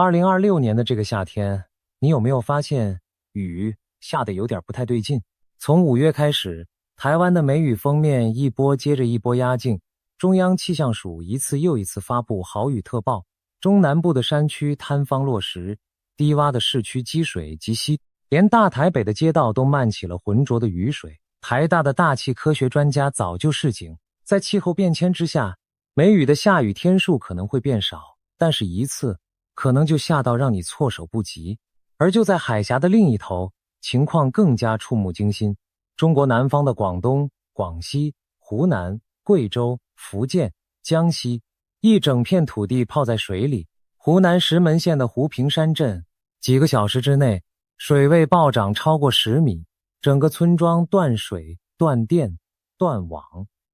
2026年的这个夏天，你有没有发现雨下得有点不太对劲？从5月开始，台湾的梅雨锋面一波接着一波压境，中央气象署一次又一次发布豪雨特报，中南部的山区坍方落石，低洼的市区积水及溪，连大台北的街道都漫起了浑浊的雨水。台大的大气科学专家早就示警，在气候变迁之下，梅雨的下雨天数可能会变少，但是一次可能就下到让你措手不及。而就在海峡的另一头，情况更加触目惊心。中国南方的广东、广西、湖南、贵州、福建、江西，一整片土地泡在水里。湖南石门县的湖平山镇，几个小时之内，水位暴涨超过10米，整个村庄断水、断电、断网，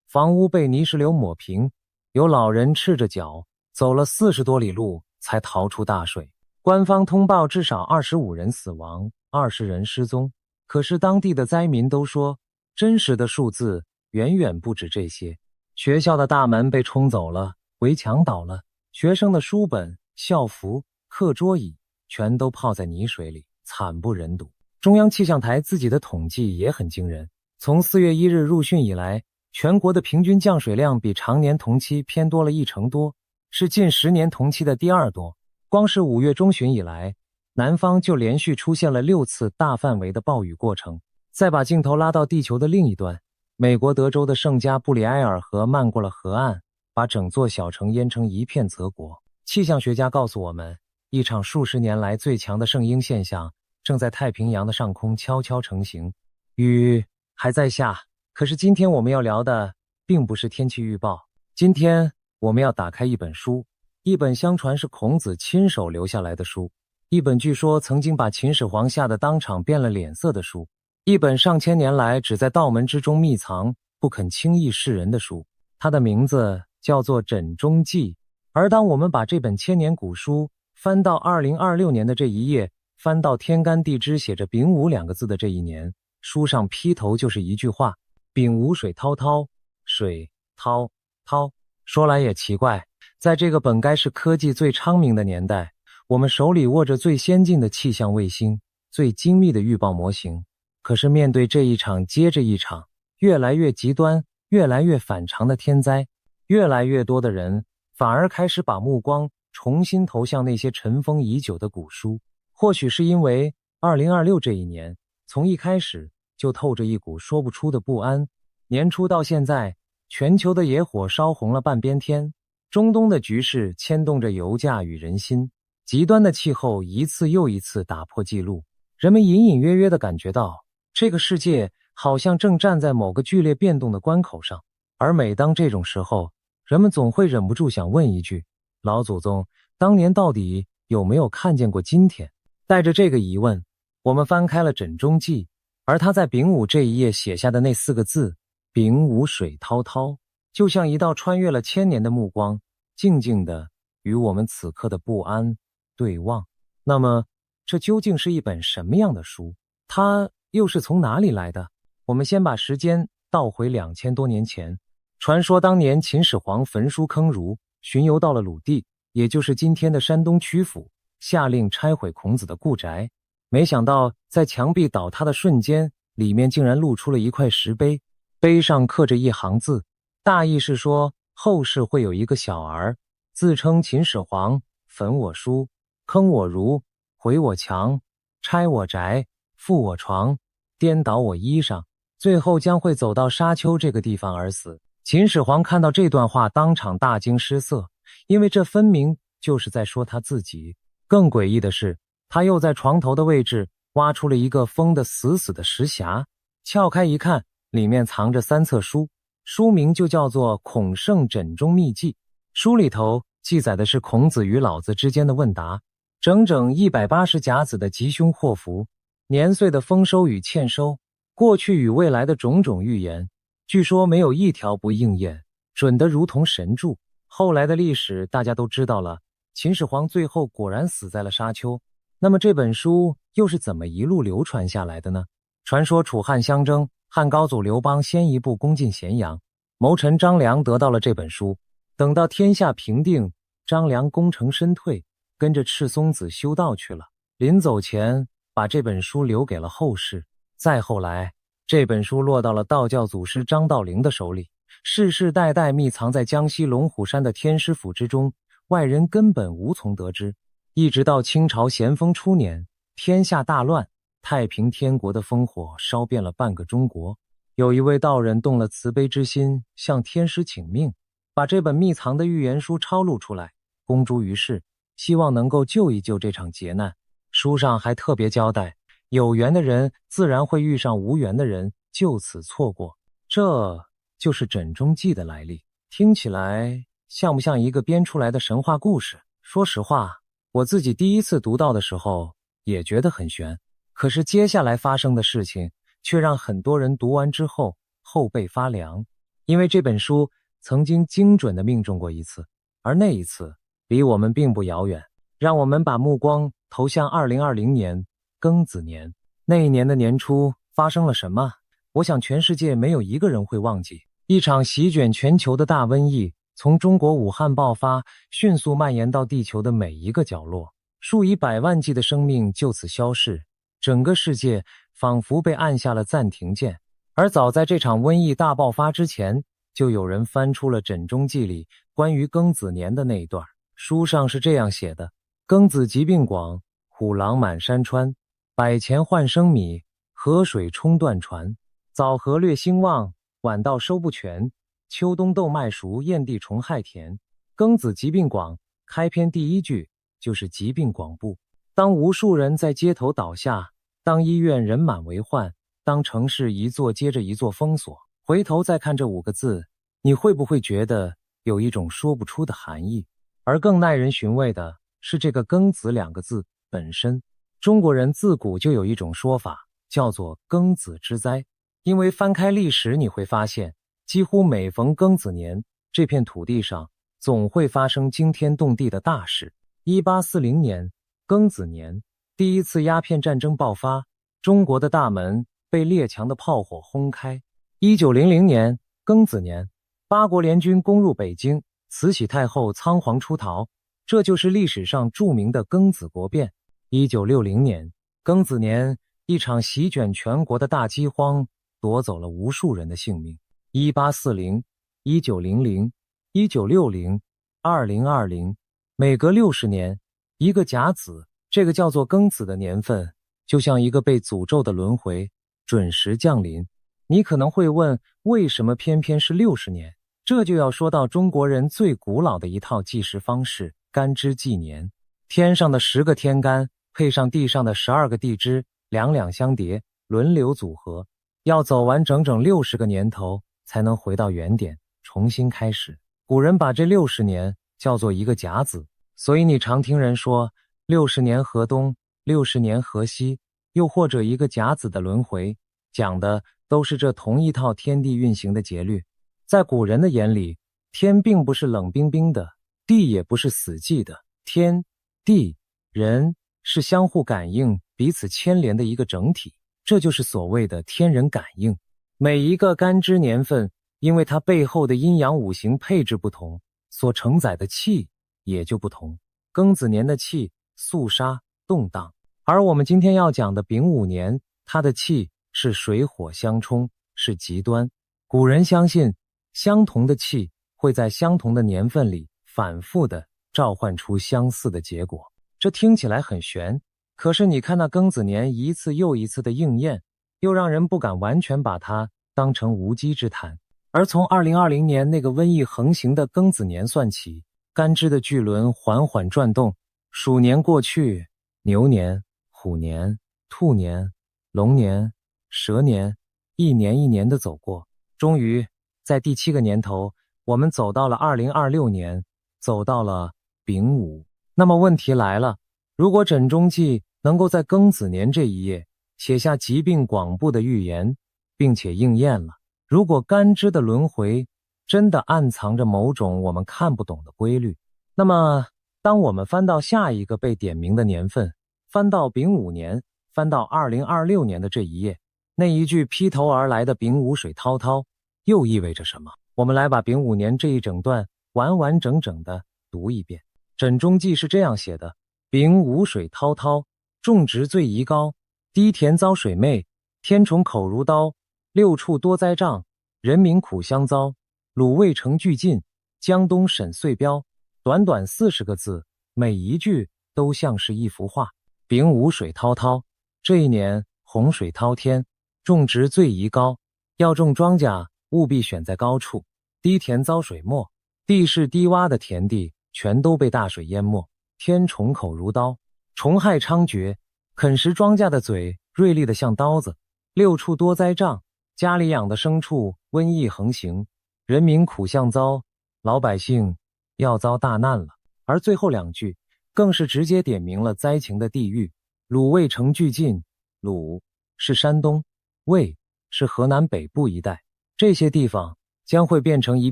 房屋被泥石流抹平，有老人赤着脚走了40多里路才逃出大水。官方通报至少25人死亡，20人失踪。可是当地的灾民都说，真实的数字远远不止这些。学校的大门被冲走了，围墙倒了，学生的书本、校服、课桌椅全都泡在泥水里，惨不忍睹。中央气象台自己的统计也很惊人，从4月1日入汛以来，全国的平均降水量比常年同期偏多了1成多，是近10年同期的第2多。光是5月中旬以来，南方就连续出现了6次大范围的暴雨过程。再把镜头拉到地球的另一端，美国德州的圣加布里埃尔河漫过了河岸，把整座小城淹成一片泽国。气象学家告诉我们，一场数十年来最强的圣婴现象正在太平洋的上空悄悄成型。雨还在下，可是今天我们要聊的并不是天气预报，今天我们要打开一本书，一本相传是孔子亲手留下来的书，一本据说曾经把秦始皇吓得当场变了脸色的书，一本上千年来只在道门之中秘藏，不肯轻易示人的书。它的名字叫做《枕中记》。而当我们把这本千年古书翻到2026年的这一页，翻到天干地支写着丙午2个字的这一年，书上劈头就是一句话：丙午水滔滔，水滔滔。说来也奇怪，在这个本该是科技最昌明的年代，我们手里握着最先进的气象卫星，最精密的预报模型，可是面对这一场接着一场越来越极端、越来越反常的天灾，越来越多的人反而开始把目光重新投向那些尘封已久的古书。或许是因为2026这一年从一开始就透着一股说不出的不安。年初到现在，全球的野火烧红了半边天，中东的局势牵动着油价与人心，极端的气候一次又一次打破记录，人们隐隐约约地感觉到，这个世界好像正站在某个剧烈变动的关口上。而每当这种时候，人们总会忍不住想问一句，老祖宗当年到底有没有看见过今天？带着这个疑问，我们翻开了《枕中记》，而他在丙午这一页写下的那4个字，丙午水滔滔，就像一道穿越了千年的目光，静静地与我们此刻的不安对望。那么，这究竟是一本什么样的书？它又是从哪里来的？我们先把时间倒回2000多年前。传说当年秦始皇焚书坑儒，巡游到了鲁地，也就是今天的山东曲阜，下令拆毁孔子的故宅。没想到在墙壁倒塌的瞬间，里面竟然露出了一块石碑，碑上刻着一行字，大意是说后世会有一个小儿自称秦始皇，焚我书，坑我儒，毁我墙，拆我宅，覆我床，颠倒我衣裳，最后将会走到沙丘这个地方而死。秦始皇看到这段话当场大惊失色，因为这分明就是在说他自己。更诡异的是，他又在床头的位置挖出了一个封得死死的石匣，撬开一看，里面藏着3册书，书名就叫做《孔圣枕中秘记》。书里头记载的是孔子与老子之间的问答，整整180甲子的吉凶祸福，年岁的丰收与欠收，过去与未来的种种预言，据说没有一条不应验，准得如同神助。后来的历史大家都知道了，秦始皇最后果然死在了沙丘。那么这本书又是怎么一路流传下来的呢？传说楚汉相争，汉高祖刘邦先一步攻进咸阳，谋臣张良得到了这本书。等到天下平定，张良功成身退，跟着赤松子修道去了。临走前，把这本书留给了后世。再后来，这本书落到了道教祖师张道陵的手里，世世代代密藏在江西龙虎山的天师府之中，外人根本无从得知。一直到清朝咸丰初年，天下大乱，太平天国的烽火烧遍了半个中国。有一位道人动了慈悲之心，向天师请命，把这本密藏的预言书抄录出来，公诸于世，希望能够救一救这场劫难。书上还特别交代，有缘的人自然会遇上无缘的人，就此错过。这就是枕中记的来历。听起来像不像一个编出来的神话故事？说实话，我自己第一次读到的时候也觉得很悬，可是接下来发生的事情却让很多人读完之后后背发凉。因为这本书曾经精准地命中过一次，而那一次离我们并不遥远。让我们把目光投向2020年庚子年。那一年的年初发生了什么？我想全世界没有一个人会忘记。一场席卷全球的大瘟疫从中国武汉爆发，迅速蔓延到地球的每一个角落，数以百万计的生命就此消逝，整个世界仿佛被按下了暂停键。而早在这场瘟疫大爆发之前，就有人翻出了枕中记里关于庚子年的那一段。书上是这样写的：庚子疾病广，虎狼满山川，百钱换生米，河水冲断船。早禾略兴旺，晚稻收不全，秋冬豆麦熟，燕地虫害田。庚子疾病广，开篇第一句就是疾病广布。当无数人在街头倒下，当医院人满为患，当城市一座接着一座封锁，回头再看这5个字，你会不会觉得有一种说不出的含义？而更耐人寻味的是这个庚子2个字本身。中国人自古就有一种说法，叫做庚子之灾。因为翻开历史你会发现，几乎每逢庚子年，这片土地上总会发生惊天动地的大事。1840年庚子年，第一次鸦片战争爆发，中国的大门被列强的炮火轰开。1900年庚子年，八国联军攻入北京，慈禧太后仓皇出逃，这就是历史上著名的庚子国变。1960年庚子年，一场席卷全国的大饥荒夺走了无数人的性命。1840、1900、1960、2020，每隔60年一个甲子，这个叫做庚子的年份，就像一个被诅咒的轮回，准时降临。你可能会问，为什么偏偏是60年？这就要说到中国人最古老的一套计时方式——干支纪年。天上的10个天干配上地上的12个地支，两两相叠，轮流组合，要走完整整60个年头，才能回到原点，重新开始。古人把这60年叫做一个甲子，所以你常听人说60年河东，60年河西，又或者一个甲子的轮回，讲的都是这同一套天地运行的节律。在古人的眼里，天并不是冷冰冰的，地也不是死寂的，天、地、人是相互感应、彼此牵连的一个整体，这就是所谓的天人感应。每一个干支年份，因为它背后的阴阳五行配置不同，所承载的气也就不同。庚子年的气肃杀动荡，而我们今天要讲的丙午年，它的气是水火相冲，是极端。古人相信，相同的气会在相同的年份里反复地召唤出相似的结果。这听起来很玄，可是你看那庚子年一次又一次的应验，又让人不敢完全把它当成无稽之谈。而从2020年那个瘟疫横行的庚子年算起，干支的巨轮缓缓转动，鼠年过去，牛年、虎年、兔年、龙年、蛇年，一年一年的走过，终于在第7个年头，我们走到了2026年，走到了丙午。那么问题来了，如果枕中记能够在庚子年这一页写下疾病广布的预言，并且应验了，如果干支的轮回真的暗藏着某种我们看不懂的规律，那么当我们翻到下一个被点名的年份，翻到丙午年，翻到2026年的这一页，那一句劈头而来的丙午水滔滔又意味着什么？我们来把丙午年这一整段完完整整的读一遍。枕中记是这样写的：丙午水滔滔，种植最宜高。低田遭水昧，天虫口如刀。六畜多灾障，人民苦相遭。鲁卫成俱尽，江东沈岁标。短短40个字，每一句都像是一幅画。丙午水滔滔，这一年洪水滔天，种植最宜高。要种庄稼，务必选在高处。低田遭水没，地势低洼的田地全都被大水淹没。天虫口如刀，虫害猖獗，啃食庄稼的嘴锐利的像刀子。六畜多灾障，家里养的牲畜瘟疫横行，人民苦相遭，老百姓要遭大难了。而最后2句更是直接点明了灾情的地域。鲁卫成俱尽，鲁是山东，卫是河南北部一带，这些地方将会变成一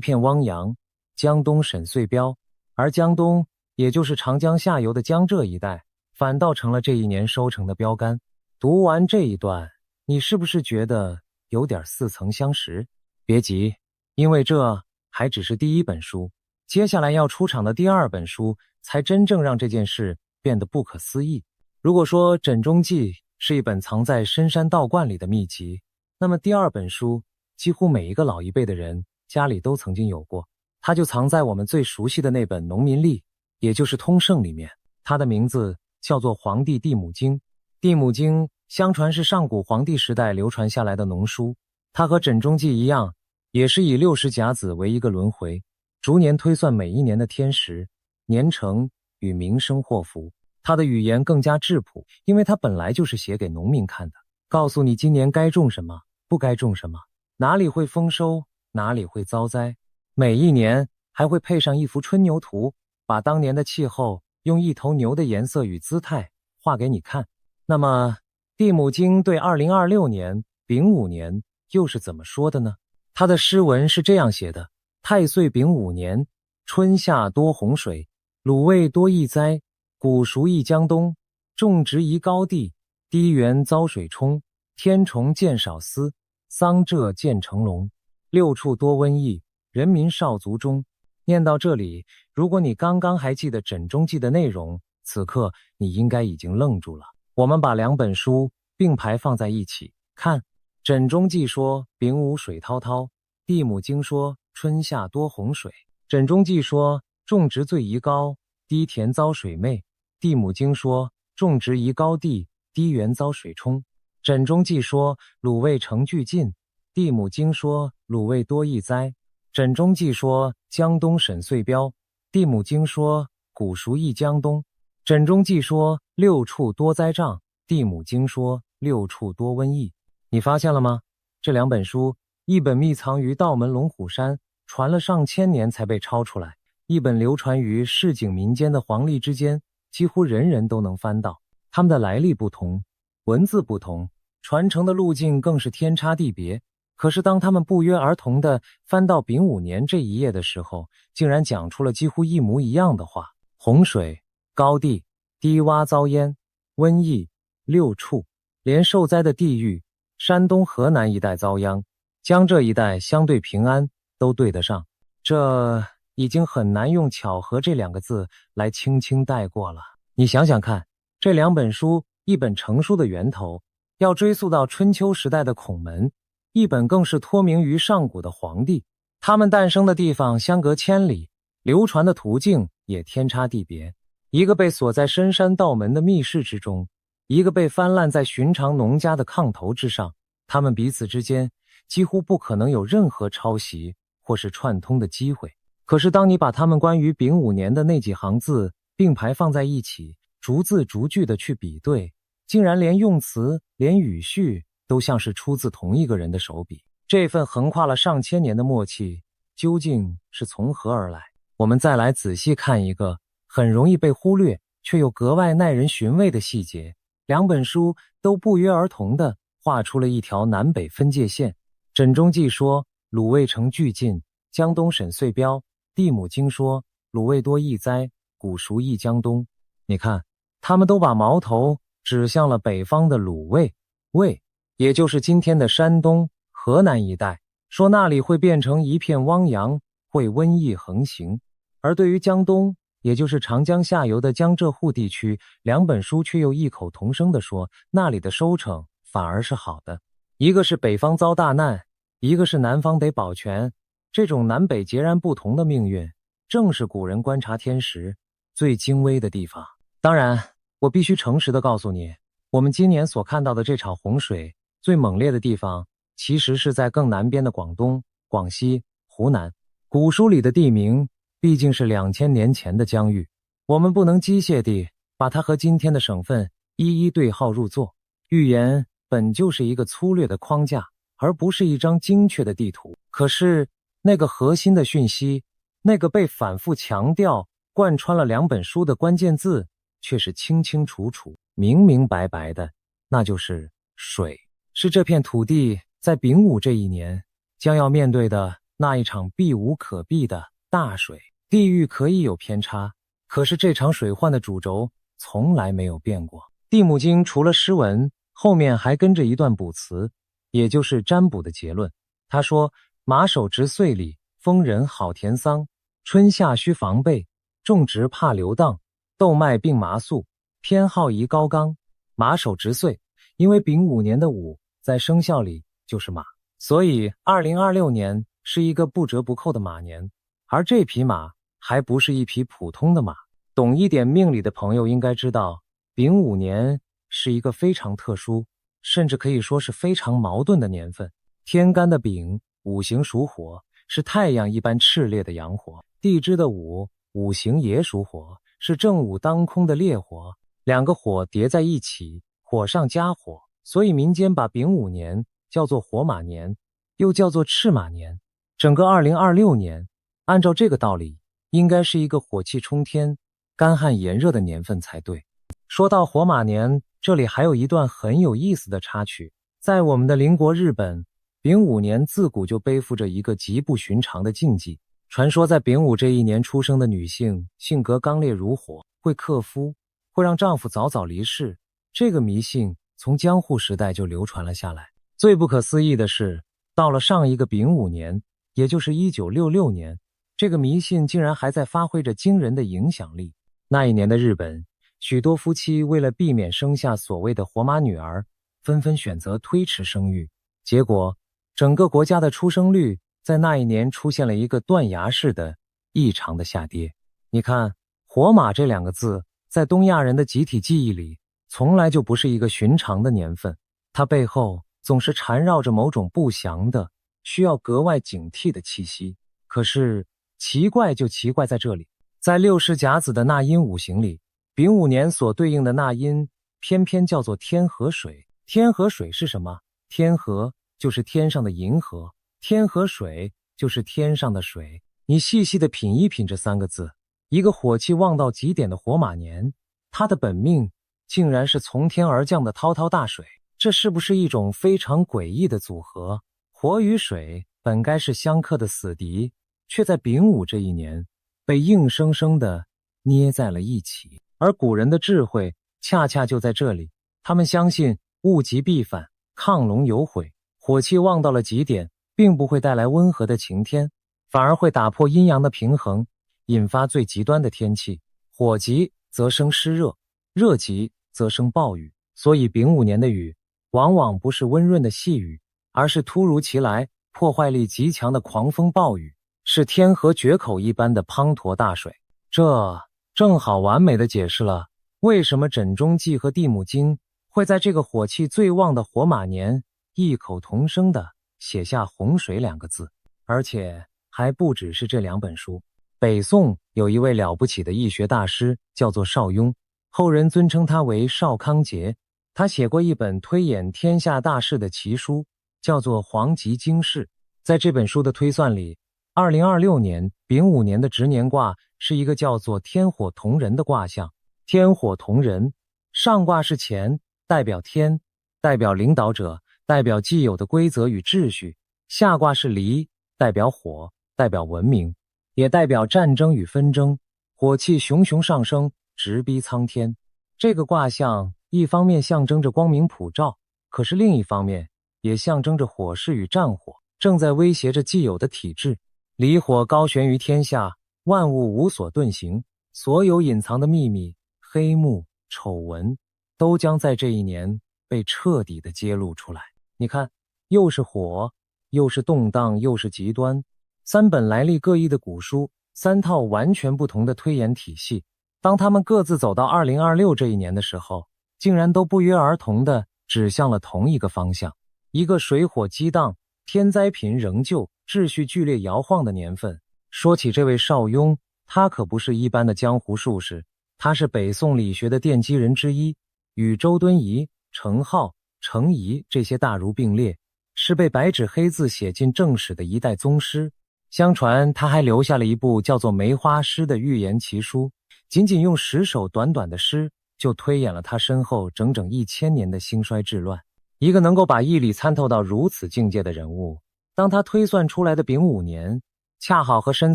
片汪洋。江东沈岁标，而江东也就是长江下游的江浙一带，反倒成了这一年收成的标杆。读完这一段，你是不是觉得有点似曾相识？别急，因为这还只是第1本书，接下来要出场的第2本书才真正让这件事变得不可思议。如果说《枕中记》是一本藏在深山道观里的秘籍，那么第2本书几乎每一个老一辈的人家里都曾经有过，它就藏在我们最熟悉的那本农民历，也就是通胜里面。它的名字叫做《黄帝地母经》。地母经相传是上古黄帝时代流传下来的农书，它和《枕中记》一样，也是以60甲子为一个轮回，逐年推算每一年的天时、年成与民生祸福。它的语言更加质朴，因为它本来就是写给农民看的，告诉你今年该种什么，不该种什么，哪里会丰收，哪里会遭灾。每一年还会配上一幅春牛图，把当年的气候用一头牛的颜色与姿态画给你看。那么地母经对2026年丙午年又是怎么说的呢？他的诗文是这样写的：太岁丙午年，春夏多洪水，鲁卫多疫灾，谷熟益江东，种植宜高地，低原遭水冲，天虫见少丝，桑柘见成龙，六畜多瘟疫，人民少卒中。念到这里，如果你刚刚还记得《枕中记》的内容，此刻你应该已经愣住了。我们把2本书并排放在一起看，《枕中记》说丙午水滔滔，地母经说春夏多洪水。《枕中记》说种植最宜高，低田遭水昧。地母经说种植宜高地，低原遭水冲。《枕中记》说鲁卫成俱尽，地母经说鲁卫多疫灾。《枕中记》说江东沈岁标，地母经说谷熟益江东。《枕中记》说六畜多灾障，地母经说六畜多瘟疫。你发现了吗？这2本书，一本秘藏于道门龙虎山，传了上千年才被抄出来；一本流传于市井民间的黄历之间，几乎人人都能翻到。它们的来历不同，文字不同，传承的路径更是天差地别。可是当他们不约而同地翻到丙午年这一页的时候，竟然讲出了几乎一模一样的话：洪水、高地、低洼遭淹、瘟疫、六畜，连受灾的地域山东河南一带遭殃，江浙一带相对平安都对得上。这已经很难用巧合这2个字来轻轻带过了。你想想看，这2本书，一本成书的源头要追溯到春秋时代的孔门，一本更是托名于上古的黄帝。他们诞生的地方相隔千里，流传的途径也天差地别。一个被锁在深山道门的密室之中，一个被翻烂在寻常农家的炕头之上，他们彼此之间几乎不可能有任何抄袭或是串通的机会。可是当你把他们关于丙午年的那几行字并排放在一起，逐字逐句的去比对，竟然连用词连语序都像是出自同一个人的手笔。这份横跨了上千年的默契究竟是从何而来？我们再来仔细看一个很容易被忽略却又格外耐人寻味的细节。2本书都不约而同地画出了一条南北分界线。枕中记说鲁卫成俱尽，江东沈岁标；地母经说鲁卫多疫灾，谷熟益江东。你看，他们都把矛头指向了北方的鲁卫，卫也就是今天的山东、河南一带，说那里会变成一片汪洋，会瘟疫横行。而对于江东，也就是长江下游的江浙沪地区，两本书却又异口同声地说，那里的收成反而是好的。一个是北方遭大难，一个是南方得保全，这种南北截然不同的命运，正是古人观察天时最精微的地方。当然，我必须诚实地告诉你，我们今年所看到的这场洪水最猛烈的地方，其实是在更南边的广东、广西、湖南。古书里的地名毕竟是2000年前的疆域，我们不能机械地把它和今天的省份一一对号入座。预言本就是一个粗略的框架，而不是一张精确的地图。可是那个核心的讯息，那个被反复强调贯穿了两本书的关键字，却是清清楚楚、明明白白的，那就是水，是这片土地在丙午这一年将要面对的那一场避无可避的大水。地域可以有偏差，可是这场水患的主轴从来没有变过。地母经除了诗文，后面还跟着一段卜辞，也就是占卜的结论。他说：马首植穗里，丰人好田桑，春夏需防备，种植怕流荡，豆麦并麻粟，偏好宜高冈。马首植穗，因为丙午年的午在生肖里就是马，所以2026年是一个不折不扣的马年。而这匹马还不是一匹普通的马。懂一点命理的朋友应该知道，丙午年是一个非常特殊，甚至可以说是非常矛盾的年份。天干的丙，五行属火，是太阳一般炽烈的阳火；地支的午，五行也属火，是正午当空的烈火。两个火叠在一起，火上加火，所以民间把丙午年叫做火马年，又叫做赤马年。整个2026年按照这个道理，应该是一个火气冲天、干旱炎热的年份才对。说到火马年，这里还有一段很有意思的插曲。在我们的邻国日本，丙午年自古就背负着一个极不寻常的禁忌。传说在丙午这一年出生的女性，性格刚烈如火，会克夫，会让丈夫早早离世。这个迷信从江户时代就流传了下来。最不可思议的是，到了上一个丙午年，也就是1966年，这个迷信竟然还在发挥着惊人的影响力。那一年的日本，许多夫妻为了避免生下所谓的活马女儿，纷纷选择推迟生育。结果，整个国家的出生率在那一年出现了一个断崖式的异常的下跌。你看，活马这两个字，在东亚人的集体记忆里，从来就不是一个寻常的年份，它背后总是缠绕着某种不祥的、需要格外警惕的气息。可是奇怪就奇怪在这里，在六世甲子的纳音五行里，丙午年所对应的纳音偏偏叫做天河水。天河水是什么？天河就是天上的银河，天河水就是天上的水。你细细的品一品这三个字，一个火气旺到极点的火马年，它的本命竟然是从天而降的滔滔大水。这是不是一种非常诡异的组合？火与水本该是相克的死敌，却在丙午这一年被硬生生地捏在了一起。而古人的智慧恰恰就在这里，他们相信物极必反，亢龙有悔，火气旺到了极点，并不会带来温和的晴天，反而会打破阴阳的平衡，引发最极端的天气。火急则生湿热，热急则生暴雨。所以丙午年的雨往往不是温润的细雨，而是突如其来、破坏力极强的狂风暴雨，是天河决口一般的滂沱大水。这正好完美地解释了为什么枕中记和地母经会在这个火气最旺的火马年异口同声地写下洪水两个字。而且还不只是这两本书。北宋有一位了不起的易学大师，叫做邵雍，后人尊称他为邵康节。他写过一本推演天下大事的奇书，叫做《黄极经世》。在这本书的推算里，2026年丙午年的值年卦是一个叫做天火同人的卦象。天火同人，上卦是乾，代表天，代表领导者，代表既有的规则与秩序；下卦是离，代表火，代表文明，也代表战争与纷争。火气熊熊上升，直逼苍天。这个卦象一方面象征着光明普照，可是另一方面也象征着火势与战火正在威胁着既有的体制。离火高悬于天下，万物无所遁形，所有隐藏的秘密、黑幕、丑闻，都将在这一年被彻底的揭露出来。你看，又是火，又是动荡，又是极端，三本来历各异的古书，三套完全不同的推演体系，当他们各自走到2026这一年的时候，竟然都不约而同地指向了同一个方向，一个水火激荡、天灾频仍旧、秩序剧烈摇晃的年份。说起这位邵雍，他可不是一般的江湖术士，他是北宋理学的奠基人之一，与周敦颐、程颢、程颐这些大儒并列，是被白纸黑字写进正史的一代宗师。相传他还留下了一部叫做《梅花诗》的预言奇书，仅仅用10首短短的诗，就推演了他身后整整1000年的兴衰治乱。一个能够把义理参透到如此境界的人物，当他推算出来的丙午年，恰好和深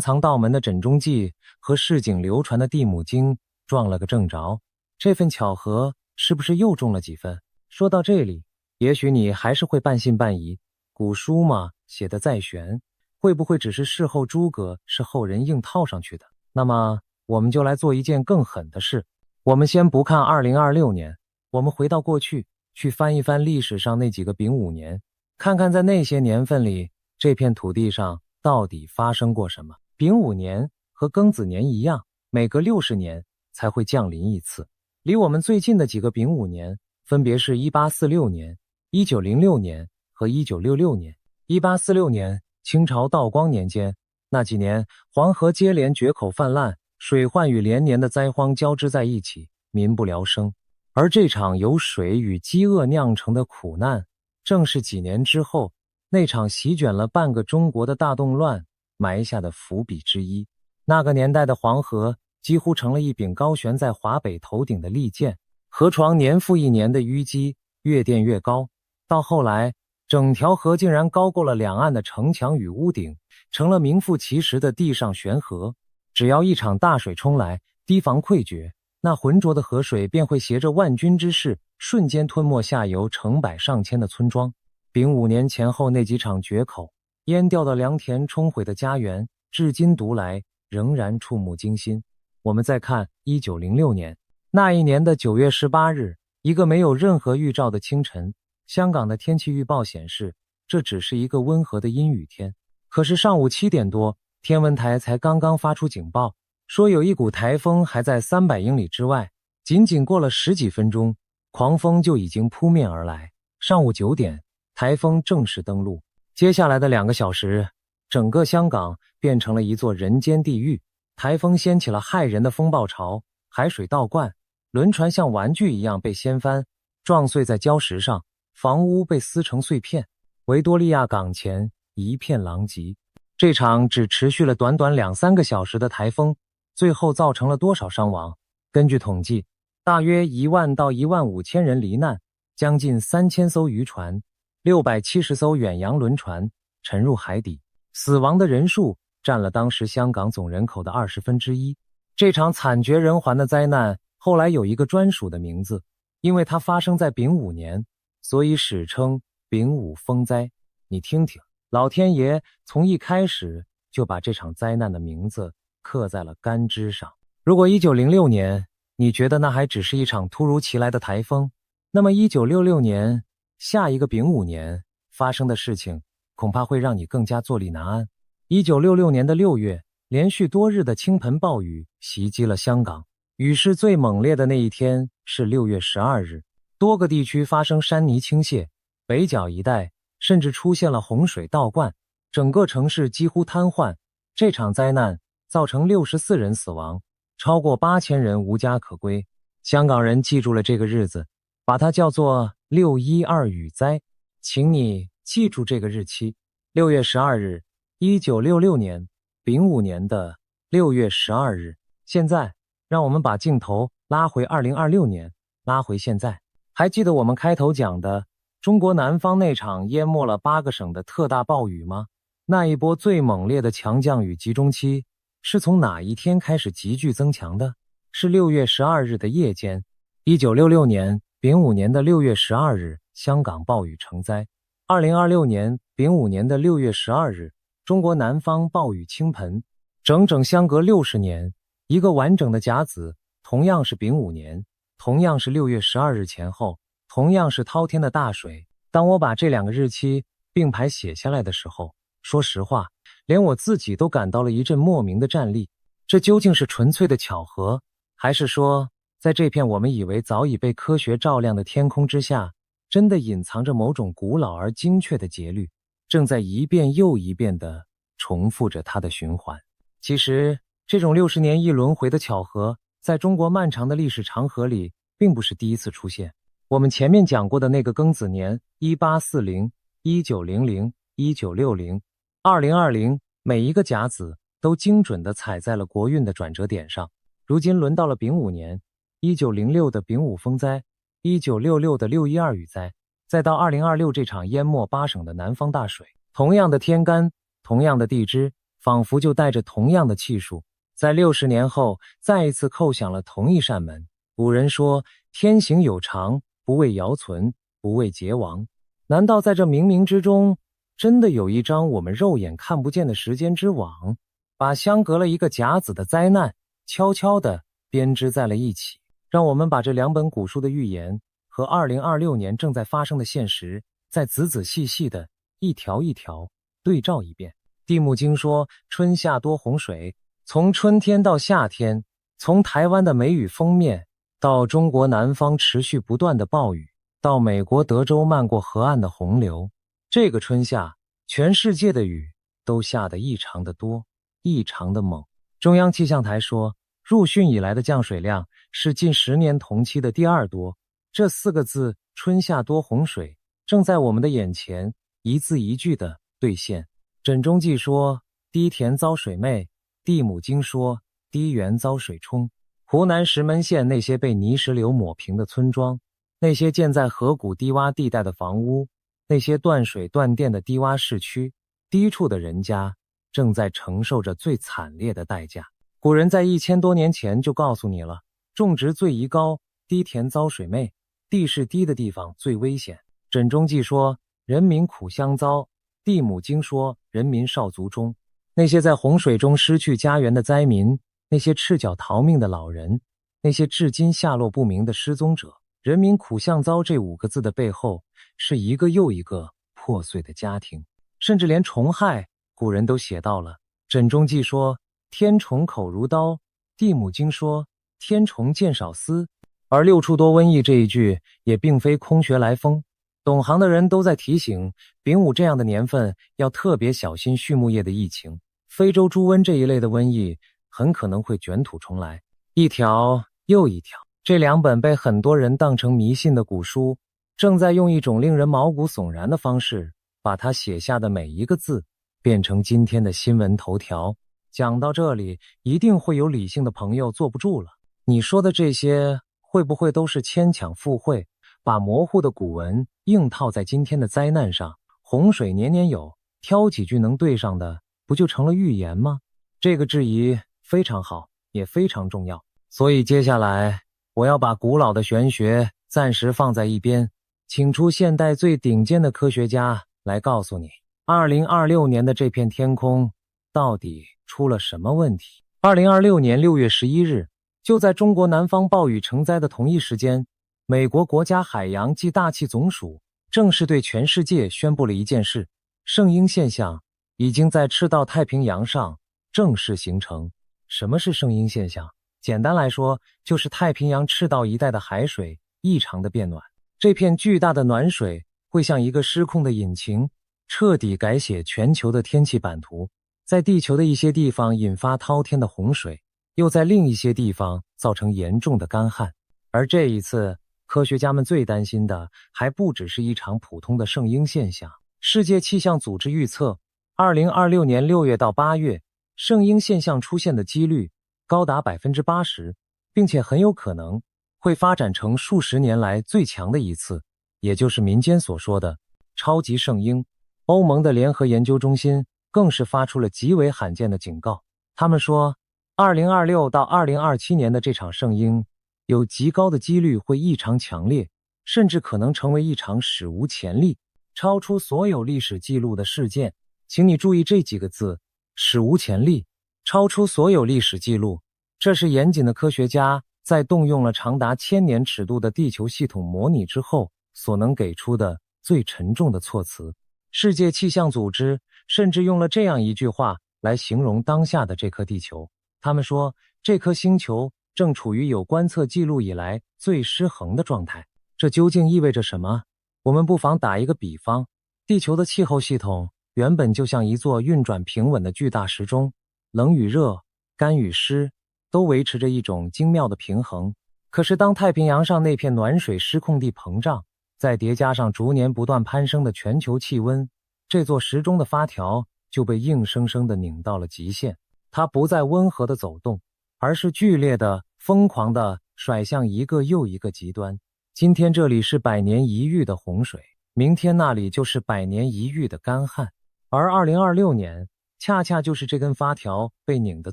藏道门的枕中记和市井流传的地母经撞了个正着，这份巧合是不是又中了几分？说到这里，也许你还是会半信半疑，古书嘛，写得再玄，会不会只是事后诸葛是后人硬套上去的？那么我们就来做一件更狠的事，我们先不看2026年，我们回到过去，去翻一翻历史上那几个丙午年，看看在那些年份里，这片土地上到底发生过什么。丙午年和庚子年一样，每隔60年才会降临一次。离我们最近的几个丙午年分别是1846年、1906年和1966年。1846年，清朝道光年间，那几年黄河接连决口泛滥，水患与连年的灾荒交织在一起，民不聊生。而这场由水与饥饿酿成的苦难，正是几年之后那场席卷了半个中国的大动乱埋下的伏笔之一。那个年代的黄河几乎成了一柄高悬在华北头顶的利剑，河床年复一年的淤积，越垫越高，到后来整条河竟然高过了两岸的城墙与屋顶，成了名副其实的地上悬河。只要一场大水冲来，堤防溃决，那浑浊的河水便会携着万军之势，瞬间吞没下游成百上千的村庄。丙午年前后那几场决口，淹掉的良田，冲毁的家园，至今读来仍然触目惊心。我们再看1906年，那一年的9月18日，一个没有任何预兆的清晨，香港的天气预报显示，这只是一个温和的阴雨天。可是上午7点多，天文台才刚刚发出警报，说有一股台风还在300英里之外。仅仅过了10几分钟，狂风就已经扑面而来。上午9点，台风正式登陆。接下来的2个小时，整个香港变成了一座人间地狱。台风掀起了骇人的风暴潮，海水倒灌，轮船像玩具一样被掀翻，撞碎在礁石上，房屋被撕成碎片。维多利亚港前一片狼藉。这场只持续了短短2-3个小时的台风，最后造成了多少伤亡？根据统计，大约1万到1万5千人罹难，将近3000艘渔船、670艘远洋轮船沉入海底，死亡的人数占了当时香港总人口的1/20。这场惨绝人寰的灾难后来有一个专属的名字，因为它发生在丙午年，所以史称丙午风灾。你听听，老天爷从一开始就把这场灾难的名字刻在了干支上。如果1906年你觉得那还只是一场突如其来的台风，那么1966年下一个丙午年发生的事情恐怕会让你更加坐立难安。1966年的6月，连续多日的倾盆暴雨袭击了香港，雨势最猛烈的那一天是6月12日，多个地区发生山泥倾泻，北角一带甚至出现了洪水倒灌，整个城市几乎瘫痪。这场灾难造成64人死亡，超过8000人无家可归。香港人记住了这个日子，把它叫做612雨灾。请你记住这个日期，6月12日，1966年丙午年的6月12日。现在让我们把镜头拉回2026年，拉回现在。还记得我们开头讲的中国南方那场淹没了8个省的特大暴雨吗？那一波最猛烈的强降雨集中期是从哪一天开始急剧增强的？是6月12日的夜间。1966年丙午年的6月12日，香港暴雨成灾。2026年丙午年的6月12日，中国南方暴雨倾盆。整整相隔60年一个完整的甲子，同样是丙午年，同样是6月12日前后，同样是滔天的大水。当我把这2个日期并排写下来的时候，说实话，连我自己都感到了一阵莫名的战栗。这究竟是纯粹的巧合，还是说，在这片我们以为早已被科学照亮的天空之下，真的隐藏着某种古老而精确的节律，正在一遍又一遍地重复着它的循环？其实，这种60年一轮回的巧合，在中国漫长的历史长河里，并不是第一次出现。我们前面讲过的那个庚子年1840、1900、1960、2020，每一个甲子都精准地踩在了国运的转折点上。如今轮到了丙午年，1906的丙午风灾，1966的612雨灾，再到2026这场淹没8省的南方大水。同样的天干，同样的地支，仿佛就带着同样的气数，在60年后再一次叩响了同一扇门。古人说，天行有常，不为尧存，不为桀亡。难道在这冥冥之中，真的有一张我们肉眼看不见的时间之网，把相隔了一个甲子的灾难悄悄地编织在了一起？让我们把这2本古书的预言和2026年正在发生的现实，再仔仔细细的一条一条对照一遍。地母经说，春夏多洪水，从春天到夏天，从台湾的梅雨封面，到中国南方持续不断的暴雨，到美国德州漫过河岸的洪流，这个春夏，全世界的雨都下得异常的多，异常的猛。中央气象台说，入汛以来的降水量是近10年同期的第2多。这4个字，春夏多洪水，正在我们的眼前一字一句的兑现。枕中记说，低田遭水魅；地母经说，低原遭水冲。湖南石门县那些被泥石流抹平的村庄，那些建在河谷低洼地带的房屋，那些断水断电的低洼市区，低处的人家正在承受着最惨烈的代价。古人在1000多年前就告诉你了，种植最宜高，低田遭水魅，地势低的地方最危险。枕中记说，人民苦相遭；地母经说，人民少卒中。那些在洪水中失去家园的灾民，那些赤脚逃命的老人，那些至今下落不明的失踪者，人民苦相遭这5个字的背后，是一个又一个破碎的家庭。甚至连虫害，古人都写到了。枕中记说，天虫口如刀；地母经说，天虫见少思。而6处多瘟疫这一句，也并非空穴来风。懂行的人都在提醒，丙午这样的年份要特别小心畜牧业的疫情。非洲猪瘟这一类的瘟疫很可能会卷土重来，一条又一条。这2本被很多人当成迷信的古书，正在用一种令人毛骨悚然的方式，把它写下的每一个字变成今天的新闻头条。讲到这里，一定会有理性的朋友坐不住了。你说的这些，会不会都是牵强附会，把模糊的古文硬套在今天的灾难上？洪水年年有，挑几句能对上的，不就成了预言吗？这个质疑非常好，也非常重要。所以接下来，我要把古老的玄学暂时放在一边，请出现代最顶尖的科学家来告诉你，2026年的这片天空到底出了什么问题。2026年6月11日，就在中国南方暴雨成灾的同一时间，美国国家海洋及大气总署正式对全世界宣布了一件事：圣婴现象已经在赤道太平洋上正式形成。什么是圣婴现象？简单来说，就是太平洋赤道一带的海水异常的变暖。这片巨大的暖水会像一个失控的引擎，彻底改写全球的天气版图，在地球的一些地方引发滔天的洪水，又在另一些地方造成严重的干旱。而这一次，科学家们最担心的还不只是一场普通的圣婴现象。世界气象组织预测，2026年6月到8月，圣婴现象出现的几率高达 80%， 并且很有可能会发展成数十年来最强的一次，也就是民间所说的超级圣婴。欧盟的联合研究中心更是发出了极为罕见的警告。他们说，2026到2027年的这场圣婴有极高的几率会异常强烈，甚至可能成为一场史无前例、超出所有历史记录的事件。请你注意这几个字：史无前例，超出所有历史记录，这是严谨的科学家在动用了长达1000年尺度的地球系统模拟之后所能给出的最沉重的措辞。世界气象组织甚至用了这样一句话来形容当下的这颗地球，他们说这颗星球正处于有观测记录以来最失衡的状态。这究竟意味着什么？我们不妨打一个比方，地球的气候系统原本就像一座运转平稳的巨大时钟，冷与热，干与湿都维持着一种精妙的平衡。可是当太平洋上那片暖水失控地膨胀，再叠加上逐年不断攀升的全球气温，这座时钟的发条就被硬生生地拧到了极限。它不再温和地走动，而是剧烈的、疯狂地甩向一个又一个极端。今天这里是100年一遇的洪水，明天那里就是100年一遇的干旱。而2026年恰恰就是这根发条被拧得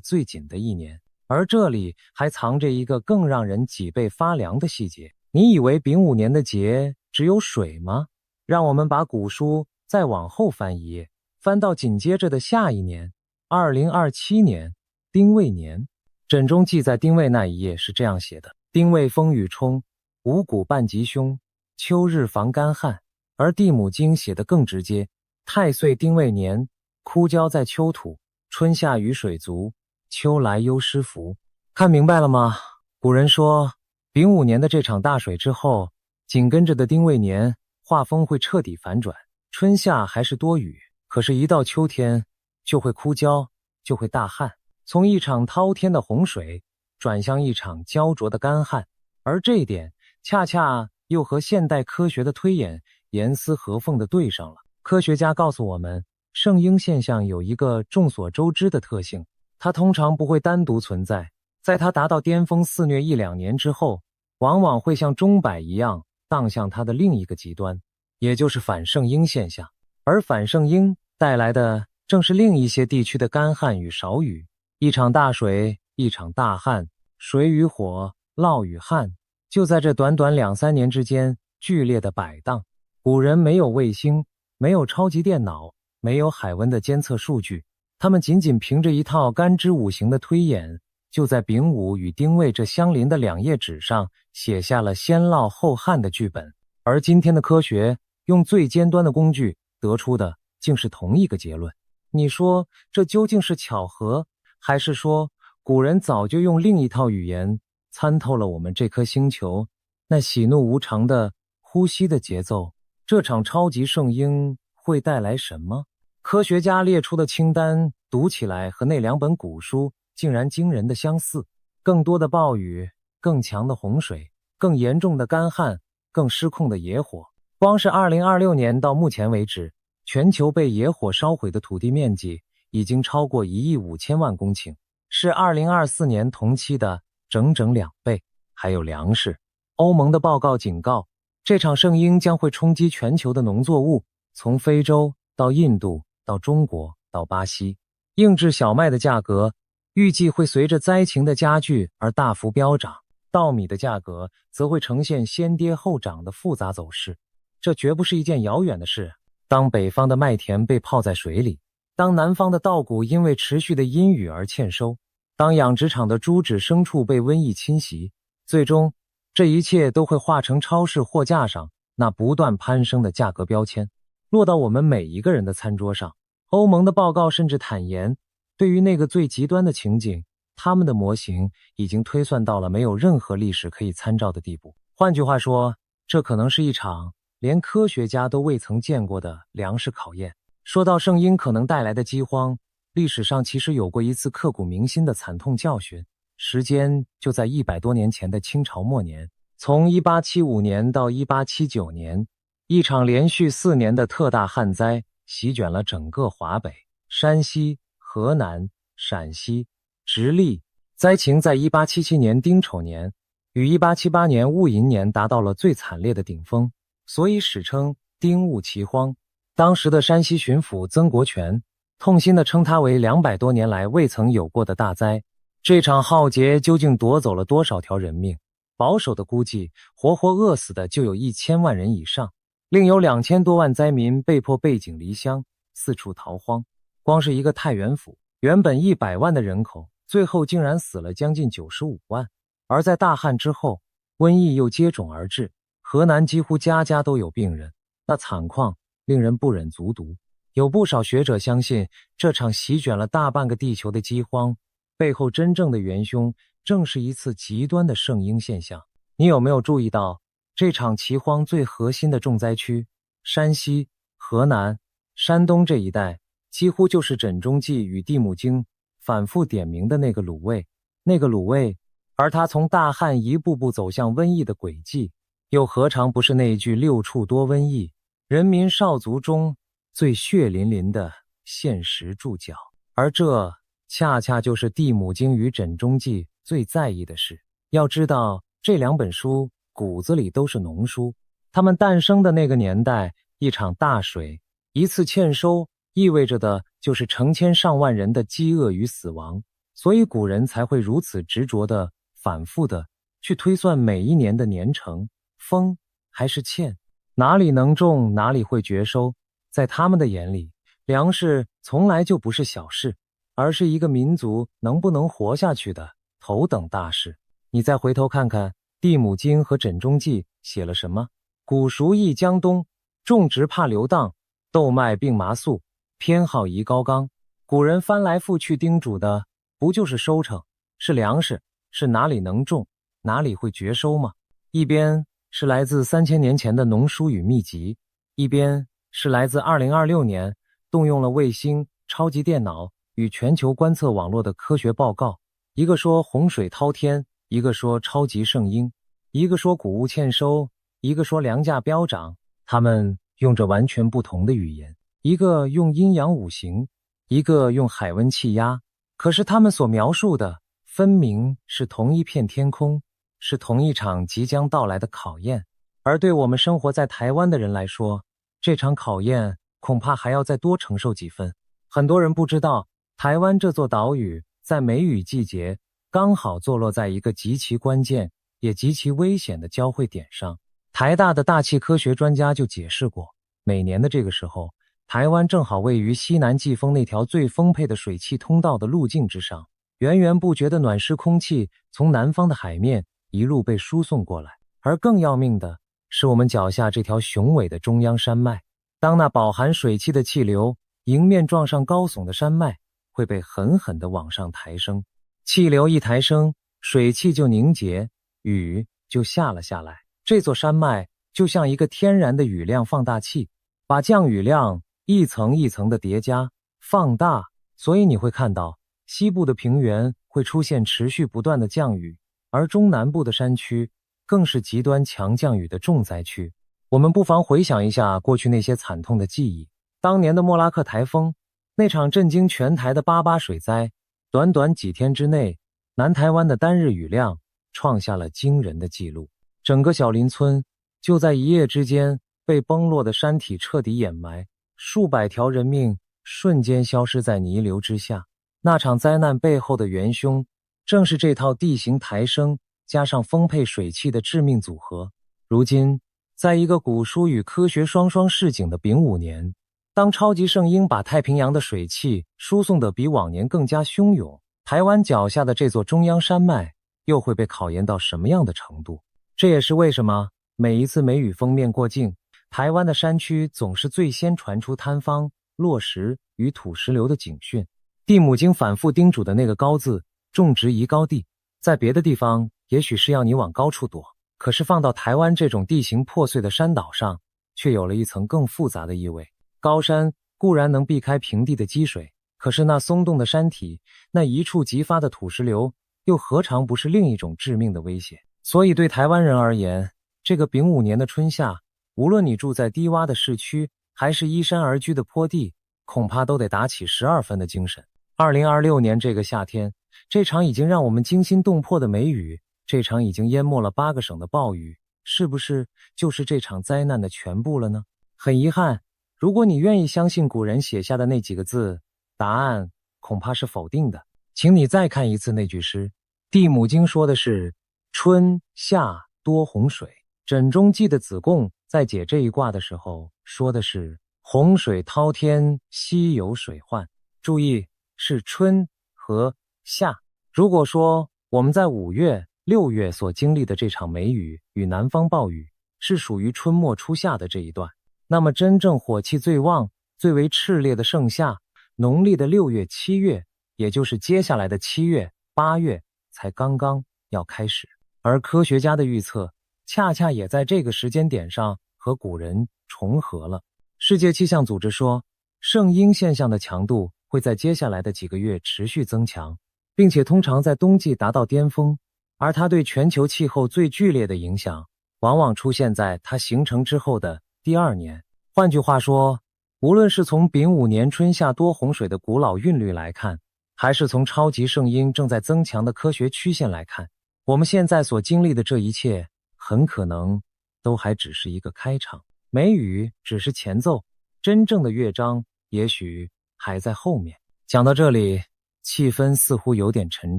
最紧的一年。而这里还藏着一个更让人脊背发凉的细节。你以为丙午年的节只有水吗？让我们把古书再往后翻一页，翻到紧接着的下一年2027年丁未年。枕中记在丁未那一页是这样写的：丁未风雨冲，五谷半吉凶，秋日防干旱。而地母经写得更直接：太岁丁未年，枯焦在秋土，春夏雨水足，秋来忧师福。看明白了吗？古人说丙午年的这场大水之后，紧跟着的丁未年画风会彻底反转，春夏还是多雨，可是一到秋天就会枯焦，就会大旱，从一场滔天的洪水转向一场焦灼的干旱。而这一点恰恰又和现代科学的推演严丝合缝地对上了。科学家告诉我们，圣婴现象有一个众所周知的特性，它通常不会单独存在，在它达到巅峰肆虐1-2年之后，往往会像钟摆一样荡向它的另一个极端，也就是反圣婴现象。而反圣婴带来的正是另一些地区的干旱与少雨，一场大水，一场大旱，水与火，涝与旱，就在这短短2-3年之间剧烈的摆荡。古人没有卫星，没有超级电脑，没有海温的监测数据，他们仅仅凭着一套干支五行的推演，就在丙午与丁未这相邻的2页纸上写下了先涝后旱的剧本。而今天的科学用最尖端的工具得出的竟是同一个结论。你说这究竟是巧合，还是说古人早就用另一套语言参透了我们这颗星球那喜怒无常的呼吸的节奏？这场超级圣婴会带来什么？科学家列出的清单读起来和那2本古书竟然惊人的相似。更多的暴雨，更强的洪水，更严重的干旱，更失控的野火。光是2026年到目前为止，全球被野火烧毁的土地面积已经超过1亿5千万公顷，是2024年同期的整整2倍。还有粮食，欧盟的报告警告，这场圣婴将会冲击全球的农作物，从非洲到印度到中国到巴西。硬质小麦的价格预计会随着灾情的加剧而大幅飙涨，稻米的价格则会呈现先跌后涨的复杂走势。这绝不是一件遥远的事。当北方的麦田被泡在水里，当南方的稻谷因为持续的阴雨而欠收，当养殖场的猪只牲畜被瘟疫侵袭，最终这一切都会化成超市货架上那不断攀升的价格标签，落到我们每一个人的餐桌上。欧盟的报告甚至坦言，对于那个最极端的情景，他们的模型已经推算到了没有任何历史可以参照的地步。换句话说，这可能是一场连科学家都未曾见过的粮食考验。说到圣婴可能带来的饥荒，历史上其实有过一次刻骨铭心的惨痛教训，时间就在100多年前的清朝末年。从1875年到1879年，一场连续4年的特大旱灾席卷了整个华北、山西、河南、陕西、直隶。灾情在1877年丁丑年与1878年戊寅年达到了最惨烈的顶峰，所以史称丁戊奇荒。当时的山西巡抚曾国荃痛心地称它为200多年来未曾有过的大灾。这场浩劫究竟夺走了多少条人命？保守的估计，活活饿死的就有1000万人以上，另有2000多万灾民被迫背井离乡，四处逃荒。光是一个太原府，原本100万的人口，最后竟然死了将近95万。而在大旱之后，瘟疫又接踵而至，河南几乎家家都有病人，那惨况令人不忍卒读。有不少学者相信，这场席卷了大半个地球的饥荒背后真正的元凶正是一次极端的圣婴现象。你有没有注意到，这场奇荒最核心的重灾区山西、河南、山东这一带，几乎就是枕中记与地母经反复点名的那个鲁卫，而他从大旱一步步走向瘟疫的轨迹，又何尝不是那一句六处多瘟疫，人民少卒中最血淋淋的现实注脚？而这恰恰就是地母经与枕中记最在意的事。要知道，这两本书骨子里都是农书，它们诞生的那个年代，一场大水，一次欠收，意味着的就是成千上万人的饥饿与死亡，所以古人才会如此执着的、反复的去推算每一年的年成、丰还是欠，哪里能种，哪里会绝收。在他们的眼里，粮食从来就不是小事，而是一个民族能不能活下去的头等大事。你再回头看看地母经和枕中记写了什么：古熟邑江东，种植怕流荡，豆麦并麻粟，偏好宜高冈。古人翻来覆去叮嘱的不就是收成，是粮食，是哪里能种，哪里会绝收吗？一边是来自3000年前的农书与秘籍，一边是来自2026年动用了卫星、超级电脑与全球观测网络的科学报告。一个说洪水滔天，一个说超级圣婴，一个说谷物欠收，一个说粮价飙涨。他们用着完全不同的语言，一个用阴阳五行，一个用海温气压，可是他们所描述的分明是同一片天空，是同一场即将到来的考验。而对我们生活在台湾的人来说，这场考验恐怕还要再多承受几分。很多人不知道，台湾这座岛屿在梅雨季节刚好坐落在一个极其关键也极其危险的交汇点上。台大的大气科学专家就解释过，每年的这个时候，台湾正好位于西南季风那条最丰沛的水汽通道的路径之上，源源不绝的暖湿空气从南方的海面一路被输送过来。而更要命的是我们脚下这条雄伟的中央山脉，当那饱含水汽的气流迎面撞上高耸的山脉，会被狠狠地往上抬升。气流一抬升，水汽就凝结，雨就下了下来。这座山脉就像一个天然的雨量放大器，把降雨量一层一层的叠加放大，所以你会看到西部的平原会出现持续不断的降雨，而中南部的山区更是极端强降雨的重灾区。我们不妨回想一下过去那些惨痛的记忆。当年的莫拉克台风，那场震惊全台的88水灾，短短几天之内，南台湾的单日雨量创下了惊人的记录。整个小林村就在一夜之间被崩落的山体彻底掩埋，数百条人命瞬间消失在泥流之下。那场灾难背后的元凶，正是这套地形抬升加上丰沛水汽的致命组合。如今，在一个古书与科学双双示警的丙午年，当超级圣婴把太平洋的水汽输送得比往年更加汹涌，台湾脚下的这座中央山脉又会被考验到什么样的程度？这也是为什么每一次梅雨锋面过境，台湾的山区总是最先传出坍方、落石与土石流的警讯。地母经反复叮嘱的那个高字，种植宜高地，在别的地方也许是要你往高处躲，可是放到台湾这种地形破碎的山岛上，却有了一层更复杂的意味。高山固然能避开平地的积水，可是那松动的山体，那一触即发的土石流，又何尝不是另一种致命的威胁？所以对台湾人而言，这个丙午年的春夏，无论你住在低洼的市区，还是依山而居的坡地，恐怕都得打起12分的精神。2026年这个夏天，这场已经让我们惊心动魄的梅雨，这场已经淹没了8个省的暴雨，是不是就是这场灾难的全部了呢？很遗憾，如果你愿意相信古人写下的那几个字，答案恐怕是否定的。请你再看一次那句诗，地母经说的是春夏多洪水，枕中记的子贡在解这一卦的时候说的是洪水滔天，西有水患。注意，是春和夏，如果说我们在5月、6月所经历的这场梅雨与南方暴雨是属于春末初夏的这一段，那么真正火气最旺、最为炽烈的盛夏，农历的6月、7月，也就是接下来的7月、8月才刚刚要开始。而科学家的预测恰恰也在这个时间点上和古人重合了。世界气象组织说，圣婴现象的强度会在接下来的几个月持续增强，并且通常在冬季达到巅峰，而它对全球气候最剧烈的影响往往出现在它形成之后的第2年。换句话说，无论是从丙午年春夏多洪水的古老韵律来看，还是从超级圣婴正在增强的科学曲线来看，我们现在所经历的这一切很可能都还只是一个开场，梅雨只是前奏，真正的乐章也许还在后面。讲到这里，气氛似乎有点沉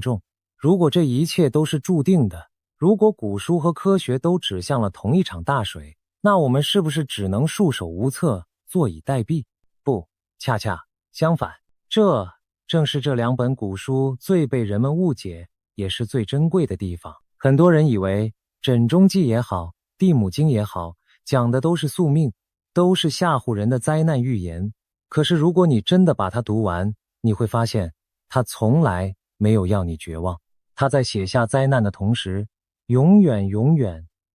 重。如果这一切都是注定的，如果古书和科学都指向了同一场大水，那我们是不是只能束手无策，坐以待毙？不，恰恰相反，这正是这2本古书最被人们误解，也是最珍贵的地方。很多人以为《枕中记》也好，《地母经》也好，讲的都是宿命，都是吓唬人的灾难预言。可是如果你真的把它读完，你会发现它从来没有要你绝望。他在写下灾难的同时，永远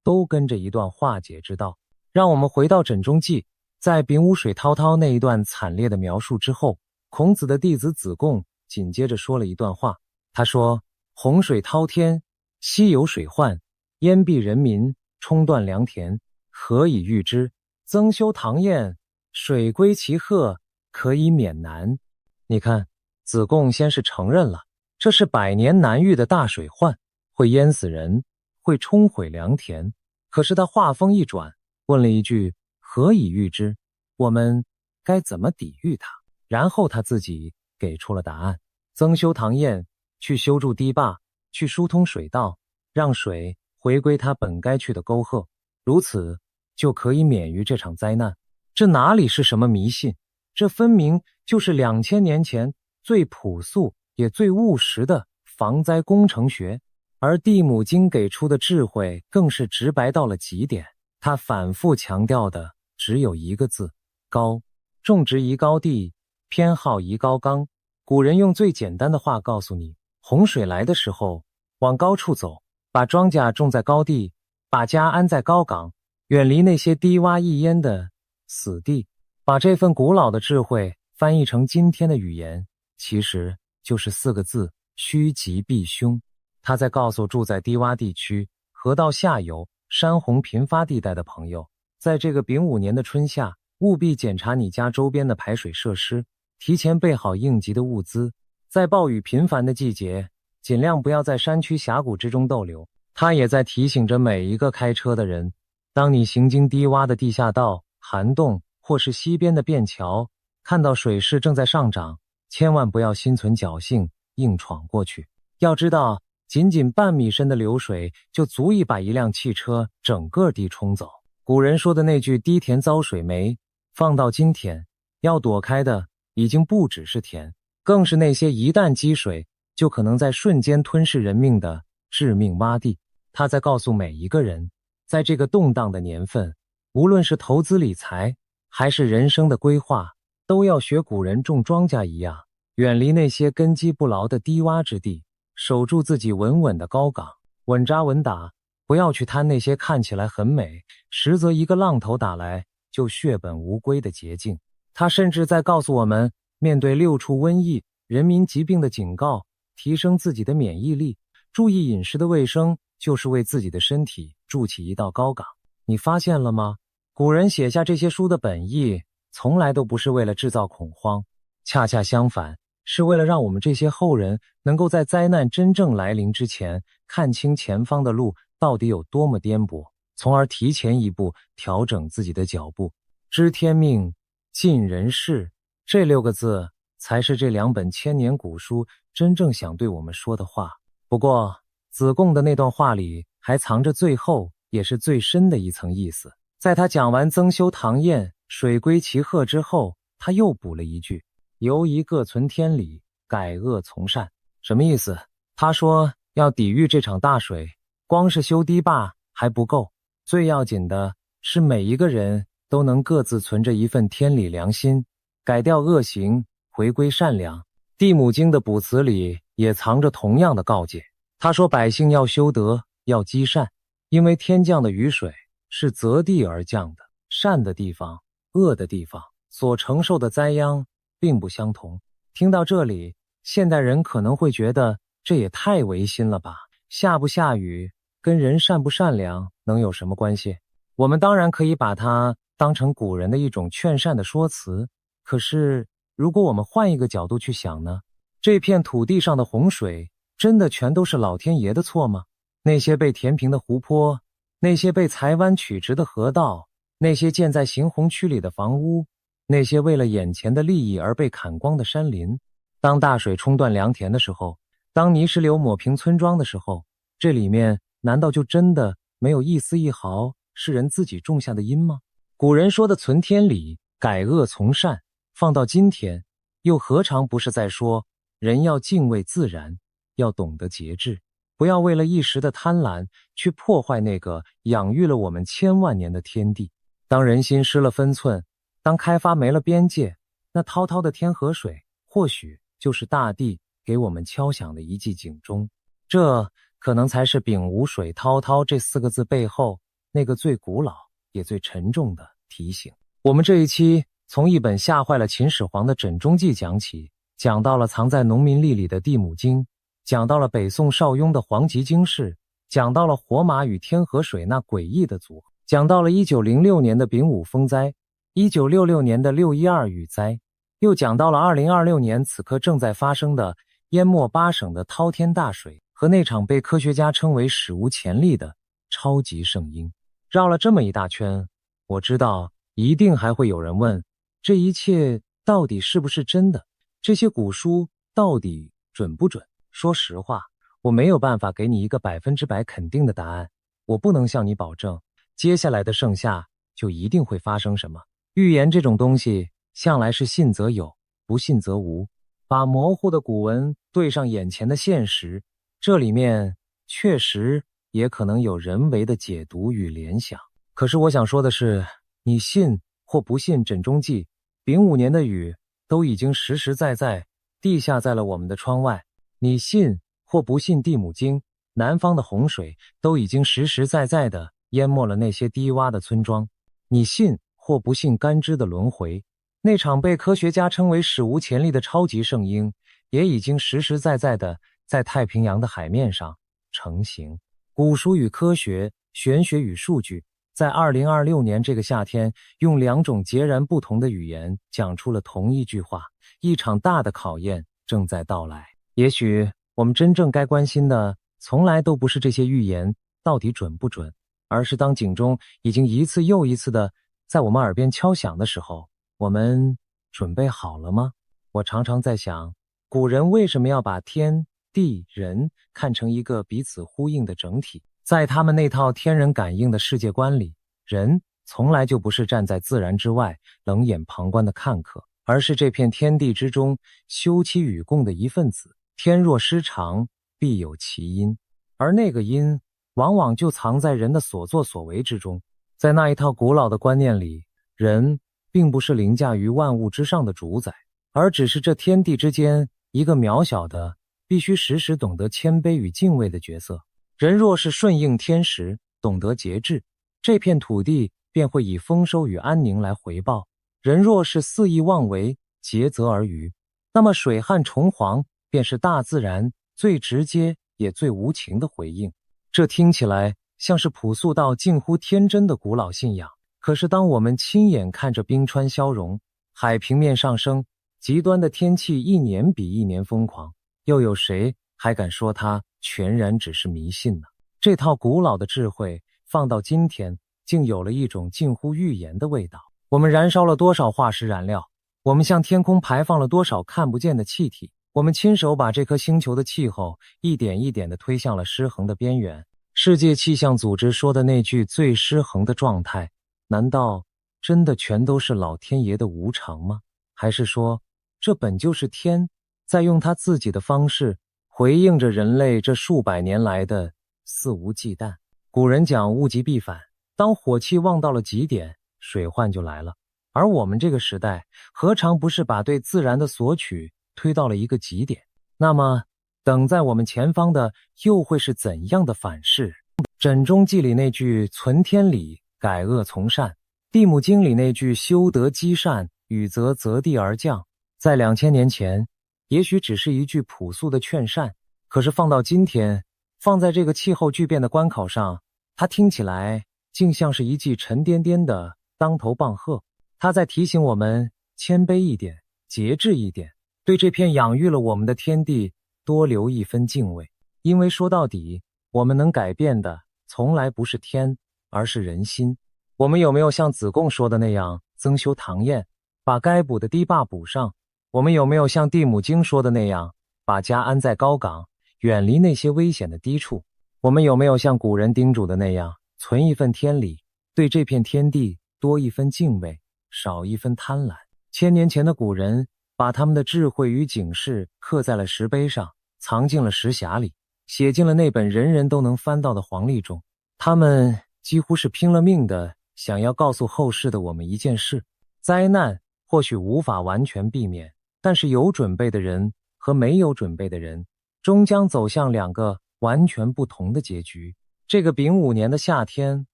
都跟着一段化解之道。让我们回到《枕中记》，在丙午水滔滔那一段惨烈的描述之后，孔子的弟子子贡紧接着说了一段话。他说，洪水滔天，西有水患，淹蔽人民，冲断良田，何以御之？增修堂堰，水归其壑，可以免难。你看，子贡先是承认了这是百年难遇的大水患，会淹死人，会冲毁良田。可是他话锋一转，问了一句，何以御之？我们该怎么抵御它？然后他自己给出了答案，增修堂堰，去修筑堤坝，去疏通水道，让水回归它本该去的沟壑，如此就可以免于这场灾难。这哪里是什么迷信，这分明就是2000年前最朴素也最务实的防灾工程学。而《地母经》给出的智慧更是直白到了极点，它反复强调的只有一个字：高。种植宜高地，偏好宜高冈。古人用最简单的话告诉你，洪水来的时候往高处走，把庄稼种在高地，把家安在高岗，远离那些低洼易淹的死地。把这份古老的智慧翻译成今天的语言，其实就是4个字：趋吉避凶。他在告诉住在低洼地区、河道下游、山洪频发地带的朋友，在这个丙午年的春夏，务必检查你家周边的排水设施，提前备好应急的物资。在暴雨频繁的季节，尽量不要在山区峡谷之中逗留。他也在提醒着每一个开车的人，当你行经低洼的地下道、涵洞或是溪边的便桥，看到水势正在上涨，千万不要心存侥幸硬闯过去。要知道，仅仅半米深的流水就足以把一辆汽车整个地冲走。古人说的那句低田遭水霉，放到今天，要躲开的已经不只是田，更是那些一旦积水就可能在瞬间吞噬人命的致命洼地。他在告诉每一个人，在这个动荡的年份，无论是投资理财还是人生的规划，都要学古人种庄稼一样，远离那些根基不牢的低洼之地，守住自己稳稳的高岗，稳扎稳打，不要去贪那些看起来很美，实则一个浪头打来就血本无归的捷径。他甚至在告诉我们，面对6处瘟疫、人民疾病的警告，提升自己的免疫力，注意饮食的卫生，就是为自己的身体筑起一道高岗。你发现了吗？古人写下这些书的本意，从来都不是为了制造恐慌，恰恰相反，是为了让我们这些后人能够在灾难真正来临之前，看清前方的路到底有多么颠簸，从而提前一步调整自己的脚步。知天命，尽人事，这6个字才是这2本千年古书真正想对我们说的话。不过，子贡的那段话里还藏着最后也是最深的一层意思。在他讲完增修堂堰，水归其壑之后，他又补了一句：犹宜各存天理，改恶从善。什么意思？他说要抵御这场大水，光是修堤坝还不够，最要紧的是每一个人都能各自存着一份天理良心，改掉恶行，回归善良。地母经的卜辞里也藏着同样的告诫。他说百姓要修德，要积善，因为天降的雨水是择地而降的，善的地方、恶的地方所承受的灾殃并不相同。听到这里，现代人可能会觉得这也太违心了吧，下不下雨跟人善不善良能有什么关系？我们当然可以把它当成古人的一种劝善的说辞，可是如果我们换一个角度去想呢？这片土地上的洪水真的全都是老天爷的错吗？那些被填平的湖泊，那些被裁弯曲直的河道，那些建在行洪区里的房屋，那些为了眼前的利益而被砍光的山林，当大水冲断良田的时候，当泥石流抹平村庄的时候，这里面难道就真的没有一丝一毫是人自己种下的因吗？古人说的存天理，改恶从善，放到今天，又何尝不是在说人要敬畏自然，要懂得节制，不要为了一时的贪婪去破坏那个养育了我们千万年的天地。当人心失了分寸，当开发没了边界，那滔滔的天河水或许就是大地给我们敲响的一记警钟。这可能才是秉无水滔滔这4个字背后那个最古老也最沉重的提醒。我们这一期从一本吓坏了秦始皇的《枕中记》讲起，讲到了藏在农民历里的地母经，讲到了北宋邵雍的黄极经世，讲到了火马与天河水那诡异的组合，讲到了1906年的丙午风灾，1966年的612雨灾，又讲到了2026年此刻正在发生的淹没8省的滔天大水和那场被科学家称为史无前例的超级圣婴。绕了这么一大圈，我知道一定还会有人问，这一切到底是不是真的？这些古书到底准不准？说实话，我没有办法给你一个100%肯定的答案，我不能向你保证接下来的盛夏就一定会发生什么。预言这种东西向来是信则有，不信则无。把模糊的古文对上眼前的现实，这里面确实也可能有人为的解读与联想。可是我想说的是，你信或不信枕中记，丙午年的雨都已经实实在在地下在了我们的窗外。你信或不信地母经，南方的洪水都已经实实在在地淹没了那些低洼的村庄。你信或不信干支的轮回，那场被科学家称为史无前例的超级圣婴，也已经实实在在地在太平洋的海面上成型。古书与科学，玄学与数据，在2026年这个夏天，用2种截然不同的语言讲出了同一句话。一场大的考验正在到来。也许我们真正该关心的从来都不是这些预言到底准不准，而是当警钟已经一次又一次的在我们耳边敲响的时候，我们准备好了吗？我常常在想，古人为什么要把天地人看成一个彼此呼应的整体？在他们那套天人感应的世界观里，人从来就不是站在自然之外冷眼旁观的看客，而是这片天地之中休戚与共的一份子。天若失常，必有其因，而那个因往往就藏在人的所作所为之中。在那一套古老的观念里，人并不是凌驾于万物之上的主宰，而只是这天地之间一个渺小的必须时时懂得谦卑与敬畏的角色。人若是顺应天时，懂得节制，这片土地便会以丰收与安宁来回报；人若是肆意妄为，竭泽而渔，那么水旱虫蝗便是大自然最直接也最无情的回应。这听起来像是朴素到近乎天真的古老信仰，可是当我们亲眼看着冰川消融，海平面上升，极端的天气一年比一年疯狂，又有谁还敢说它全然只是迷信呢？这套古老的智慧放到今天，竟有了一种近乎预言的味道。我们燃烧了多少化石燃料？我们向天空排放了多少看不见的气体？我们亲手把这颗星球的气候一点一点地推向了失衡的边缘。世界气象组织说的那句最失衡的状态，难道真的全都是老天爷的无常吗？还是说，这本就是天在用他自己的方式回应着人类这数百年来的肆无忌惮。古人讲物极必反，当火气旺到了极点，水患就来了。而我们这个时代，何尝不是把对自然的索取推到了一个极点？那么，等在我们前方的又会是怎样的反噬？枕中记里那句存天理，改恶从善，地母经里那句修德积善，雨则择地而降，在2000年前也许只是一句朴素的劝善，可是放到今天，放在这个气候巨变的关口上，它听起来竟像是一记沉甸甸的当头棒喝。它在提醒我们谦卑一点，节制一点，对这片养育了我们的天地多留一分敬畏。因为说到底，我们能改变的从来不是天，而是人心。我们有没有像子贡说的那样增修堂堰，把该补的堤坝补上？我们有没有像地母经说的那样，把家安在高岗，远离那些危险的低处？我们有没有像古人叮嘱的那样，存一份天理，对这片天地多一分敬畏，少一分贪婪？千年前的古人把他们的智慧与警示刻在了石碑上，藏进了石匣里，写进了那本人人都能翻到的黄历中。他们几乎是拼了命的想要告诉后世的我们一件事：灾难或许无法完全避免，但是有准备的人和没有准备的人终将走向两个完全不同的结局。这个丙午年的夏天，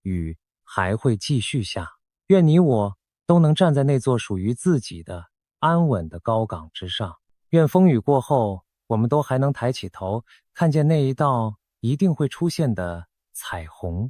雨还会继续下，愿你我都能站在那座属于自己的安稳的高岗之上，愿风雨过后，我们都还能抬起头，看见那一道一定会出现的彩虹。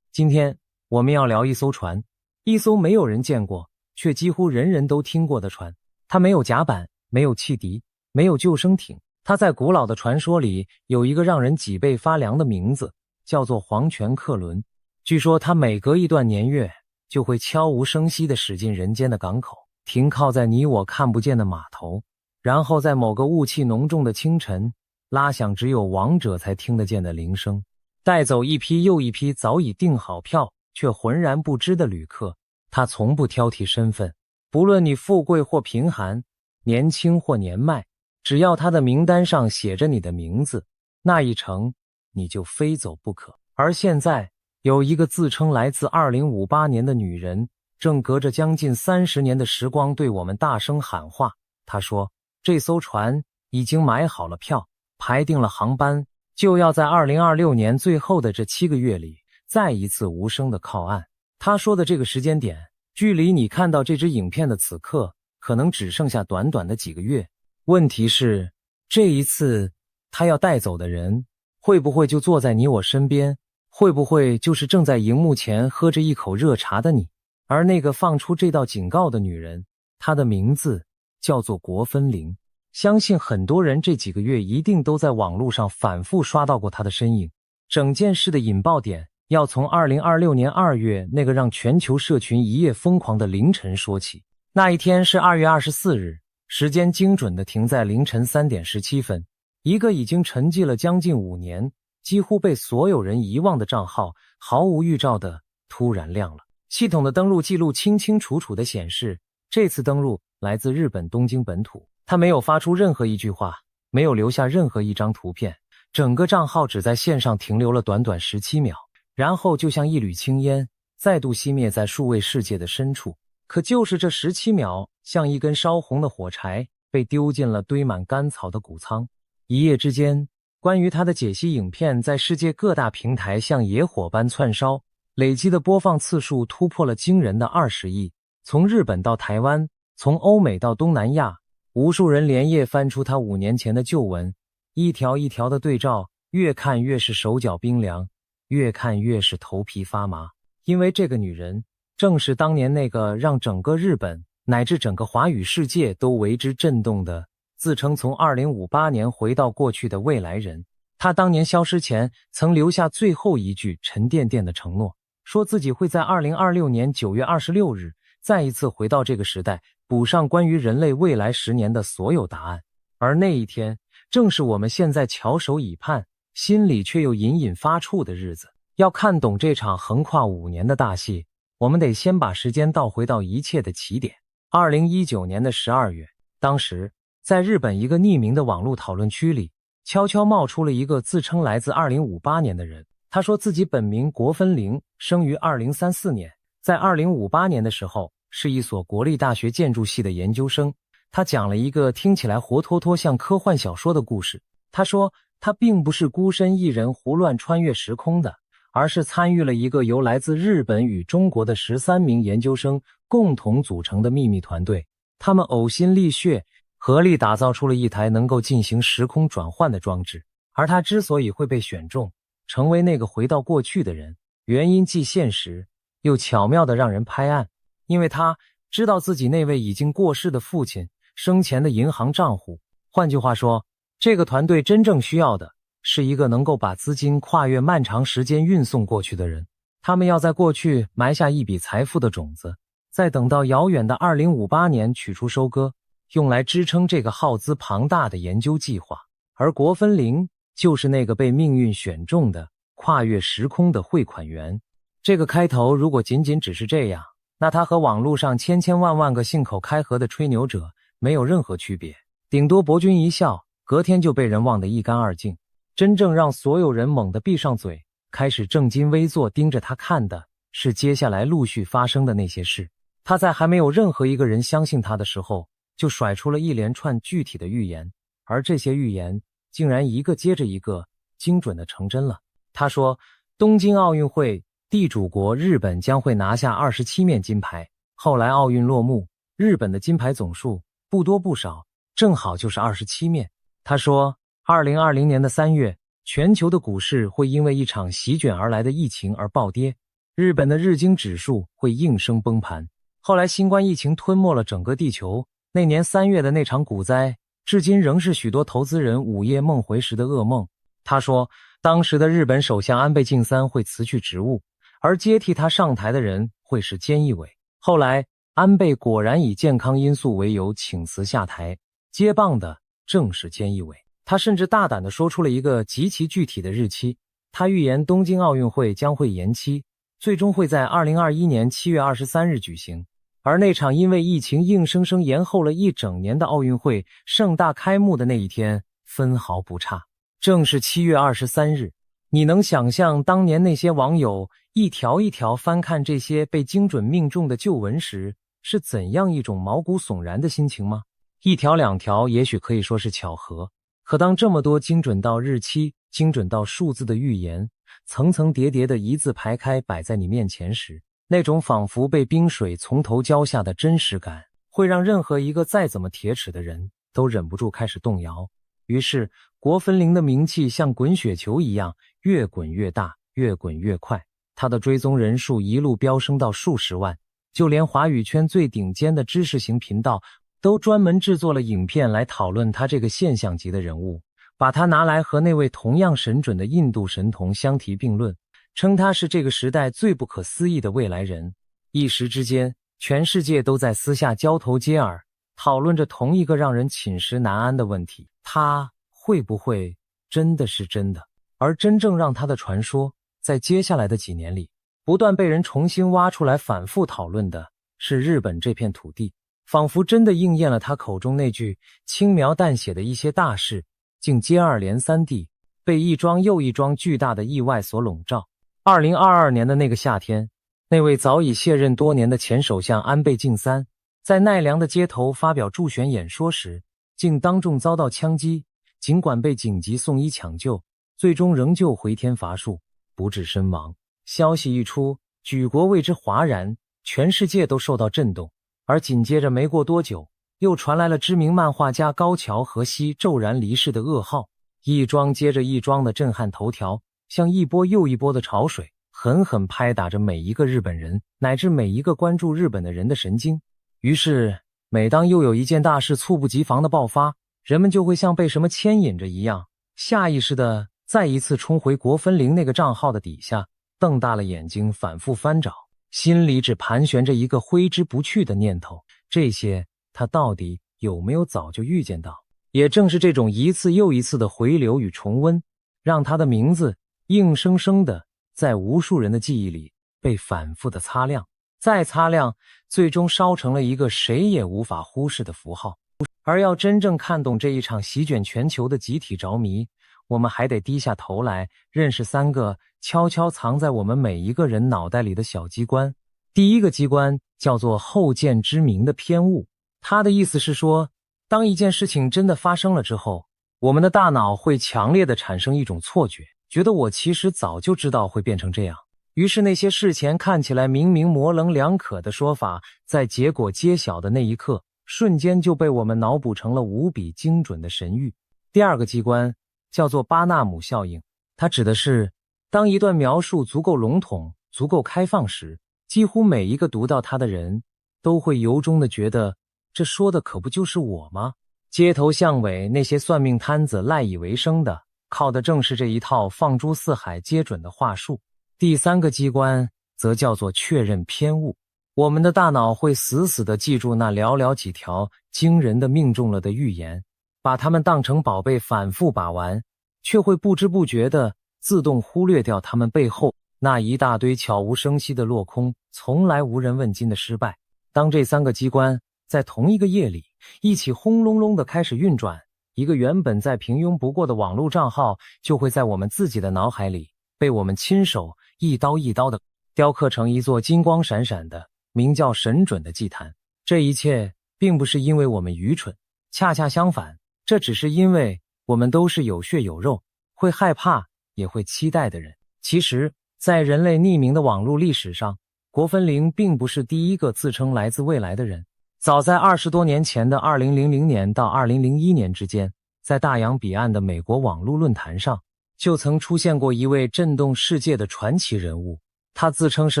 今天我们要聊一艘船，一艘没有人见过却几乎人人都听过的船。它没有甲板，没有汽笛，没有救生艇，它在古老的传说里有一个让人脊背发凉的名字，叫做黄泉客轮。据说它每隔一段年月就会悄无声息地驶进人间的港口，停靠在你我看不见的码头，然后在某个雾气浓重的清晨拉响只有王者才听得见的铃声，带走一批又一批早已订好票却浑然不知的旅客。他从不挑剔身份，不论你富贵或贫寒，年轻或年迈，只要他的名单上写着你的名字，那一程你就非走不可。而现在有一个自称来自2058年的女人，正隔着将近30年的时光对我们大声喊话。她说，这艘船已经买好了票，排定了航班，就要在2026年最后的这7个月里再一次无声的靠岸。她说的这个时间点，距离你看到这支影片的此刻可能只剩下短短的几个月。问题是，这一次她要带走的人会不会就坐在你我身边？会不会就是正在荧幕前喝着一口热茶的你？而那个放出这道警告的女人，她的名字叫做国分玲。相信很多人这几个月一定都在网络上反复刷到过她的身影。整件事的引爆点要从2026年2月那个让全球社群一夜疯狂的凌晨说起。那一天是2月24日，时间精准地停在凌晨3点17分。一个已经沉寂了将近5年，几乎被所有人遗忘的账号，毫无预兆地突然亮了。系统的登录记录清清楚楚地显示，这次登录来自日本东京本土。他没有发出任何一句话，没有留下任何一张图片，整个账号只在线上停留了短短17秒，然后就像一缕青烟，再度熄灭在数位世界的深处。可就是这17秒，像一根烧红的火柴，被丢进了堆满干草的谷仓。一夜之间，关于他的解析影片在世界各大平台像野火般窜烧，累积的播放次数突破了惊人的20亿。从日本到台湾，从欧美到东南亚，无数人连夜翻出他5年前的旧文，一条一条的对照，越看越是手脚冰凉，越看越是头皮发麻。因为这个女人正是当年那个让整个日本乃至整个华语世界都为之震动的自称从2058年回到过去的未来人。他当年消失前曾留下最后一句沉甸甸的承诺，说自己会在2026年9月26日再一次回到这个时代，补上关于人类未来10年的所有答案。而那一天正是我们现在翘首以盼，心里却又隐隐发怵的日子。要看懂这场横跨5年的大戏，我们得先把时间倒回到一切的起点。2019年的12月，当时在日本一个匿名的网络讨论区里，悄悄冒出了一个自称来自2058年的人。他说自己本名国分玲，生于2034年，在2058年的时候是一所国立大学建筑系的研究生。他讲了一个听起来活脱脱像科幻小说的故事。他说他并不是孤身一人胡乱穿越时空的，而是参与了一个由来自日本与中国的13名研究生共同组成的秘密团队。他们呕心沥血，合力打造出了一台能够进行时空转换的装置。而他之所以会被选中，成为那个回到过去的人，原因既现实，又巧妙地让人拍案。因为他知道自己那位已经过世的父亲生前的银行账户。换句话说，这个团队真正需要的是一个能够把资金跨越漫长时间运送过去的人。他们要在过去埋下一笔财富的种子，再等到遥远的2058年取出收割，用来支撑这个耗资庞大的研究计划。而国分玲就是那个被命运选中的跨越时空的汇款员。这个开头如果仅仅只是这样，那他和网络上千千万万个信口开河的吹牛者没有任何区别，顶多博君一笑，隔天就被人忘得一干二净。真正让所有人猛地闭上嘴，开始正襟危坐盯着他看的是接下来陆续发生的那些事。他在还没有任何一个人相信他的时候，就甩出了一连串具体的预言，而这些预言竟然一个接着一个精准地成真了。他说东京奥运会地主国日本将会拿下27面金牌。后来奥运落幕，日本的金牌总数不多不少，正好就是27面。他说2020年的3月，全球的股市会因为一场席卷而来的疫情而暴跌，日本的日经指数会应声崩盘。后来新冠疫情吞没了整个地球，那年3月的那场股灾至今仍是许多投资人午夜梦回时的噩梦。他说当时的日本首相安倍晋三会辞去职务，而接替他上台的人会是菅义伟。后来安倍果然以健康因素为由请辞下台，接棒的正是菅义伟。他甚至大胆地说出了一个极其具体的日期，他预言东京奥运会将会延期，最终会在2021年7月23日举行。而那场因为疫情硬生生延后了一整年的奥运会盛大开幕的那一天分毫不差，正是7月23日。你能想象当年那些网友一条一条翻看这些被精准命中的旧闻时是怎样一种毛骨悚然的心情吗？一条两条也许可以说是巧合，可当这么多精准到日期、精准到数字的预言层层叠叠的一字排开摆在你面前时，那种仿佛被冰水从头浇下的真实感，会让任何一个再怎么铁齿的人都忍不住开始动摇。于是国分玲的名气像滚雪球一样越滚越大，越滚越快，他的追踪人数一路飙升到数十万，就连华语圈最顶尖的知识型频道都专门制作了影片来讨论他这个现象级的人物，把他拿来和那位同样神准的印度神童相提并论，称他是这个时代最不可思议的未来人。一时之间，全世界都在私下交头接耳，讨论着同一个让人寝食难安的问题：他会不会真的是真的？而真正让他的传说在接下来的几年里不断被人重新挖出来反复讨论的是日本这片土地，仿佛真的应验了他口中那句轻描淡写的一些大事竟接二连三地被一桩又一桩巨大的意外所笼罩。2022年的那个夏天，那位早已卸任多年的前首相安倍晋三在奈良的街头发表助选演说时，竟当众遭到枪击，尽管被紧急送医抢救，最终仍旧回天乏术，不治身亡。消息一出，举国为之哗然，全世界都受到震动。而紧接着没过多久，又传来了知名漫画家高桥和希骤然离世的噩耗。一桩接着一桩的震撼头条，像一波又一波的潮水，狠狠拍打着每一个日本人，乃至每一个关注日本的人的神经。于是每当又有一件大事猝不及防的爆发，人们就会像被什么牵引着一样，下意识地再一次冲回国分玲那个账号的底下，瞪大了眼睛反复翻找，心里只盘旋着一个挥之不去的念头：这些他到底有没有早就预见到？也正是这种一次又一次的回流与重温，让他的名字硬生生的在无数人的记忆里被反复的擦亮，再擦亮，最终烧成了一个谁也无法忽视的符号。而要真正看懂这一场席卷全球的集体着迷，我们还得低下头来认识3个悄悄藏在我们每一个人脑袋里的小机关。第一个机关叫做后见之明的偏误，它的意思是说，当一件事情真的发生了之后，我们的大脑会强烈的产生一种错觉，觉得我其实早就知道会变成这样。于是那些事前看起来明明模棱两可的说法，在结果揭晓的那一刻，瞬间就被我们脑补成了无比精准的神谕。第二个机关叫做巴纳姆效应，它指的是当一段描述足够笼统、足够开放时，几乎每一个读到它的人都会由衷的觉得，这说的可不就是我吗？街头巷尾那些算命摊子赖以为生的，靠的正是这一套放诸四海皆准的话术。第三个机关则叫做确认偏误，我们的大脑会死死地记住那寥寥几条惊人的命中了的预言，把它们当成宝贝反复把玩，却会不知不觉地自动忽略掉它们背后那一大堆悄无声息的落空，从来无人问津的失败。当这3个机关在同一个夜里一起轰隆隆地开始运转，一个原本再平庸不过的网络账号就会在我们自己的脑海里被我们亲手一刀一刀地雕刻成一座金光闪闪的名叫神准的祭坛。这一切并不是因为我们愚蠢，恰恰相反，这只是因为我们都是有血有肉，会害怕也会期待的人。其实在人类匿名的网络历史上，国分零并不是第一个自称来自未来的人。早在20多年前的2000年到2001年之间，在大洋彼岸的美国网络论坛上，就曾出现过一位震动世界的传奇人物。他自称是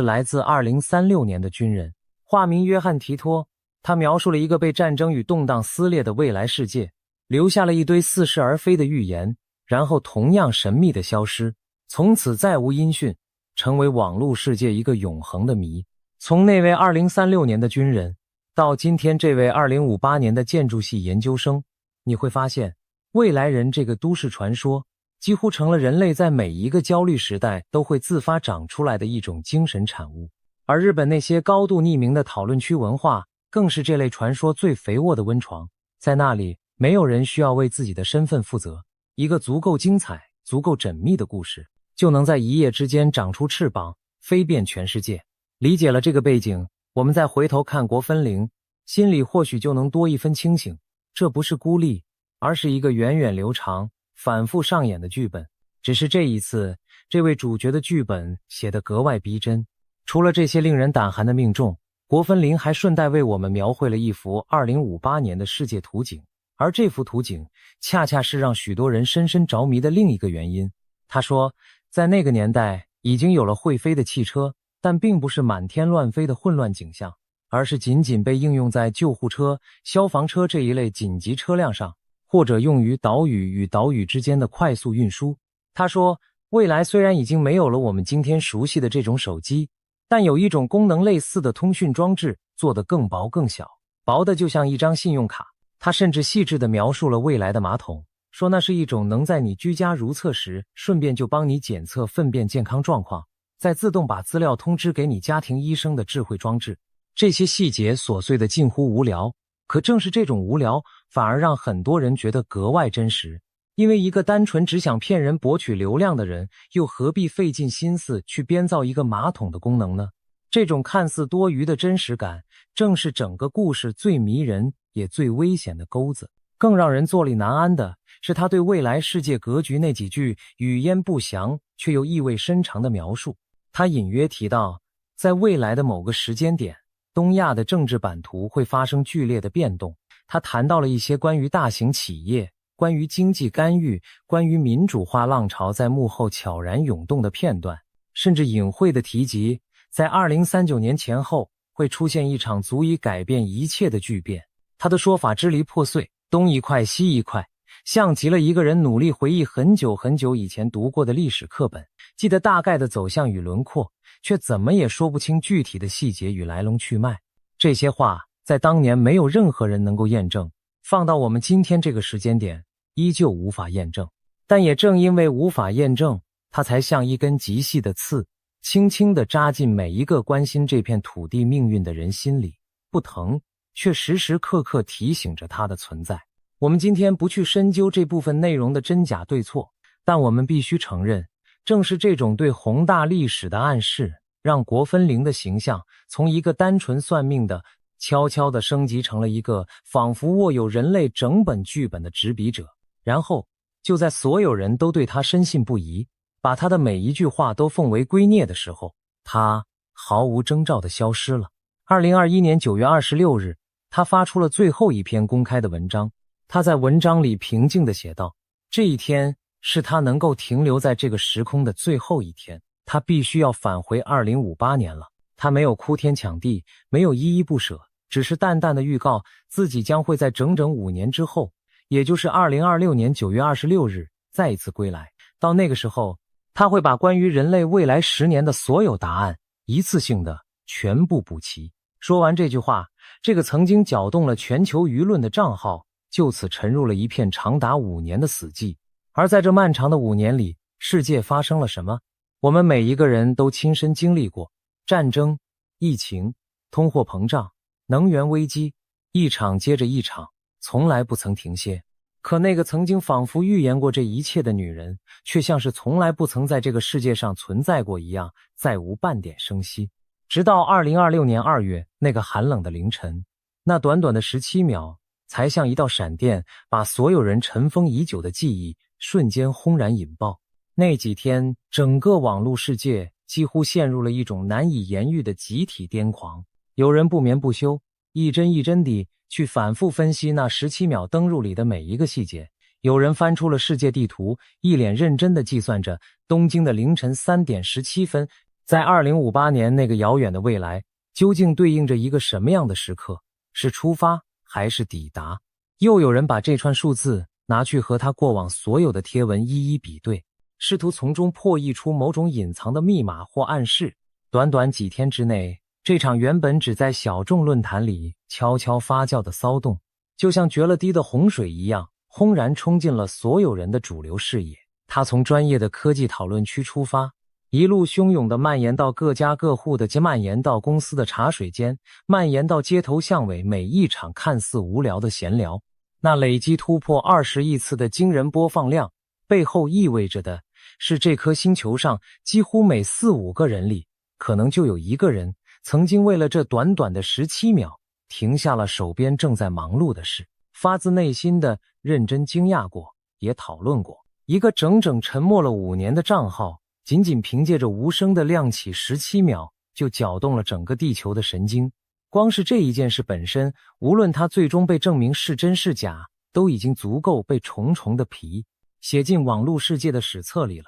来自2036年的军人，化名约翰提托。他描述了一个被战争与动荡撕裂的未来世界，留下了一堆似是而非的预言，然后同样神秘的消失，从此再无音讯，成为网络世界一个永恒的谜。从那位2036年的军人到今天这位2058年的建筑系研究生，你会发现未来人这个都市传说几乎成了人类在每一个焦虑时代都会自发长出来的一种精神产物。而日本那些高度匿名的讨论区文化更是这类传说最肥沃的温床，在那里没有人需要为自己的身份负责，一个足够精彩、足够缜密的故事就能在一夜之间长出翅膀，飞遍全世界。理解了这个背景，我们再回头看国分零，心里或许就能多一分清醒。这不是孤立，而是一个源远流长、反复上演的剧本。只是这一次，这位主角的剧本写得格外逼真。除了这些令人胆寒的命中，国分零还顺带为我们描绘了一幅2058年的世界图景，而这幅图景恰恰是让许多人深深着迷的另一个原因。他说，在那个年代已经有了会飞的汽车，但并不是满天乱飞的混乱景象，而是仅仅被应用在救护车、消防车这一类紧急车辆上，或者用于岛屿与岛屿之间的快速运输。他说，未来虽然已经没有了我们今天熟悉的这种手机，但有一种功能类似的通讯装置做得更薄更小，薄的就像一张信用卡。他甚至细致地描述了未来的马桶，说那是一种能在你居家如厕时顺便就帮你检测粪便健康状况，再自动把资料通知给你家庭医生的智慧装置。这些细节琐碎的近乎无聊，可正是这种无聊反而让很多人觉得格外真实。因为一个单纯只想骗人博取流量的人，又何必费尽心思去编造一个马桶的功能呢？这种看似多余的真实感，正是整个故事最迷人也最危险的钩子。更让人坐立难安的是他对未来世界格局那几句语焉不详却又意味深长的描述。他隐约提到，在未来的某个时间点，东亚的政治版图会发生剧烈的变动。他谈到了一些关于大型企业、关于经济干预、关于民主化浪潮在幕后悄然涌动的片段，甚至隐晦地提及，在2039年前后会出现一场足以改变一切的巨变。他的说法支离破碎，东一块西一块，像极了一个人努力回忆很久很久以前读过的历史课本，记得大概的走向与轮廓，却怎么也说不清具体的细节与来龙去脉。这些话在当年没有任何人能够验证，放到我们今天这个时间点依旧无法验证。但也正因为无法验证，它才像一根极细的刺，轻轻地扎进每一个关心这片土地命运的人心里，不疼却时时刻刻提醒着它的存在。我们今天不去深究这部分内容的真假对错，但我们必须承认，正是这种对宏大历史的暗示，让国分灵的形象从一个单纯算命的悄悄地升级成了一个仿佛握有人类整本剧本的执笔者。然后就在所有人都对他深信不疑，把他的每一句话都奉为圭臬的时候，他毫无征兆地消失了。2021年9月26日，他发出了最后一篇公开的文章。他在文章里平静地写道，这一天是他能够停留在这个时空的最后一天，他必须要返回2058年了。他没有哭天抢地，没有依依不舍，只是淡淡的预告自己将会在整整5年之后，也就是2026年9月26日再一次归来。到那个时候，他会把关于人类未来10年的所有答案一次性的全部补齐。说完这句话，这个曾经搅动了全球舆论的账号就此沉入了一片长达5年的死寂。而在这漫长的5年里，世界发生了什么？我们每一个人都亲身经历过战争、疫情、通货膨胀、能源危机，一场接着一场，从来不曾停歇。可那个曾经仿佛预言过这一切的女人，却像是从来不曾在这个世界上存在过一样，再无半点声息。直到2026年2月那个寒冷的凌晨，那短短的17秒，才像一道闪电，把所有人尘封已久的记忆瞬间轰然引爆。那几天，整个网络世界几乎陷入了一种难以言喻的集体癫狂。有人不眠不休，一帧一帧地去反复分析那17秒登入里的每一个细节。有人翻出了世界地图，一脸认真地计算着东京的凌晨3点17分，在2058年那个遥远的未来，究竟对应着一个什么样的时刻？是出发还是抵达？又有人把这串数字拿去和他过往所有的贴文一一比对，试图从中破译出某种隐藏的密码或暗示。短短几天之内，这场原本只在小众论坛里悄悄发酵的骚动，就像决了堤的洪水一样，轰然冲进了所有人的主流视野。它从专业的科技讨论区出发，一路汹涌地蔓延到各家各户的蔓延到公司的茶水间，蔓延到街头巷尾每一场看似无聊的闲聊。那累积突破20亿次的惊人播放量，背后意味着的是这颗星球上几乎每4-5个人里，可能就有一个人曾经为了这短短的17秒，停下了手边正在忙碌的事，发自内心的认真惊讶过，也讨论过。一个整整沉默了5年的账号，仅仅凭借着无声的亮起17秒，就搅动了整个地球的神经。光是这一件事本身，无论它最终被证明是真是假，都已经足够被重重的皮写进网络世界的史册里了。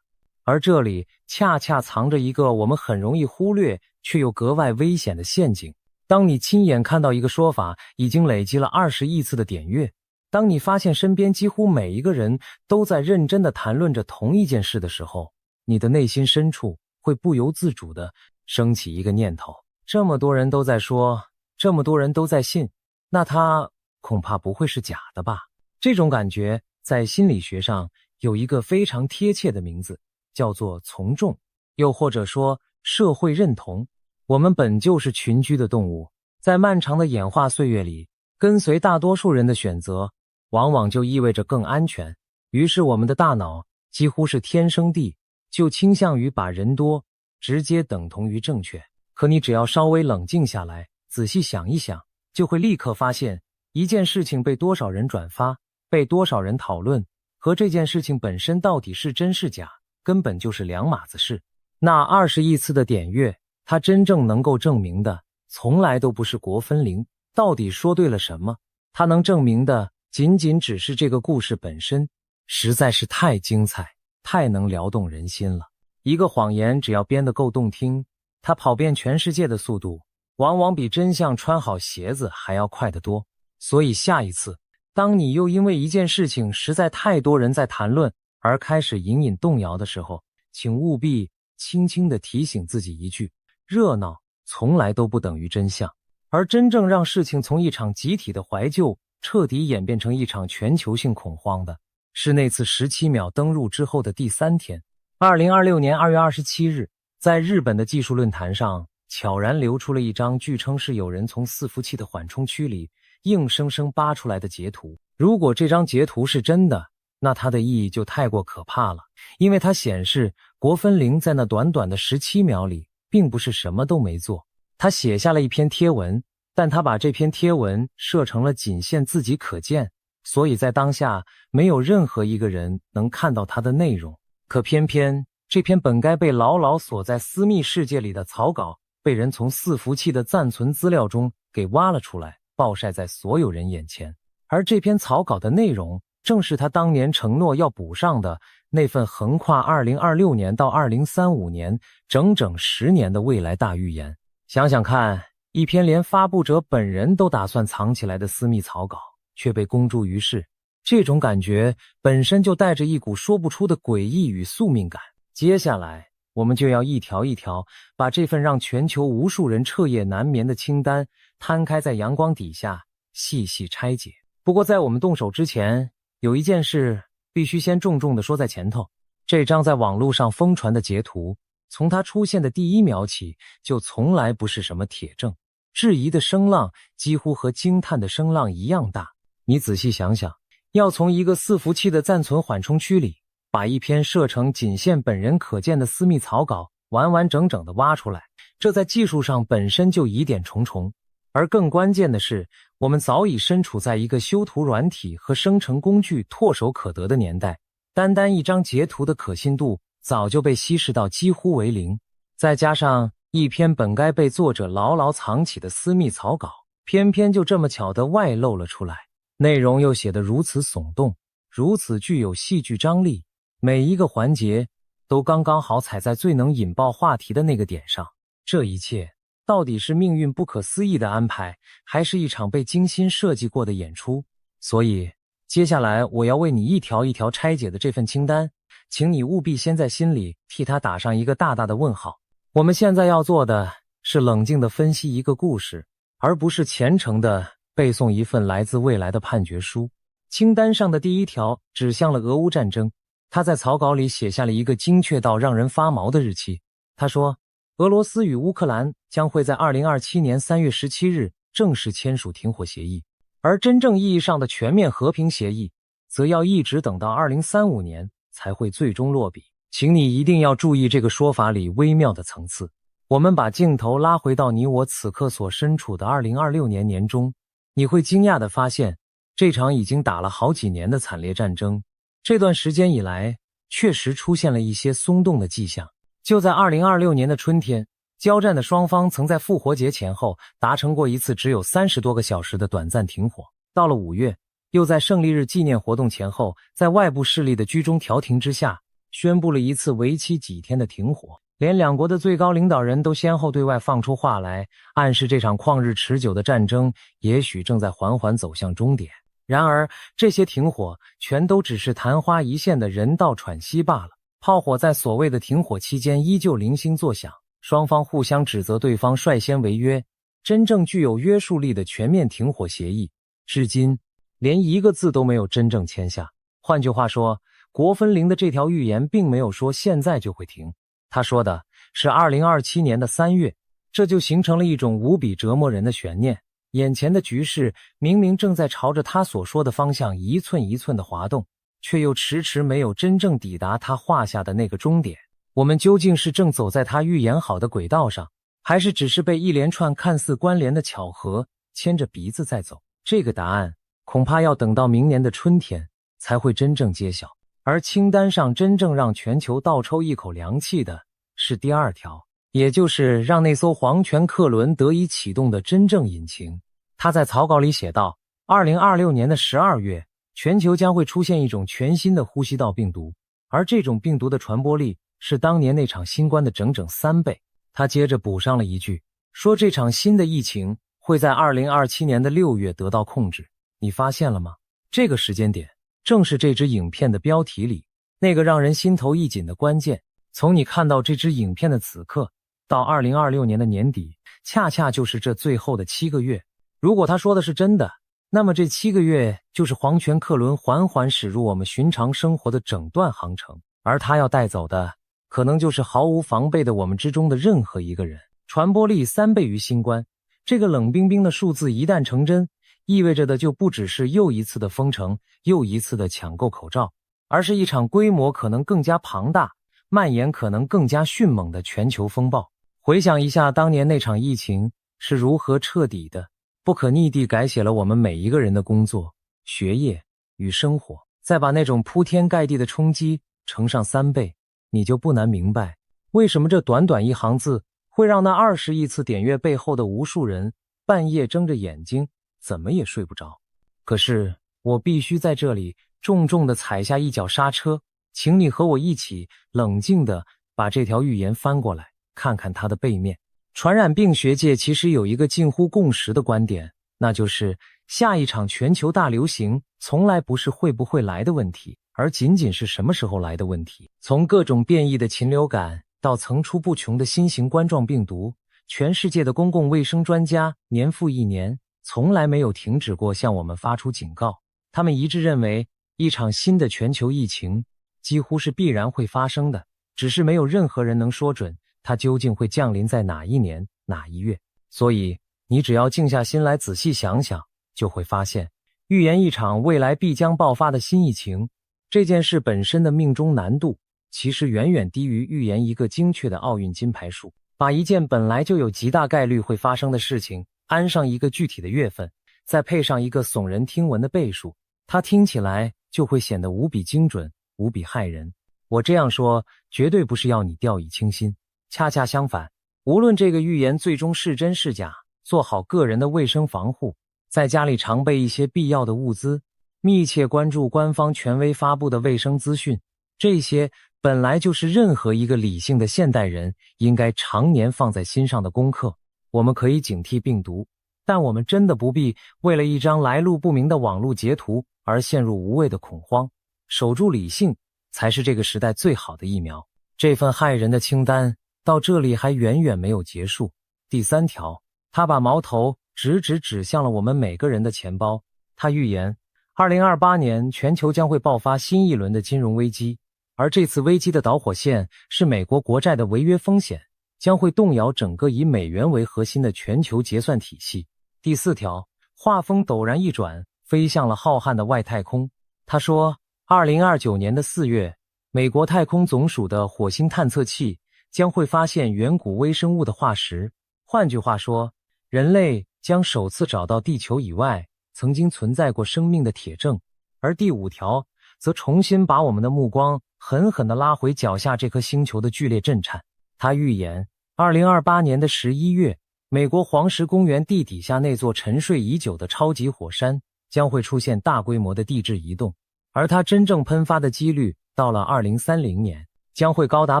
而这里恰恰藏着一个我们很容易忽略却又格外危险的陷阱。当你亲眼看到一个说法已经累积了20亿次的点阅，当你发现身边几乎每一个人都在认真地谈论着同一件事的时候，你的内心深处会不由自主地升起一个念头：这么多人都在说，这么多人都在信，那它恐怕不会是假的吧？这种感觉在心理学上有一个非常贴切的名字，叫做从众，又或者说社会认同。我们本就是群居的动物，在漫长的演化岁月里，跟随大多数人的选择往往就意味着更安全。于是我们的大脑几乎是天生地就倾向于把人多直接等同于正确。可你只要稍微冷静下来，仔细想一想，就会立刻发现，一件事情被多少人转发，被多少人讨论，和这件事情本身到底是真是假，根本就是两码子事。那20亿次的点阅，它真正能够证明的从来都不是国分灵到底说对了什么，它能证明的仅仅只是这个故事本身实在是太精彩，太能撩动人心了。一个谎言只要编得够动听，它跑遍全世界的速度往往比真相穿好鞋子还要快得多。所以下一次，当你又因为一件事情实在太多人在谈论而开始隐隐动摇的时候，请务必轻轻地提醒自己一句：热闹从来都不等于真相。而真正让事情从一场集体的怀旧彻底演变成一场全球性恐慌的，是那次17秒登入之后的第3天。2026年2月27日，在日本的技术论坛上，悄然流出了一张据称是有人从伺服器的缓冲区里硬生生扒出来的截图。如果这张截图是真的，那它的意义就太过可怕了，因为它显示国分玲在那短短的17秒里并不是什么都没做。他写下了一篇贴文，但他把这篇贴文设成了仅限自己可见，所以在当下没有任何一个人能看到它的内容。可偏偏这篇本该被牢牢锁在私密世界里的草稿，被人从伺服器的暂存资料中给挖了出来，暴晒在所有人眼前。而这篇草稿的内容，正是他当年承诺要补上的那份横跨2026年到2035年整整10年的未来大预言。想想看，一篇连发布者本人都打算藏起来的私密草稿，却被公诸于世，这种感觉本身就带着一股说不出的诡异与宿命感。接下来，我们就要一条一条把这份让全球无数人彻夜难眠的清单摊开在阳光底下，细细拆解。不过在我们动手之前，有一件事必须先重重地说在前头。这张在网络上疯传的截图，从它出现的第1秒起，就从来不是什么铁证，质疑的声浪几乎和惊叹的声浪一样大。你仔细想想，要从一个伺服器的暂存缓冲区里，把一篇设成仅限本人可见的私密草稿完完整整地挖出来，这在技术上本身就疑点重重。而更关键的是，我们早已身处在一个修图软体和生成工具唾手可得的年代，单单一张截图的可信度早就被稀释到几乎为零。再加上一篇本该被作者牢牢藏起的私密草稿，偏偏就这么巧地外露了出来，内容又写得如此耸动，如此具有戏剧张力，每一个环节都刚刚好踩在最能引爆话题的那个点上。这一切到底是命运不可思议的安排，还是一场被精心设计过的演出？所以接下来我要为你一条一条拆解的这份清单，请你务必先在心里替它打上一个大大的问号。我们现在要做的是冷静地分析一个故事，而不是虔诚地背诵一份来自未来的判决书。清单上的第1条指向了俄乌战争，他在草稿里写下了一个精确到让人发毛的日期。他说，俄罗斯与乌克兰将会在2027年3月17日正式签署停火协议，而真正意义上的全面和平协议，则要一直等到2035年才会最终落笔。请你一定要注意这个说法里微妙的层次。我们把镜头拉回到你我此刻所身处的2026年年中，你会惊讶地发现，这场已经打了好几年的惨烈战争，这段时间以来，确实出现了一些松动的迹象。就在2026年的春天，交战的双方曾在复活节前后达成过一次只有30多个小时的短暂停火。到了5月，又在胜利日纪念活动前后，在外部势力的居中调停之下，宣布了一次为期几天的停火。连两国的最高领导人都先后对外放出话来，暗示这场旷日持久的战争也许正在缓缓走向终点。然而，这些停火全都只是昙花一现的人道喘息罢了。炮火在所谓的停火期间依旧零星作响，双方互相指责对方率先违约。真正具有约束力的全面停火协议，至今连一个字都没有真正签下。换句话说，国分玲的这条预言并没有说现在就会停，他说的是2027年的3月，这就形成了一种无比折磨人的悬念。眼前的局势明明正在朝着他所说的方向一寸一寸的滑动，却又迟迟没有真正抵达他画下的那个终点。我们究竟是正走在他预言好的轨道上，还是只是被一连串看似关联的巧合牵着鼻子在走？这个答案恐怕要等到明年的春天才会真正揭晓。而清单上真正让全球倒抽一口凉气的是第2条，也就是让那艘皇权客轮得以启动的真正引擎。他在草稿里写道，2026年的12月，全球将会出现一种全新的呼吸道病毒，而这种病毒的传播力是当年那场新冠的整整3倍。他接着补上了一句，说这场新的疫情会在2027年的6月得到控制。你发现了吗？这个时间点正是这支影片的标题里那个让人心头一紧的关键。从你看到这支影片的此刻到2026年的年底，恰恰就是这最后的7个月。如果他说的是真的，那么这7个月就是皇权客轮缓缓驶入我们寻常生活的整段航程，而他要带走的可能就是毫无防备的我们之中的任何一个人。传播力3倍于新冠。这个冷冰冰的数字一旦成真，意味着的就不只是又一次的封城，又一次的抢购口罩，而是一场规模可能更加庞大、蔓延可能更加迅猛的全球风暴。回想一下当年那场疫情是如何彻底的、不可逆地改写了我们每一个人的工作、学业与生活，再把那种铺天盖地的冲击乘上3倍，你就不难明白，为什么这短短一行字会让那20亿次点阅背后的无数人半夜睁着眼睛怎么也睡不着。可是我必须在这里重重地踩下一脚刹车，请你和我一起冷静地把这条预言翻过来，看看它的背面。传染病学界其实有一个近乎共识的观点，那就是下一场全球大流行从来不是会不会来的问题，而仅仅是什么时候来的问题。从各种变异的禽流感到层出不穷的新型冠状病毒，全世界的公共卫生专家年复一年从来没有停止过向我们发出警告。他们一致认为，一场新的全球疫情几乎是必然会发生的，只是没有任何人能说准它究竟会降临在哪一年哪一月。所以你只要静下心来仔细想想，就会发现预言一场未来必将爆发的新疫情这件事本身的命中难度其实远远低于预言一个精确的奥运金牌数。把一件本来就有极大概率会发生的事情安上一个具体的月份，再配上一个耸人听闻的倍数，它听起来就会显得无比精准，无比骇人。我这样说绝对不是要你掉以轻心，恰恰相反，无论这个预言最终是真是假，做好个人的卫生防护，在家里常备一些必要的物资，密切关注官方权威发布的卫生资讯，这些本来就是任何一个理性的现代人应该常年放在心上的功课。我们可以警惕病毒，但我们真的不必为了一张来路不明的网络截图而陷入无谓的恐慌。守住理性才是这个时代最好的疫苗。这份骇人的清单到这里还远远没有结束。第3条，他把矛头指向了我们每个人的钱包。他预言2028年全球将会爆发新一轮的金融危机，而这次危机的导火线是美国国债的违约风险，将会动摇整个以美元为核心的全球结算体系。第4条，画风陡然一转，飞向了浩瀚的外太空。他说2029年的4月，美国太空总署的火星探测器将会发现远古微生物的化石。换句话说，人类将首次找到地球以外曾经存在过生命的铁证。而第5条则重新把我们的目光狠狠地拉回脚下这颗星球的剧烈震颤。他预言2028年的11月，美国黄石公园地底下那座沉睡已久的超级火山将会出现大规模的地质移动，而它真正喷发的几率到了2030年将会高达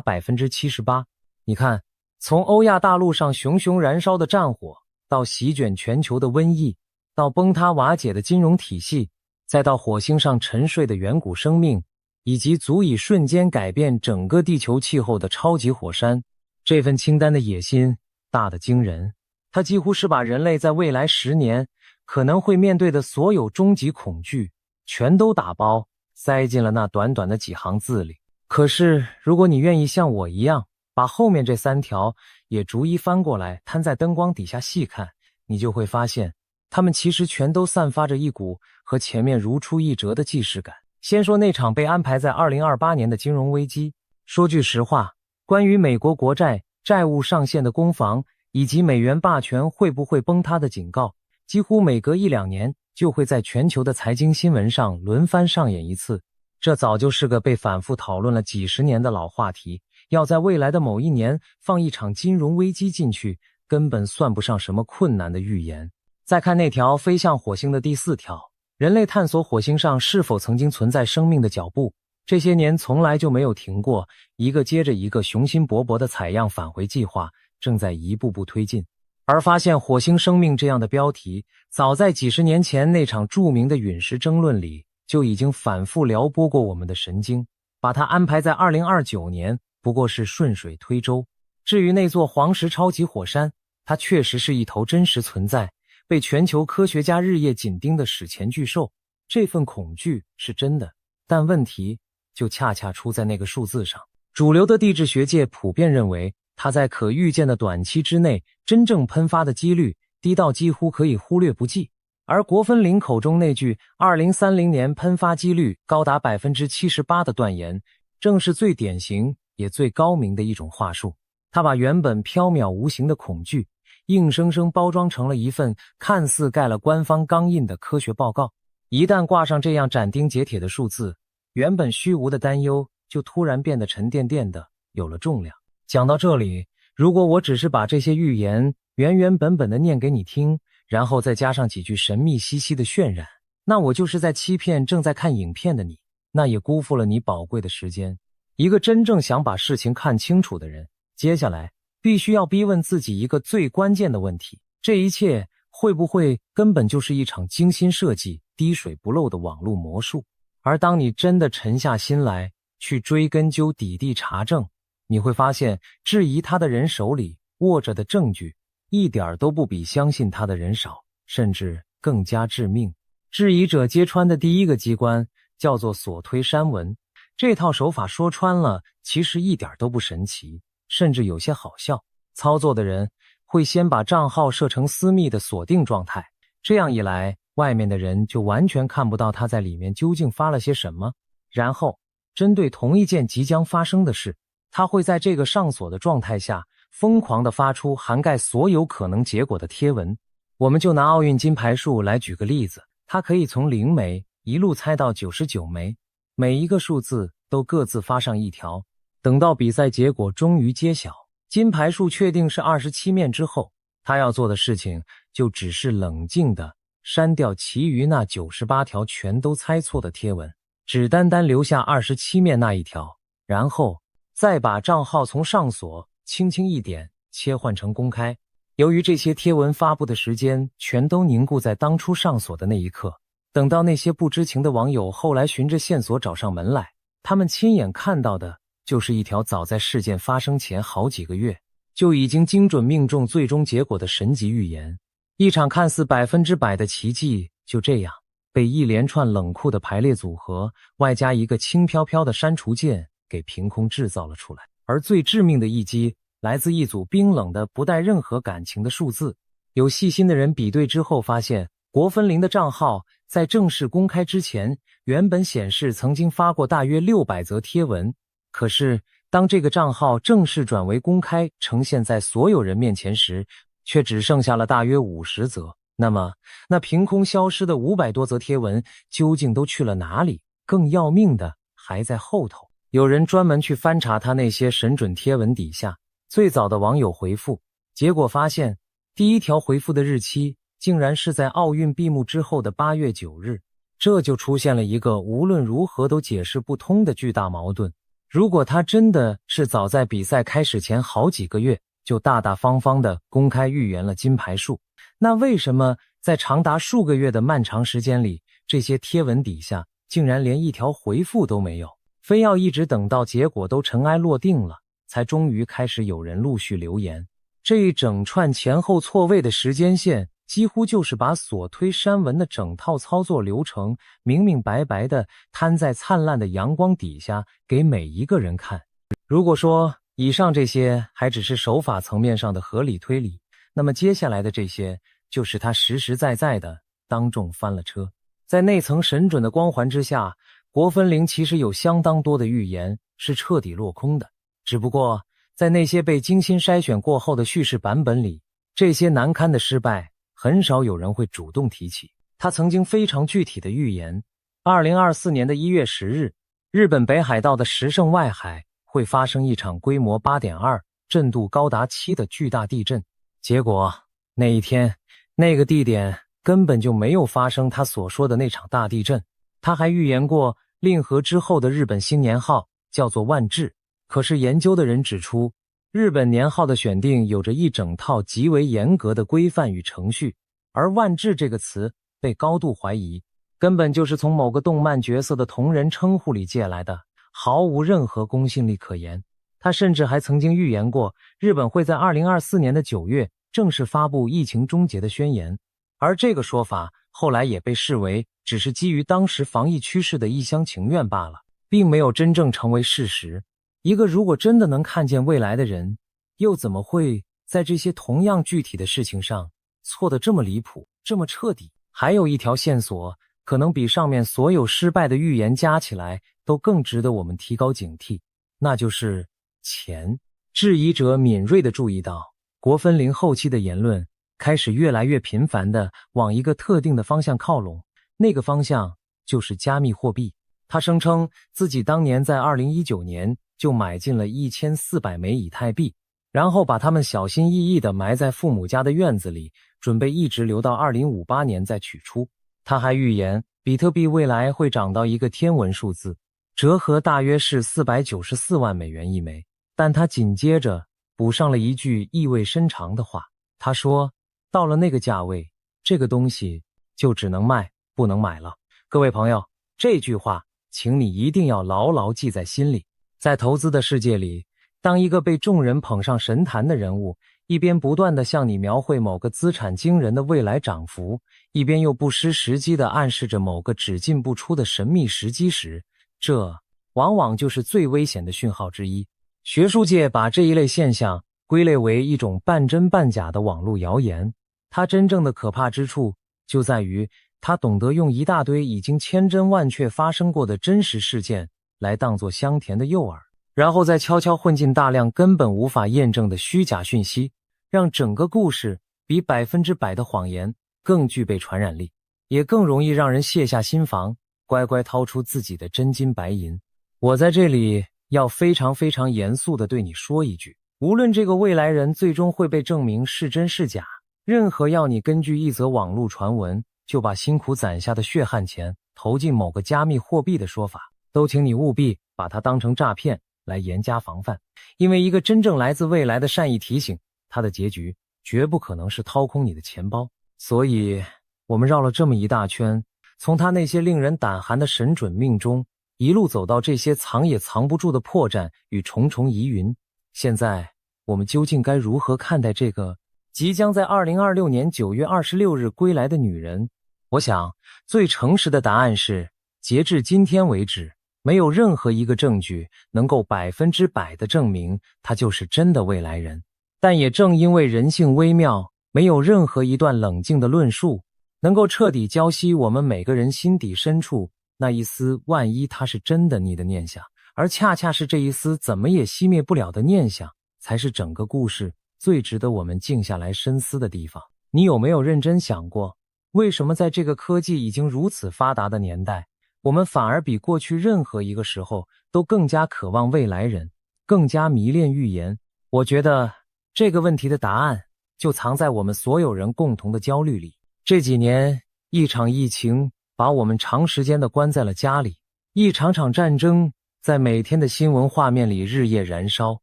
78%。 你看，从欧亚大陆上熊熊燃烧的战火，到席卷全球的瘟疫，到崩塌瓦解的金融体系，再到火星上沉睡的远古生命，以及足以瞬间改变整个地球气候的超级火山，这份清单的野心大得惊人。它几乎是把人类在未来10年可能会面对的所有终极恐惧全都打包塞进了那短短的几行字里。可是如果你愿意像我一样把后面这3条也逐一翻过来摊在灯光底下细看，你就会发现它们其实全都散发着一股和前面如出一辙的既视感。先说那场被安排在2028年的金融危机。说句实话，关于美国国债债务上限的攻防以及美元霸权会不会崩塌的警告，几乎每隔1-2年就会在全球的财经新闻上轮番上演一次。这早就是个被反复讨论了几十年的老话题，要在未来的某一年放一场金融危机进去，根本算不上什么困难的预言。再看那条飞向火星的第4条，人类探索火星上是否曾经存在生命的脚步，这些年从来就没有停过，一个接着一个雄心勃勃的采样返回计划正在一步步推进。而发现火星生命这样的标题，早在几十年前那场著名的陨石争论里就已经反复撩拨过我们的神经。把它安排在2029年不过是顺水推舟。至于那座黄石超级火山，它确实是一头真实存在，被全球科学家日夜紧盯的史前巨兽。这份恐惧是真的，但问题就恰恰出在那个数字上。主流的地质学界普遍认为它在可预见的短期之内真正喷发的几率低到几乎可以忽略不计。而国分林口中那句2030年喷发几率高达 78% 的断言，正是最典型也最高明的一种话术。他把原本缥缈无形的恐惧，硬生生包装成了一份看似盖了官方钢印的科学报告。一旦挂上这样斩钉截铁的数字，原本虚无的担忧就突然变得沉甸甸的，有了重量。讲到这里，如果我只是把这些预言原原本本的念给你听，然后再加上几句神秘兮兮的渲染，那我就是在欺骗正在看影片的你，那也辜负了你宝贵的时间。一个真正想把事情看清楚的人，接下来必须要逼问自己一个最关键的问题：这一切会不会根本就是一场精心设计、滴水不漏的网络魔术？而当你真的沉下心来去追根究底地查证，你会发现质疑他的人手里握着的证据一点都不比相信他的人少，甚至更加致命。质疑者揭穿的第一个机关叫做锁推删文，这套手法说穿了其实一点都不神奇，甚至有些好笑。操作的人会先把账号设成私密的锁定状态，这样一来，外面的人就完全看不到他在里面究竟发了些什么。然后针对同一件即将发生的事，他会在这个上锁的状态下疯狂地发出涵盖所有可能结果的贴文。我们就拿奥运金牌数来举个例子，它可以从0枚一路猜到99枚，每一个数字都各自发上一条。等到比赛结果终于揭晓，金牌数确定是27面之后，他要做的事情就只是冷静地删掉其余那98条全都猜错的贴文，只单单留下27面那一条，然后再把账号从上锁轻轻一点切换成公开。由于这些贴文发布的时间全都凝固在当初上锁的那一刻，等到那些不知情的网友后来循着线索找上门来，他们亲眼看到的就是一条早在事件发生前好几个月就已经精准命中最终结果的神级预言。一场看似100%的奇迹就这样被一连串冷酷的排列组合外加一个轻飘飘的删除键给凭空制造了出来。而最致命的一击来自一组冰冷的不带任何感情的数字。有细心的人比对之后发现，国分林的账号在正式公开之前原本显示曾经发过大约600则贴文，可是当这个账号正式转为公开呈现在所有人面前时，却只剩下了大约50则。那么那凭空消失的500多则贴文究竟都去了哪里？更要命的还在后头。有人专门去翻查他那些神准贴文底下最早的网友回复，结果发现第一条回复的日期竟然是在奥运闭幕之后的8月9日。这就出现了一个无论如何都解释不通的巨大矛盾。如果他真的是早在比赛开始前好几个月就大大方方地公开预言了金牌数，那为什么在长达数个月的漫长时间里，这些贴文底下竟然连一条回复都没有，非要一直等到结果都尘埃落定了才终于开始有人陆续留言？这一整串前后错位的时间线几乎就是把锁推删文的整套操作流程明明白白地摊在灿烂的阳光底下给每一个人看。如果说以上这些还只是手法层面上的合理推理，那么接下来的这些就是他实实在在的当众翻了车。在那层神准的光环之下，国分林其实有相当多的预言是彻底落空的，只不过在那些被精心筛选过后的叙事版本里，这些难堪的失败很少有人会主动提起。他曾经非常具体的预言，2024年的1月10日，日本北海道的石胜外海会发生一场规模 8.2、震度高达7的巨大地震。结果那一天，那个地点根本就没有发生他所说的那场大地震。他还预言过令和之后的日本新年号叫做万治，可是研究的人指出，日本年号的选定有着一整套极为严格的规范与程序，而万治这个词被高度怀疑，根本就是从某个动漫角色的同人称呼里借来的，毫无任何公信力可言。他甚至还曾经预言过，日本会在2024年的9月正式发布疫情终结的宣言，而这个说法后来也被视为只是基于当时防疫趋势的一厢情愿罢了，并没有真正成为事实。一个如果真的能看见未来的人，又怎么会在这些同样具体的事情上错得这么离谱，这么彻底？还有一条线索，可能比上面所有失败的预言加起来都更值得我们提高警惕，那就是钱。质疑者敏锐地注意到，国分林后期的言论开始越来越频繁地往一个特定的方向靠拢，那个方向就是加密货币。他声称自己当年在2019年就买进了1400枚以太币，然后把它们小心翼翼地埋在父母家的院子里，准备一直留到2058年再取出。他还预言比特币未来会涨到一个天文数字，折合大约是494万美元一枚。但他紧接着补上了一句意味深长的话，他说，到了那个价位，这个东西就只能卖，不能买了。各位朋友，这句话请你一定要牢牢记在心里。在投资的世界里，当一个被众人捧上神坛的人物，一边不断地向你描绘某个资产惊人的未来涨幅，一边又不失时机地暗示着某个只进不出的神秘时机时，这往往就是最危险的讯号之一。学术界把这一类现象归类为一种半真半假的网络谣言，它真正的可怕之处就在于它懂得用一大堆已经千真万确发生过的真实事件来当作香甜的诱饵，然后再悄悄混进大量根本无法验证的虚假讯息，让整个故事比100%的谎言更具备传染力，也更容易让人卸下心防，乖乖掏出自己的真金白银。我在这里要非常严肃地对你说一句，无论这个未来人最终会被证明是真是假，任何要你根据一则网络传闻就把辛苦攒下的血汗钱投进某个加密货币的说法，都请你务必把它当成诈骗来严加防范。因为一个真正来自未来的善意提醒，它的结局绝不可能是掏空你的钱包。所以我们绕了这么一大圈，从他那些令人胆寒的神准命中一路走到这些藏也藏不住的破绽与重重疑云。现在我们究竟该如何看待这个即将在2026年9月26日归来的女人？我想最诚实的答案是，截至今天为止，没有任何一个证据能够100%地证明她就是真的未来人。但也正因为人性微妙，没有任何一段冷静的论述能够彻底浇熄我们每个人心底深处那一丝万一它是真的你的念想，而恰恰是这一丝怎么也熄灭不了的念想，才是整个故事最值得我们静下来深思的地方。你有没有认真想过，为什么在这个科技已经如此发达的年代，我们反而比过去任何一个时候都更加渴望未来人，更加迷恋预言？我觉得这个问题的答案就藏在我们所有人共同的焦虑里。这几年，一场疫情把我们长时间地关在了家里，一场场战争在每天的新闻画面里日夜燃烧，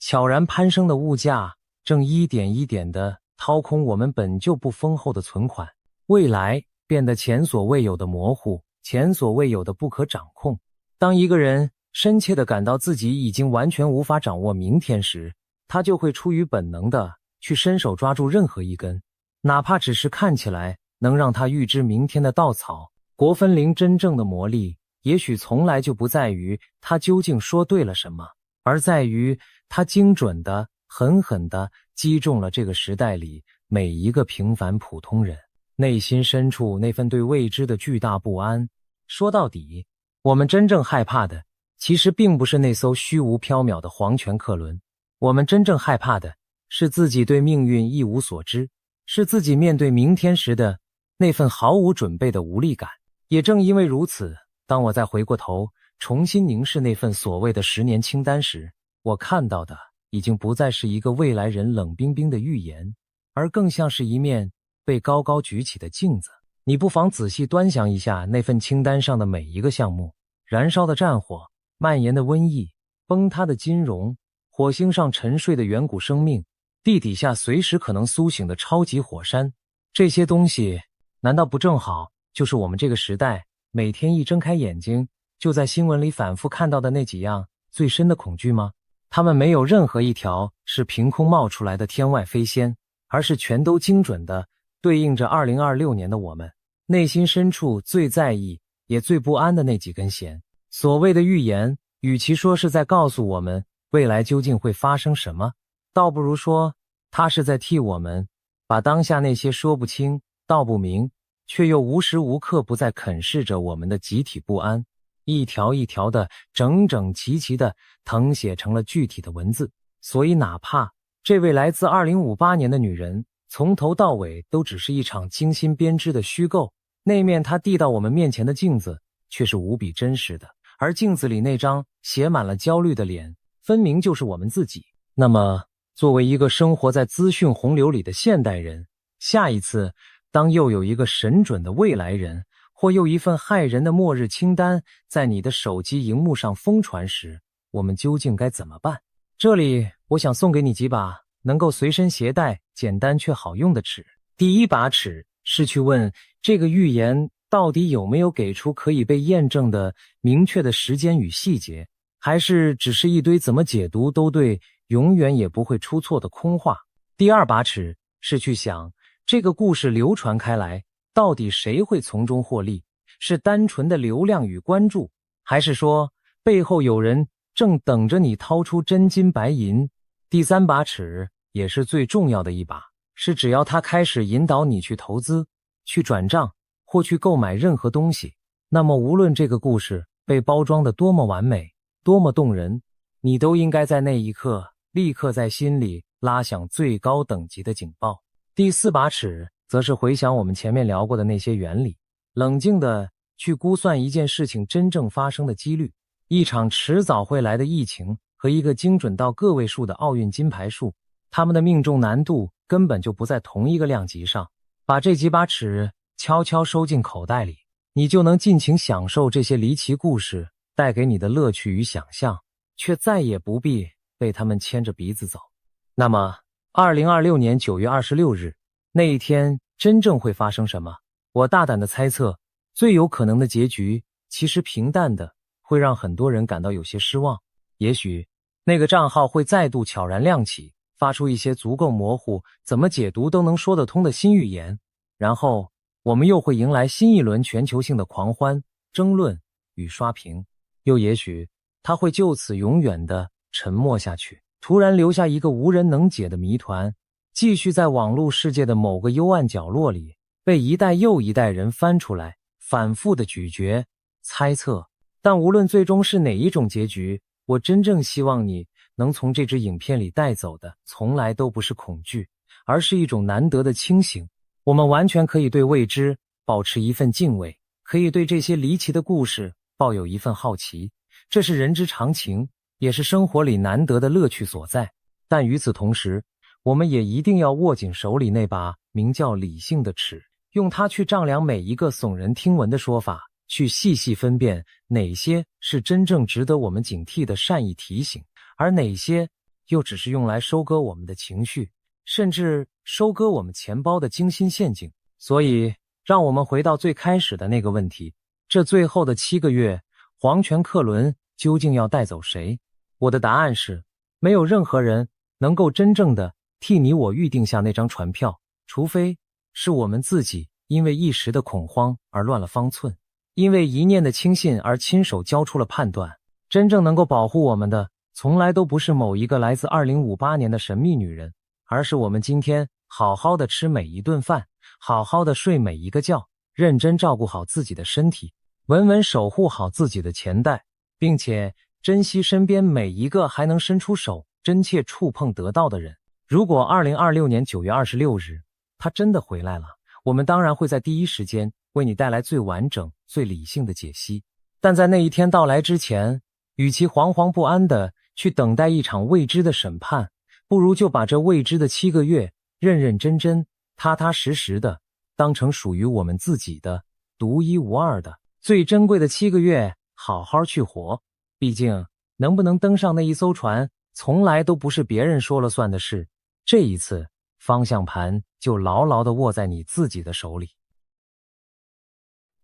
悄然攀升的物价正一点一点地掏空我们本就不丰厚的存款，未来变得前所未有的模糊，前所未有的不可掌控。当一个人深切地感到自己已经完全无法掌握明天时，他就会出于本能地去伸手抓住任何一根，哪怕只是看起来能让他预知明天的稻草。国分林真正的魔力也许从来就不在于他究竟说对了什么，而在于他精准地狠狠地击中了这个时代里每一个平凡普通人内心深处那份对未知的巨大不安。说到底，我们真正害怕的其实并不是那艘虚无缥缈的黄泉客轮，我们真正害怕的是自己对命运一无所知，是自己面对明天时的那份毫无准备的无力感。也正因为如此，当我再回过头重新凝视那份所谓的10年清单时，我看到的已经不再是一个未来人冷冰冰的预言，而更像是一面被高高举起的镜子。你不妨仔细端详一下那份清单上的每一个项目：燃烧的战火，蔓延的瘟疫，崩塌的金融，火星上沉睡的远古生命，地底下随时可能苏醒的超级火山。这些东西难道不正好就是我们这个时代每天一睁开眼睛就在新闻里反复看到的那几样最深的恐惧吗？它们没有任何一条是凭空冒出来的天外飞仙，而是全都精准的对应着2026年的我们内心深处最在意也最不安的那几根弦。所谓的预言，与其说是在告诉我们未来究竟会发生什么，倒不如说他是在替我们把当下那些说不清道不明却又无时无刻不在啃噬着我们的集体不安，一条一条的整整齐齐的誊写成了具体的文字。所以哪怕这位来自2058年的女人从头到尾都只是一场精心编织的虚构，那面她递到我们面前的镜子却是无比真实的，而镜子里那张写满了焦虑的脸分明就是我们自己。那么作为一个生活在资讯洪流里的现代人，下一次当又有一个神准的未来人或又一份骇人的末日清单在你的手机荧幕上疯传时，我们究竟该怎么办？这里我想送给你几把能够随身携带、简单却好用的尺。第一把尺是去问这个预言到底有没有给出可以被验证的明确的时间与细节，还是只是一堆怎么解读都对、永远也不会出错的空话。第二把尺是去想这个故事流传开来，到底谁会从中获利？是单纯的流量与关注，还是说背后有人正等着你掏出真金白银？第三把尺也是最重要的一把，是只要他开始引导你去投资、去转账或去购买任何东西，那么无论这个故事被包装得多么完美、多么动人，你都应该在那一刻立刻在心里拉响最高等级的警报。第四把尺则是回想我们前面聊过的那些原理，冷静地去估算一件事情真正发生的几率。一场迟早会来的疫情和一个精准到个位数的奥运金牌数，他们的命中难度根本就不在同一个量级上。把这几把尺悄悄收进口袋里，你就能尽情享受这些离奇故事带给你的乐趣与想象，却再也不必被他们牵着鼻子走。那么2026年9月26日那一天真正会发生什么？我大胆的猜测，最有可能的结局其实平淡的会让很多人感到有些失望。也许那个账号会再度悄然亮起，发出一些足够模糊、怎么解读都能说得通的新预言，然后我们又会迎来新一轮全球性的狂欢、争论与刷屏。又也许它会就此永远的沉默下去，突然留下一个无人能解的谜团，继续在网络世界的某个幽暗角落里被一代又一代人翻出来，反复的咀嚼、猜测。但无论最终是哪一种结局，我真正希望你能从这支影片里带走的从来都不是恐惧，而是一种难得的清醒。我们完全可以对未知保持一份敬畏，可以对这些离奇的故事抱有一份好奇，这是人之常情，也是生活里难得的乐趣所在。但与此同时，我们也一定要握紧手里那把名叫理性的尺，用它去丈量每一个耸人听闻的说法，去细细分辨哪些是真正值得我们警惕的善意提醒，而哪些又只是用来收割我们的情绪，甚至收割我们钱包的精心陷阱。所以让我们回到最开始的那个问题，这最后的7个月，皇权客轮究竟要带走谁？我的答案是，没有任何人能够真正的替你我预定下那张船票，除非是我们自己因为一时的恐慌而乱了方寸，因为一念的轻信而亲手交出了判断。真正能够保护我们的，从来都不是某一个来自2058年的神秘女人，而是我们今天好好的吃每一顿饭，好好的睡每一个觉，认真照顾好自己的身体，稳稳守护好自己的钱袋，并且珍惜身边每一个还能伸出手真切触碰得到的人。如果2026年9月26日他真的回来了，我们当然会在第一时间为你带来最完整、最理性的解析。但在那一天到来之前，与其惶惶不安地去等待一场未知的审判，不如就把这未知的7个月认认真真、踏踏实实的当成属于我们自己的独一无二的最珍贵的7个月，好好去活。毕竟能不能登上那一艘船从来都不是别人说了算的事，这一次方向盘就牢牢地握在你自己的手里。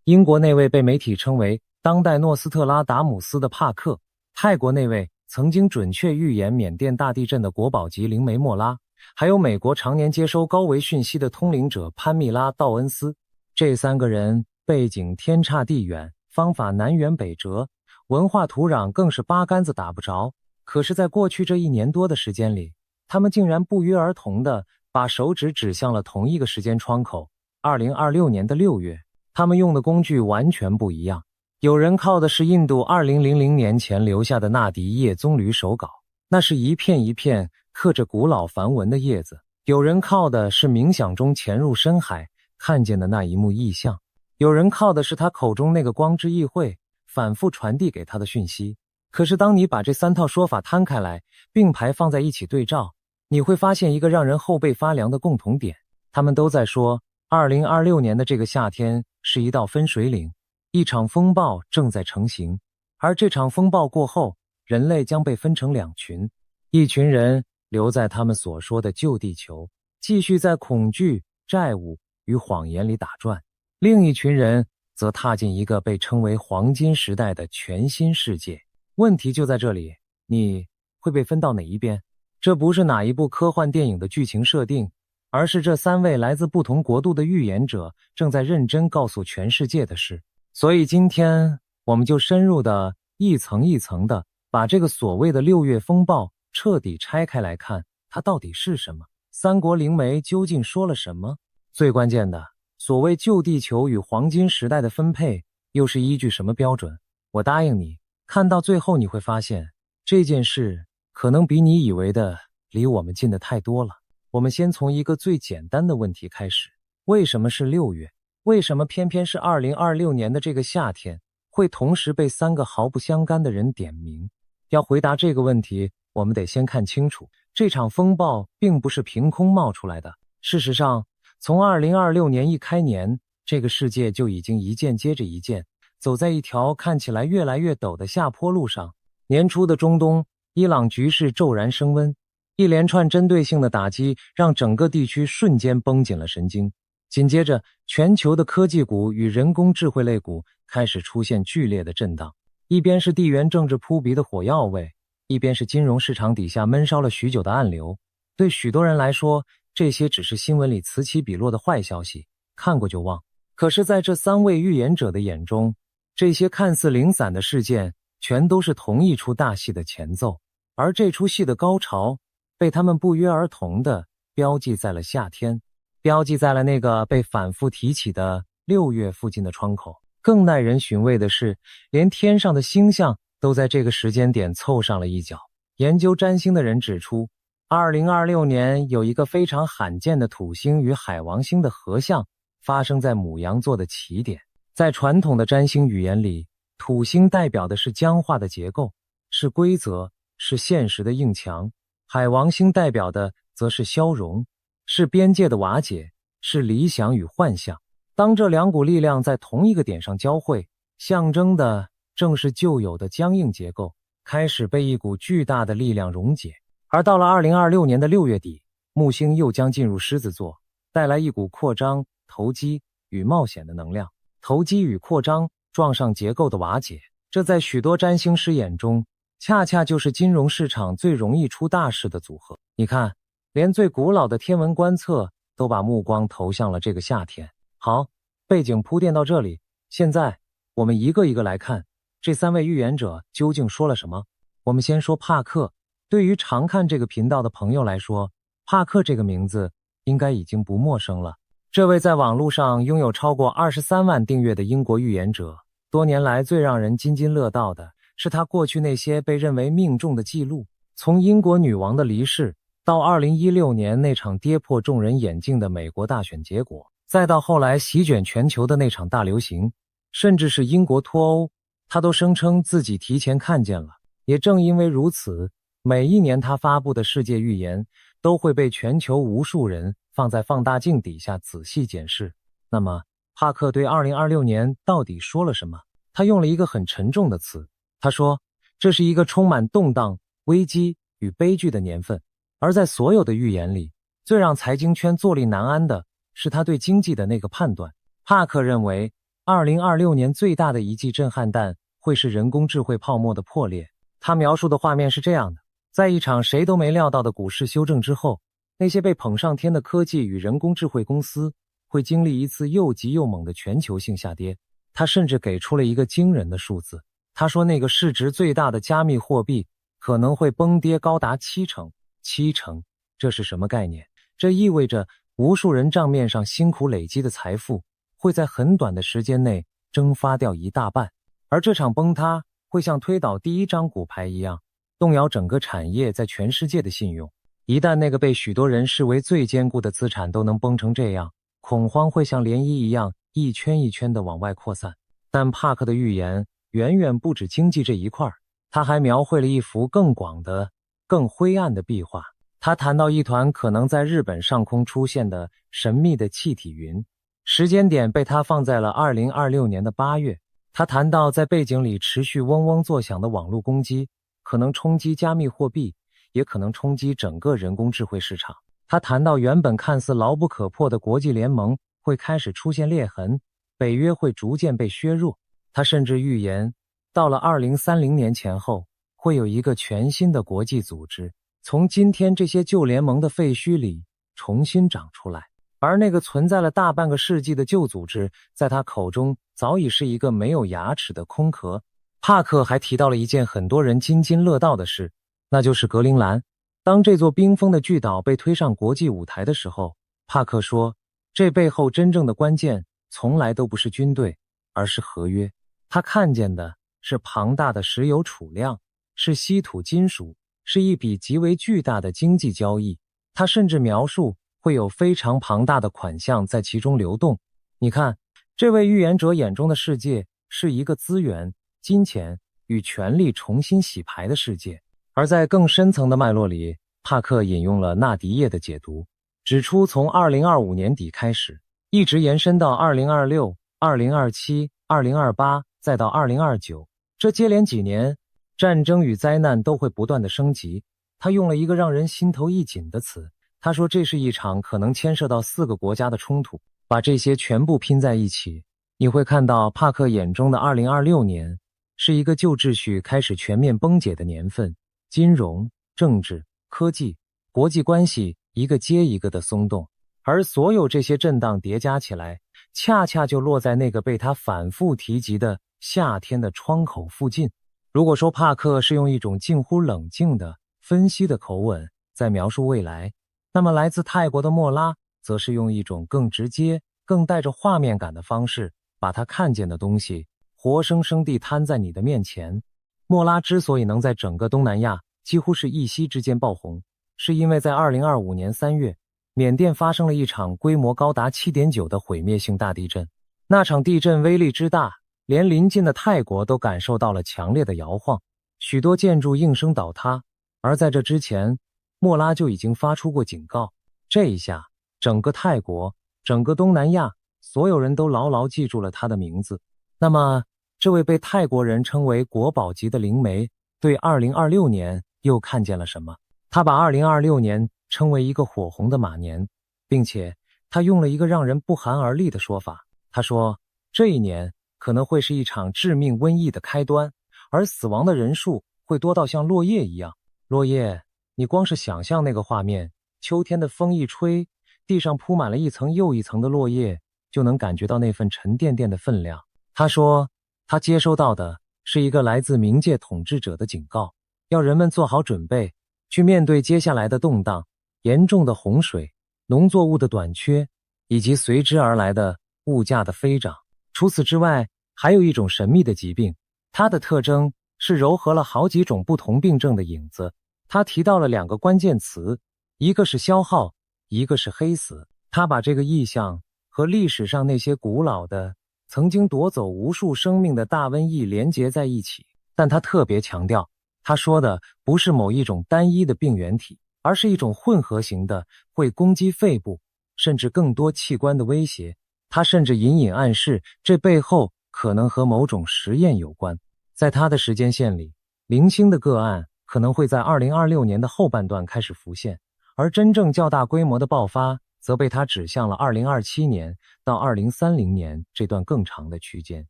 英国那位被媒体称为当代诺斯特拉达姆斯的帕克，泰国那位曾经准确预言缅甸大地震的国宝级灵媒莫拉，还有美国常年接收高维讯息的通灵者潘蜜拉·道恩斯。这3个人背景天差地远，方法南辕北辙，文化土壤更是八竿子打不着。可是在过去这1年多的时间里，他们竟然不约而同地把手指指向了同一个时间窗口，2026年的6月。他们用的工具完全不一样，有人靠的是印度2000年前留下的纳迪叶棕榈手稿，那是一片一片刻着古老梵文的叶子；有人靠的是冥想中潜入深海看见的那一幕异象；有人靠的是他口中那个光之议会反复传递给他的讯息。可是当你把这3套说法摊开来，并排放在一起对照，你会发现一个让人后背发凉的共同点，他们都在说2026年的这个夏天是一道分水岭，一场风暴正在成型，而这场风暴过后，人类将被分成2群，一群人留在他们所说的旧地球，继续在恐惧、债务与谎言里打转，另一群人则踏进一个被称为黄金时代的全新世界。问题就在这里，你会被分到哪一边？这不是哪一部科幻电影的剧情设定，而是这3位来自不同国度的预言者正在认真告诉全世界的事。所以今天我们就深入的一层一层的把这个所谓的6月风暴彻底拆开来看，它到底是什么？三国灵媒究竟说了什么？最关键的，所谓旧地球与黄金时代的分配又是依据什么标准？我答应你，看到最后你会发现，这件事可能比你以为的离我们近的太多了。我们先从一个最简单的问题开始，为什么是6月？为什么偏偏是2026年的这个夏天会同时被3个毫不相干的人点名？要回答这个问题，我们得先看清楚，这场风暴并不是凭空冒出来的。事实上，从2026年一开年，这个世界就已经一件接着一件，走在一条看起来越来越陡的下坡路上。年初的中东，伊朗局势骤然升温，一连串针对性的打击让整个地区瞬间绷紧了神经。紧接着，全球的科技股与人工智慧类股开始出现剧烈的震荡，一边是地缘政治扑鼻的火药味，一边是金融市场底下闷烧了许久的暗流。对许多人来说，这些只是新闻里此起彼落的坏消息，看过就忘。可是在这3位预言者的眼中，这些看似零散的事件全都是同一出大戏的前奏，而这出戏的高潮被他们不约而同地标记在了夏天，标记在了那个被反复提起的6月附近的窗口。更耐人寻味的是，连天上的星象都在这个时间点凑上了一脚。研究占星的人指出，2026年有一个非常罕见的土星与海王星的合相发生在牡羊座的起点。在传统的占星语言里，土星代表的是僵化的结构，是规则，是现实的硬墙；海王星代表的则是消融，是边界的瓦解，是理想与幻象。当这2股力量在同一个点上交汇，象征的正是旧有的僵硬结构开始被一股巨大的力量溶解。而到了2026年的6月底，木星又将进入狮子座，带来一股扩张、投机与冒险的能量。投机与扩张撞上结构的瓦解，这在许多占星师眼中恰恰就是金融市场最容易出大事的组合。你看，连最古老的天文观测都把目光投向了这个夏天。好，背景铺垫到这里，现在我们一个一个来看这3位预言者究竟说了什么。我们先说帕克。对于常看这个频道的朋友来说，帕克这个名字应该已经不陌生了。这位在网络上拥有超过23万订阅的英国预言者，多年来最让人津津乐道的是他过去那些被认为命中的记录，从英国女王的离世，到2016年那场跌破众人眼镜的美国大选结果，再到后来席卷全球的那场大流行，甚至是英国脱欧，他都声称自己提前看见了。也正因为如此，每一年他发布的世界预言都会被全球无数人放在放大镜底下仔细检视。那么帕克对2026年到底说了什么？他用了一个很沉重的词，他说这是一个充满动荡、危机与悲剧的年份。而在所有的预言里，最让财经圈坐立难安的是他对经济的那个判断。帕克认为2026年最大的一记震撼弹会是人工智慧泡沫的破裂。他描述的画面是这样的，在一场谁都没料到的股市修正之后，那些被捧上天的科技与人工智慧公司会经历一次又急又猛的全球性下跌。他甚至给出了一个惊人的数字，他说那个市值最大的加密货币可能会崩跌高达7成。7成，这是什么概念？这意味着无数人账面上辛苦累积的财富会在很短的时间内蒸发掉一大半，而这场崩塌会像推倒第一张骨牌一样，动摇整个产业在全世界的信用。一旦那个被许多人视为最坚固的资产都能崩成这样，恐慌会像涟漪一样一圈一圈地往外扩散。但帕克的预言远远不止经济这一块，他还描绘了一幅更广的、更灰暗的壁画。他谈到一团可能在日本上空出现的神秘的气体云，时间点被他放在了2026年的8月。他谈到在背景里持续嗡嗡作响的网络攻击，可能冲击加密货币，也可能冲击整个人工智慧市场。他谈到原本看似牢不可破的国际联盟会开始出现裂痕，北约会逐渐被削弱。他甚至预言，到了2030年前后，会有一个全新的国际组织从今天这些旧联盟的废墟里重新长出来，而那个存在了大半个世纪的旧组织，在他口中早已是一个没有牙齿的空壳。帕克还提到了一件很多人津津乐道的事，那就是格陵兰。当这座冰封的巨岛被推上国际舞台的时候，帕克说，这背后真正的关键从来都不是军队，而是合约。他看见的是庞大的石油储量，是稀土金属，是一笔极为巨大的经济交易。他甚至描述会有非常庞大的款项在其中流动。你看，这位预言者眼中的世界是一个资源、金钱与权力重新洗牌的世界。而在更深层的脉络里，帕克引用了纳迪叶的解读，指出从2025年底开始，一直延伸到2026、2027、2028，再到2029，这接连几年，战争与灾难都会不断的升级。他用了一个让人心头一紧的词，他说这是一场可能牵涉到4个国家的冲突。把这些全部拼在一起，你会看到帕克眼中的2026年是一个旧秩序开始全面崩解的年份，金融、政治、科技、国际关系一个接一个的松动，而所有这些震荡叠加起来，恰恰就落在那个被他反复提及的夏天的窗口附近。如果说帕克是用一种近乎冷静的分析的口吻在描述未来，那么来自泰国的莫拉则是用一种更直接、更带着画面感的方式，把他看见的东西活生生地摊在你的面前。莫拉之所以能在整个东南亚几乎是一夕之间爆红，是因为在2025年3月，缅甸发生了一场规模高达 7.9 的毁灭性大地震。那场地震威力之大，连邻近的泰国都感受到了强烈的摇晃，许多建筑应声倒塌。而在这之前，莫拉就已经发出过警告。这一下，整个泰国、整个东南亚，所有人都牢牢记住了他的名字。那么，这位被泰国人称为国宝级的灵媒，对2026年又看见了什么？他把2026年称为一个火红的马年，并且他用了一个让人不寒而栗的说法。他说，这一年可能会是一场致命瘟疫的开端，而死亡的人数会多到像落叶一样。落叶，你光是想象那个画面，秋天的风一吹，地上铺满了一层又一层的落叶，就能感觉到那份沉甸甸的分量。他说，他接收到的是一个来自冥界统治者的警告，要人们做好准备，去面对接下来的动荡、严重的洪水、农作物的短缺，以及随之而来的物价的飞涨。除此之外，还有一种神秘的疾病，它的特征是糅合了好几种不同病症的影子。他提到了2个关键词，一个是消耗，一个是黑死。他把这个意象和历史上那些古老的、曾经夺走无数生命的大瘟疫连结在一起。但他特别强调，他说的不是某一种单一的病原体，而是一种混合型的，会攻击肺部，甚至更多器官的威胁。他甚至隐隐暗示，这背后可能和某种实验有关。在他的时间线里，零星的个案可能会在2026年的后半段开始浮现，而真正较大规模的爆发则被他指向了2027年到2030年这段更长的区间。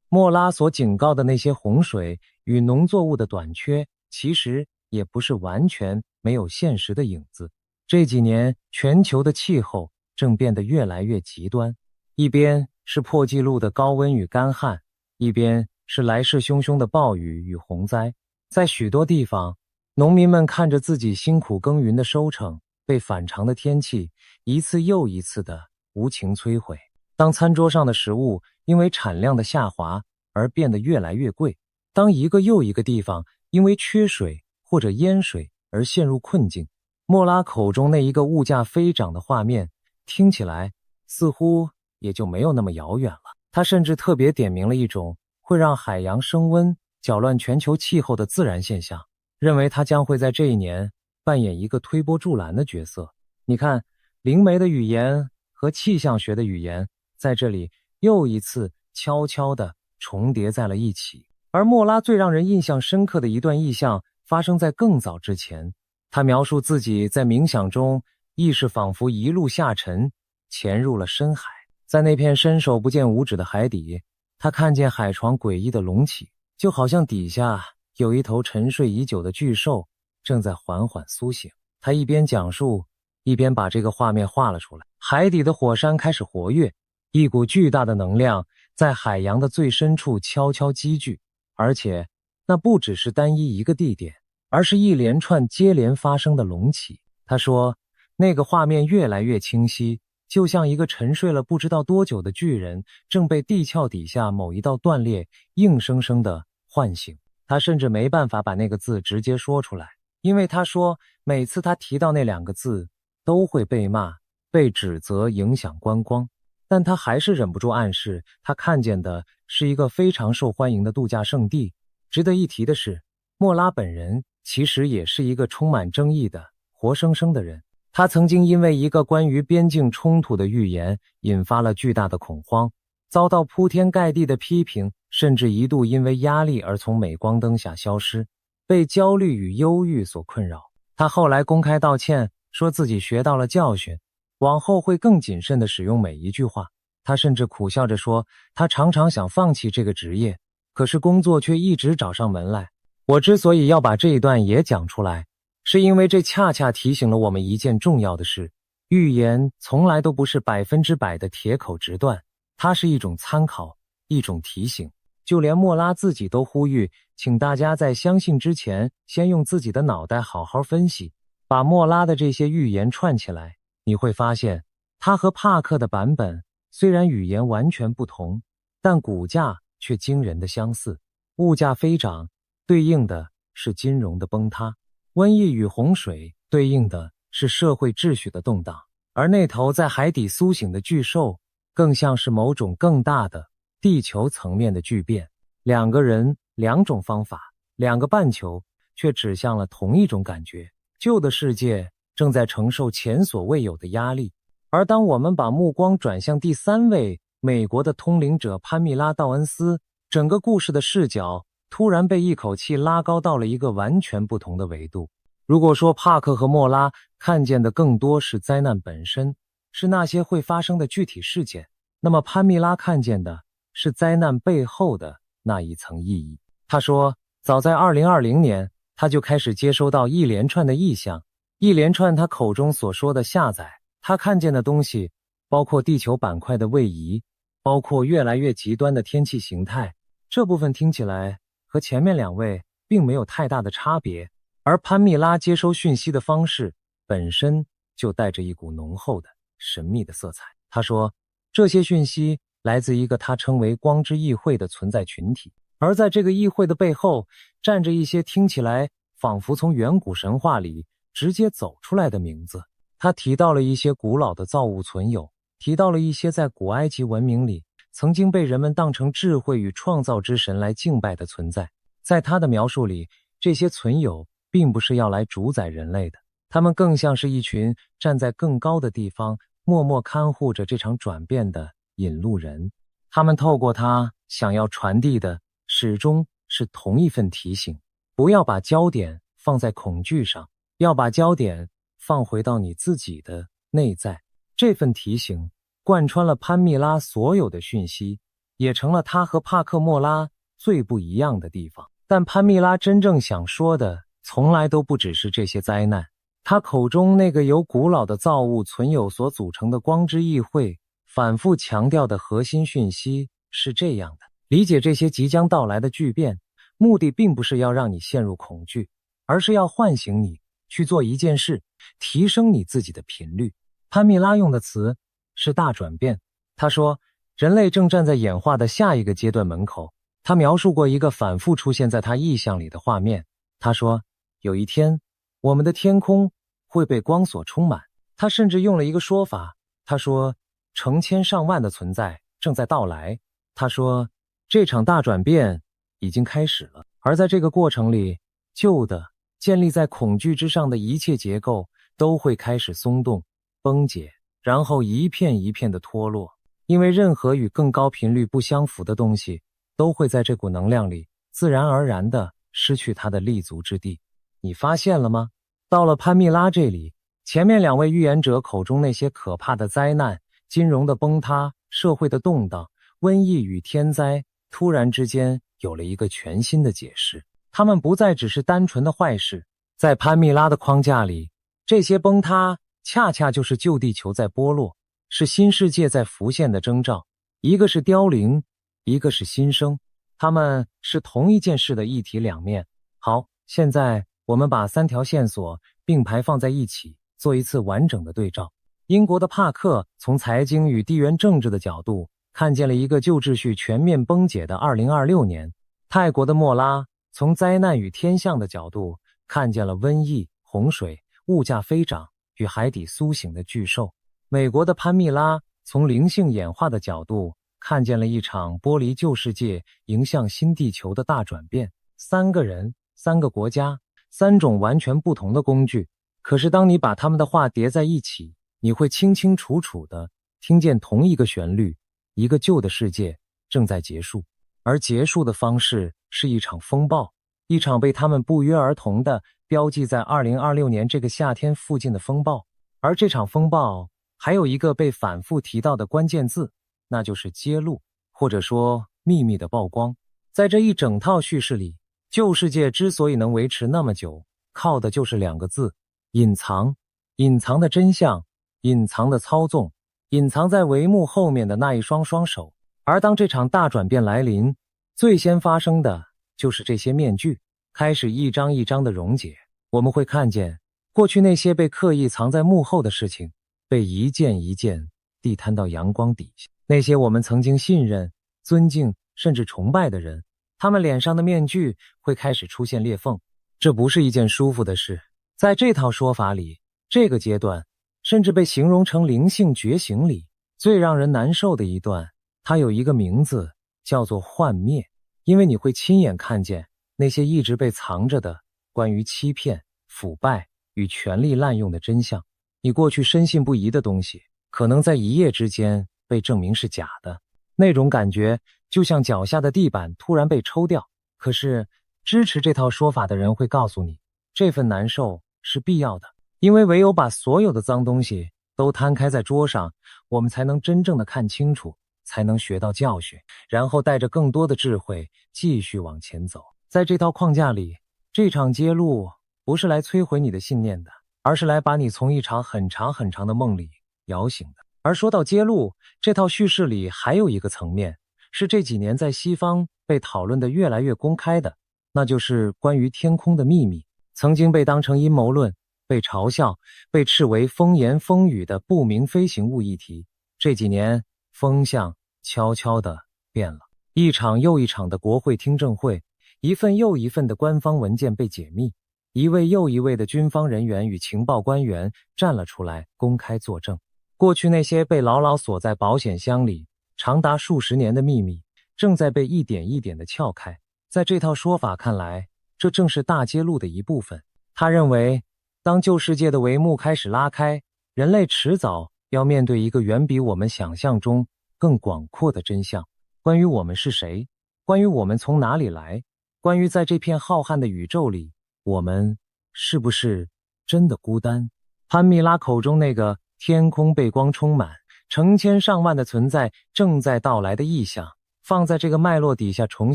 莫拉所警告的那些洪水与农作物的短缺，其实也不是完全没有现实的影子。这几年，全球的气候正变得越来越极端，一边是破纪录的高温与干旱，一边是来势汹汹的暴雨与洪灾。在许多地方，农民们看着自己辛苦耕耘的收成被反常的天气一次又一次的无情摧毁。当餐桌上的食物因为产量的下滑而变得越来越贵，当一个又一个地方因为缺水或者淹水而陷入困境，莫拉口中那一个物价飞涨的画面听起来似乎也就没有那么遥远了。他甚至特别点明了一种会让海洋升温、搅乱全球气候的自然现象，认为它将会在这一年扮演一个推波助澜的角色。你看，灵媒的语言和气象学的语言在这里又一次悄悄地重叠在了一起。而莫拉最让人印象深刻的一段意象发生在更早之前，他描述自己在冥想中意识仿佛一路下沉，潜入了深海。在那片伸手不见五指的海底，他看见海床诡异的隆起，就好像底下有一头沉睡已久的巨兽正在缓缓苏醒。他一边讲述，一边把这个画面画了出来。海底的火山开始活跃，一股巨大的能量在海洋的最深处悄悄积聚，而且那不只是单一一个地点，而是一连串接连发生的隆起。他说，那个画面越来越清晰，就像一个沉睡了不知道多久的巨人正被地壳底下某一道断裂硬生生地唤醒。他甚至没办法把那个字直接说出来，因为他说每次他提到那两个字都会被骂、被指责影响观光，但他还是忍不住暗示他看见的是一个非常受欢迎的度假胜地。值得一提的是，莫拉本人其实也是一个充满争议的活生生的人。他曾经因为一个关于边境冲突的预言引发了巨大的恐慌，遭到铺天盖地的批评，甚至一度因为压力而从镁光灯下消失，被焦虑与忧郁所困扰。他后来公开道歉，说自己学到了教训，往后会更谨慎地使用每一句话。他甚至苦笑着说，他常常想放弃这个职业，可是工作却一直找上门来。我之所以要把这一段也讲出来，是因为这恰恰提醒了我们一件重要的事：预言从来都不是100%的铁口直断，它是一种参考，一种提醒。就连莫拉自己都呼吁，请大家在相信之前，先用自己的脑袋好好分析，把莫拉的这些预言串起来，你会发现，他和帕克的版本虽然语言完全不同，但骨架却惊人的相似。物价飞涨对应的是金融的崩塌，瘟疫与洪水对应的是社会秩序的动荡，而那头在海底苏醒的巨兽更像是某种更大的地球层面的巨变。两个人，两种方法，两个半球，却指向了同一种感觉：旧的世界正在承受前所未有的压力。而当我们把目光转向第三位美国的通灵者潘蜜拉·道恩斯，整个故事的视角突然被一口气拉高到了一个完全不同的维度。如果说帕克和莫拉看见的更多是灾难本身，是那些会发生的具体事件，那么潘蜜拉看见的是灾难背后的那一层意义。他说，早在2020年，他就开始接收到一连串的意象，一连串他口中所说的下载。他看见的东西包括地球板块的位移，包括越来越极端的天气形态。这部分听起来和前面两位并没有太大的差别，而潘蜜拉接收讯息的方式本身就带着一股浓厚的神秘的色彩。他说，这些讯息来自一个他称为光之议会的存在群体，而在这个议会的背后站着一些听起来仿佛从远古神话里直接走出来的名字。他提到了一些古老的造物存有，提到了一些在古埃及文明里曾经被人们当成智慧与创造之神来敬拜的存在。在他的描述里，这些存有并不是要来主宰人类的，他们更像是一群站在更高的地方默默看护着这场转变的引路人。他们透过他想要传递的始终是同一份提醒：不要把焦点放在恐惧上，要把焦点放回到你自己的内在。这份提醒贯穿了潘蜜拉所有的讯息，也成了他和帕克莫拉最不一样的地方。但潘蜜拉真正想说的从来都不只是这些灾难。他口中那个由古老的造物存有所组成的光之议会反复强调的核心讯息是这样的：理解这些即将到来的巨变，目的并不是要让你陷入恐惧，而是要唤醒你，去做一件事，提升你自己的频率。潘蜜拉用的词是大转变。他说，人类正站在演化的下一个阶段门口。他描述过一个反复出现在他意象里的画面。他说，有一天，我们的天空会被光所充满。他甚至用了一个说法，他说，成千上万的存在正在到来。他说，这场大转变已经开始了，而在这个过程里，旧的建立在恐惧之上的一切结构都会开始松动、崩解，然后一片一片的脱落。因为任何与更高频率不相符的东西都会在这股能量里自然而然地失去它的立足之地。你发现了吗？到了潘蜜拉这里，前面两位预言者口中那些可怕的灾难、金融的崩塌、社会的动荡、瘟疫与天灾，突然之间有了一个全新的解释。它们不再只是单纯的坏事，在潘蜜拉的框架里，这些崩塌恰恰就是旧地球在剥落，是新世界在浮现的征兆。一个是凋零，一个是新生，它们是同一件事的一体两面。好，现在我们把3条线索并排放在一起，做一次完整的对照。英国的帕克从财经与地缘政治的角度看见了一个旧秩序全面崩解的2026年。泰国的莫拉从灾难与天象的角度看见了瘟疫、洪水、物价飞涨与海底苏醒的巨兽。美国的潘蜜拉从灵性演化的角度看见了一场剥离旧世界迎向新地球的大转变。3个人，3个国家，3种完全不同的工具，可是当你把他们的话叠在一起，你会清清楚楚地听见同一个旋律，一个旧的世界正在结束，而结束的方式是一场风暴，一场被他们不约而同地标记在2026年这个夏天附近的风暴。而这场风暴还有一个被反复提到的关键字，那就是揭露，或者说秘密的曝光。在这一整套叙事里，旧世界之所以能维持那么久，靠的就是2个字：隐藏。隐藏的真相，隐藏的操纵，隐藏在帷幕后面的那一双双手。而当这场大转变来临，最先发生的就是这些面具开始一张一张的溶解。我们会看见过去那些被刻意藏在幕后的事情被一件一件地摊到阳光底下。那些我们曾经信任、尊敬甚至崇拜的人，他们脸上的面具会开始出现裂缝。这不是一件舒服的事。在这套说法里，这个阶段甚至被形容成灵性觉醒里最让人难受的一段。它有一个名字，叫做幻灭。因为你会亲眼看见那些一直被藏着的关于欺骗、腐败与权力滥用的真相。你过去深信不疑的东西，可能在一夜之间被证明是假的。那种感觉就像脚下的地板突然被抽掉。可是支持这套说法的人会告诉你，这份难受是必要的，因为唯有把所有的脏东西都摊开在桌上，我们才能真正的看清楚，才能学到教训，然后带着更多的智慧继续往前走。在这套框架里，这场揭露不是来摧毁你的信念的，而是来把你从一场很长很长的梦里摇醒的。而说到揭露，这套叙事里还有一个层面，是这几年在西方被讨论的越来越公开的，那就是关于天空的秘密。曾经被当成阴谋论、被嘲笑、被斥为风言风语的不明飞行物议题，这几年风向悄悄地变了。一场又一场的国会听证会，一份又一份的官方文件被解密，一位又一位的军方人员与情报官员站了出来公开作证。过去那些被牢牢锁在保险箱里长达数十年的秘密，正在被一点一点地撬开。在这套说法看来，这正是大揭露的一部分。他认为，当旧世界的帷幕开始拉开，人类迟早要面对一个远比我们想象中更广阔的真相，关于我们是谁，关于我们从哪里来，关于在这片浩瀚的宇宙里，我们是不是真的孤单。潘蜜拉口中那个天空被光充满，成千上万的存在正在到来的意象，放在这个脉络底下重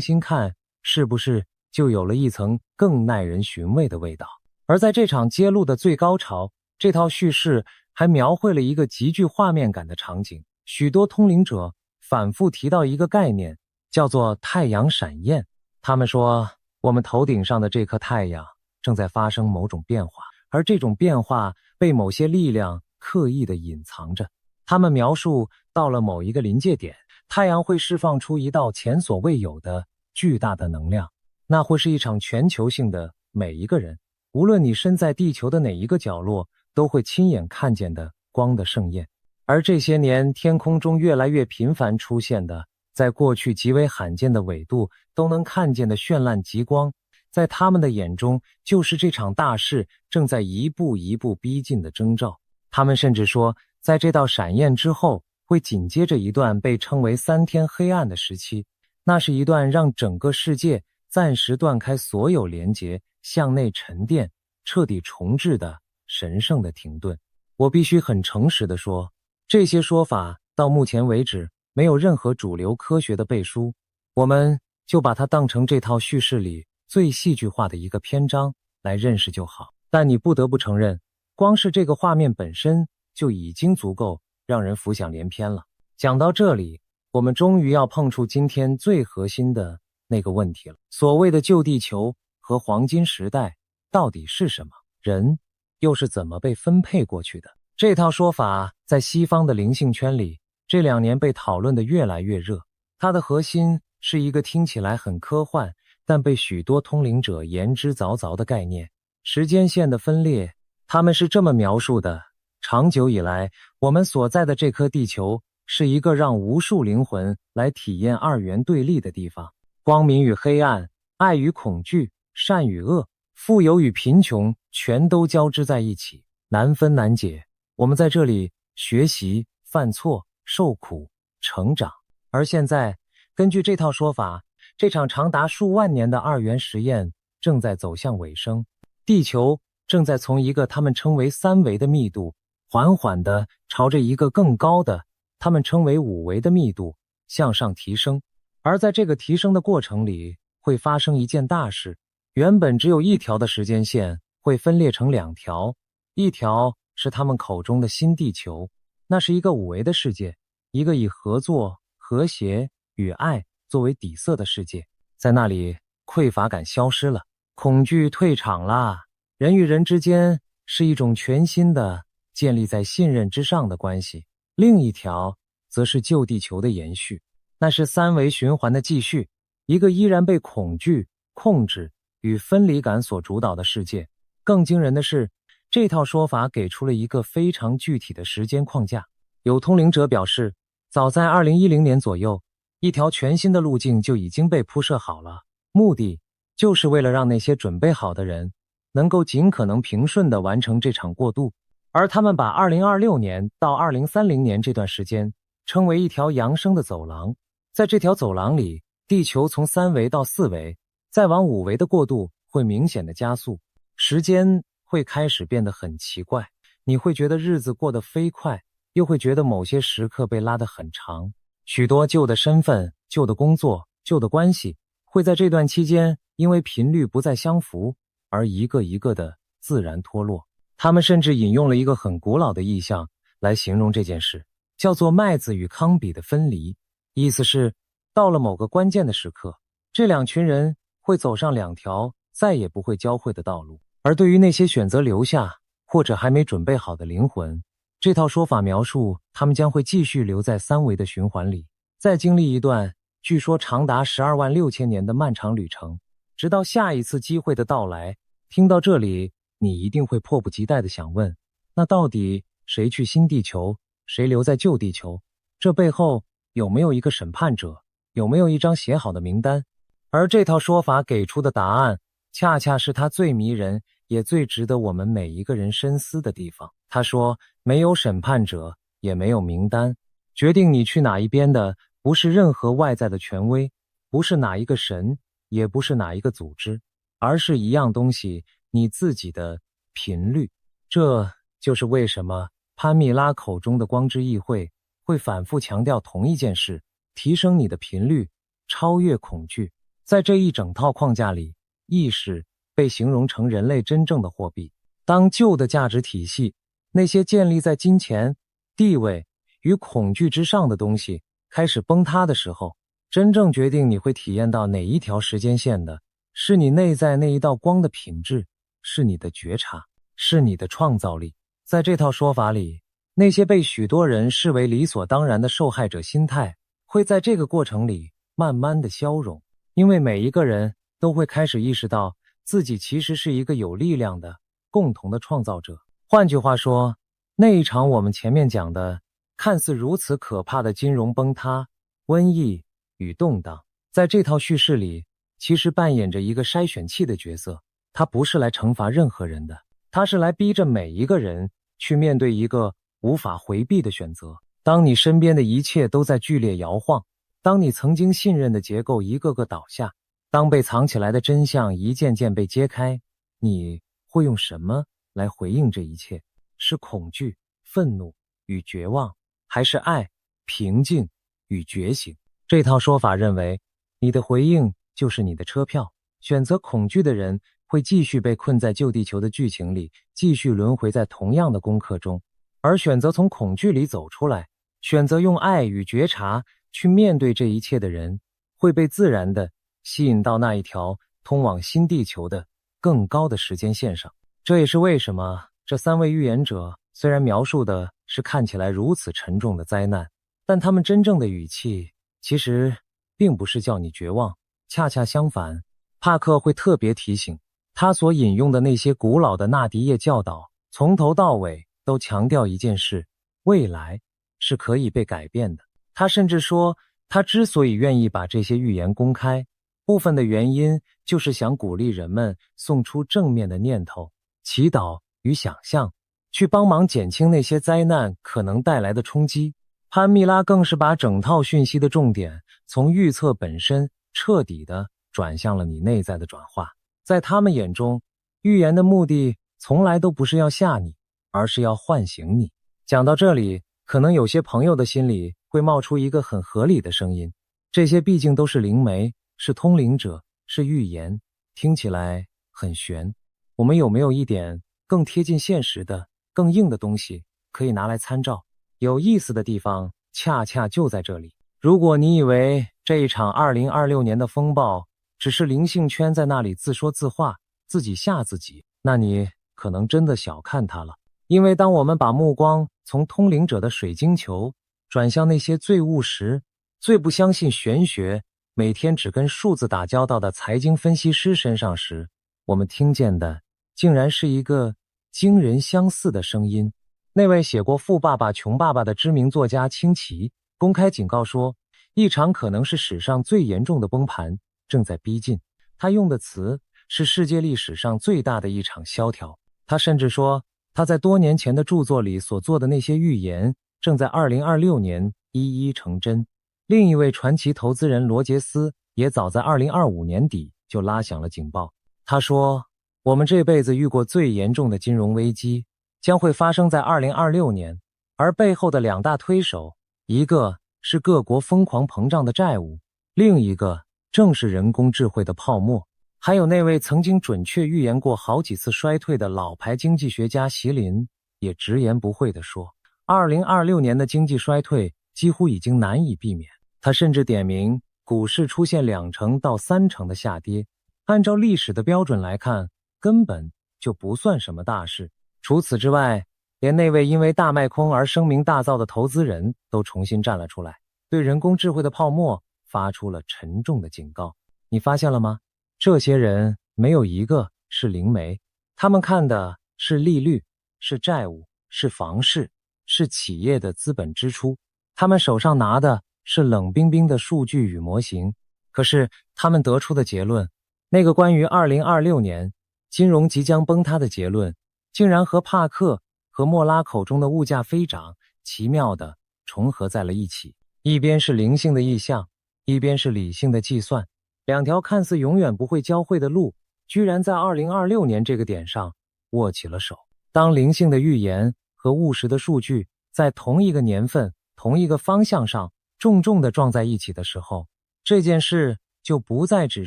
新看，是不是就有了一层更耐人寻味的味道。而在这场揭露的最高潮，这套叙事还描绘了一个极具画面感的场景。许多通灵者反复提到一个概念，叫做太阳闪焰。他们说，我们头顶上的这颗太阳正在发生某种变化，而这种变化被某些力量刻意地隐藏着。他们描述到了某一个临界点，太阳会释放出一道前所未有的巨大的能量，那会是一场全球性的，每一个人，无论你身在地球的哪一个角落，都会亲眼看见的光的盛宴。而这些年天空中越来越频繁出现的，在过去极为罕见的纬度都能看见的绚烂极光，在他们的眼中就是这场大事正在一步一步逼近的征兆。他们甚至说，在这道闪焰之后会紧接着一段被称为3天黑暗的时期，那是一段让整个世界暂时断开所有连结，向内沉淀，彻底重置的神圣的停顿。我必须很诚实地说，这些说法到目前为止没有任何主流科学的背书，我们就把它当成这套叙事里最戏剧化的一个篇章来认识就好。但你不得不承认，光是这个画面本身就已经足够让人浮想联翩了。讲到这里，我们终于要碰触今天最核心的那个问题了。所谓的旧地球和黄金时代到底是什么？人又是怎么被分配过去的？这套说法在西方的灵性圈里这2年被讨论得越来越热。它的核心是一个听起来很科幻，但被许多通灵者言之凿凿的概念：时间线的分裂。他们是这么描述的：长久以来，我们所在的这颗地球是一个让无数灵魂来体验二元对立的地方，光明与黑暗，爱与恐惧，善与恶，富有与贫穷，全都交织在一起，难分难解。我们在这里学习、犯错、受苦、成长。而现在，根据这套说法，这场长达数万年的二元实验正在走向尾声，地球正在从一个他们称为3维的密度，缓缓地朝着一个更高的他们称为5维的密度向上提升。而在这个提升的过程里，会发生一件大事。原本只有一条的时间线会分裂成2条，一条是他们口中的新地球，那是一个5维的世界，一个以合作、和谐与爱作为底色的世界。在那里，匮乏感消失了，恐惧退场啦，人与人之间是一种全新的建立在信任之上的关系。另一条则是旧地球的延续，那是3维循环的继续，一个依然被恐惧、控制与分离感所主导的世界。更惊人的是，这套说法给出了一个非常具体的时间框架。有通灵者表示，早在2010年左右，一条全新的路径就已经被铺设好了，目的就是为了让那些准备好的人能够尽可能平顺地完成这场过渡。而他们把2026年到2030年这段时间称为一条扬升的走廊。在这条走廊里，地球从3维到4维，再往5维的过渡会明显的加速，时间会开始变得很奇怪，你会觉得日子过得飞快，又会觉得某些时刻被拉得很长。许多旧的身份、旧的工作、旧的关系会在这段期间因为频率不再相符而一个一个的自然脱落。他们甚至引用了一个很古老的意象来形容这件事，叫做麦子与糠比的分离。意思是，到了某个关键的时刻，这2群人会走上2条再也不会交汇的道路。而对于那些选择留下或者还没准备好的灵魂，这套说法描述他们将会继续留在3维的循环里，再经历一段据说长达126000年的漫长旅程，直到下一次机会的到来。听到这里，你一定会迫不及待地想问，那到底谁去新地球，谁留在旧地球？这背后有没有一个审判者？有没有一张写好的名单？而这套说法给出的答案，恰恰是它最迷人，也最值得我们每一个人深思的地方。他说，没有审判者，也没有名单，决定你去哪一边的，不是任何外在的权威，不是哪一个神，也不是哪一个组织，而是一样东西，你自己的频率。这就是为什么潘蜜拉口中的光之议会会反复强调同一件事：提升你的频率，超越恐惧。在这一整套框架里，意识被形容成人类真正的货币。当旧的价值体系，那些建立在金钱、地位与恐惧之上的东西开始崩塌的时候，真正决定你会体验到哪一条时间线的，是你内在那一道光的品质，是你的觉察。是你的创造力。在这套说法里，那些被许多人视为理所当然的受害者心态，会在这个过程里慢慢的消融，因为每一个人都会开始意识到自己其实是一个有力量的共同的创造者。换句话说，那一场我们前面讲的看似如此可怕的金融崩塌、瘟疫与动荡，在这套叙事里其实扮演着一个筛选器的角色。它不是来惩罚任何人的，它是来逼着每一个人去面对一个无法回避的选择。当你身边的一切都在剧烈摇晃，当你曾经信任的结构一个个倒下，当被藏起来的真相一件件被揭开，你会用什么来回应这一切？是恐惧、愤怒与绝望，还是爱、平静与觉醒？这套说法认为，你的回应就是你的车票。选择恐惧的人会继续被困在旧地球的剧情里，继续轮回在同样的功课中，而选择从恐惧里走出来，选择用爱与觉察去面对这一切的人，会被自然地吸引到那一条通往新地球的更高的时间线上。这也是为什么这3位预言者虽然描述的是看起来如此沉重的灾难，但他们真正的语气其实并不是叫你绝望，恰恰相反，帕克会特别提醒，他所引用的那些古老的纳迪叶教导，从头到尾都强调一件事：未来是可以被改变的。他甚至说，他之所以愿意把这些预言公开，部分的原因就是想鼓励人们送出正面的念头、祈祷与想象，去帮忙减轻那些灾难可能带来的冲击。潘蜜拉更是把整套讯息的重点从预测本身彻底地转向了你内在的转化。在他们眼中，预言的目的从来都不是要吓你，而是要唤醒你。讲到这里，可能有些朋友的心里会冒出一个很合理的声音，这些毕竟都是灵媒，是通灵者，是预言，听起来很玄。我们有没有一点更贴近现实的、更硬的东西可以拿来参照？有意思的地方恰恰就在这里。如果你以为这一场2026年的风暴只是灵性圈在那里自说自话，自己吓自己，那你可能真的小看它了。因为当我们把目光从通灵者的水晶球转向那些最务实、最不相信玄学、每天只跟数字打交道的财经分析师身上时，我们听见的竟然是一个惊人相似的声音。那位写过《富爸爸穷爸爸》的知名作家清崎公开警告说，一场可能是史上最严重的崩盘正在逼近。他用的词是世界历史上最大的一场萧条。他甚至说，他在多年前的著作里所做的那些预言正在2026年一一成真。另一位传奇投资人罗杰斯也早在2025年底就拉响了警报。他说，我们这辈子遇过最严重的金融危机将会发生在2026年，而背后的2大推手，一个是各国疯狂膨胀的债务，另一个正是人工智慧的泡沫。还有那位曾经准确预言过好几次衰退的老牌经济学家席林也直言不讳地说，2026年的经济衰退几乎已经难以避免。他甚至点名股市出现2%到3%的下跌，按照历史的标准来看，根本就不算什么大事。除此之外，连那位因为大卖空而声名大噪的投资人都重新站了出来，对人工智慧的泡沫发出了沉重的警告。你发现了吗？这些人没有一个是灵媒，他们看的是利率，是债务，是房市，是企业的资本支出。他们手上拿的是冷冰冰的数据与模型，可是他们得出的结论，那个关于2026年金融即将崩塌的结论，竟然和帕克和莫拉口中的物价飞涨奇妙地重合在了一起。一边是灵性的意象，一边是理性的计算，两条看似永远不会交汇的路，居然在2026年这个点上握起了手。当灵性的预言和务实的数据在同一个年份、同一个方向上重重地撞在一起的时候，这件事就不再只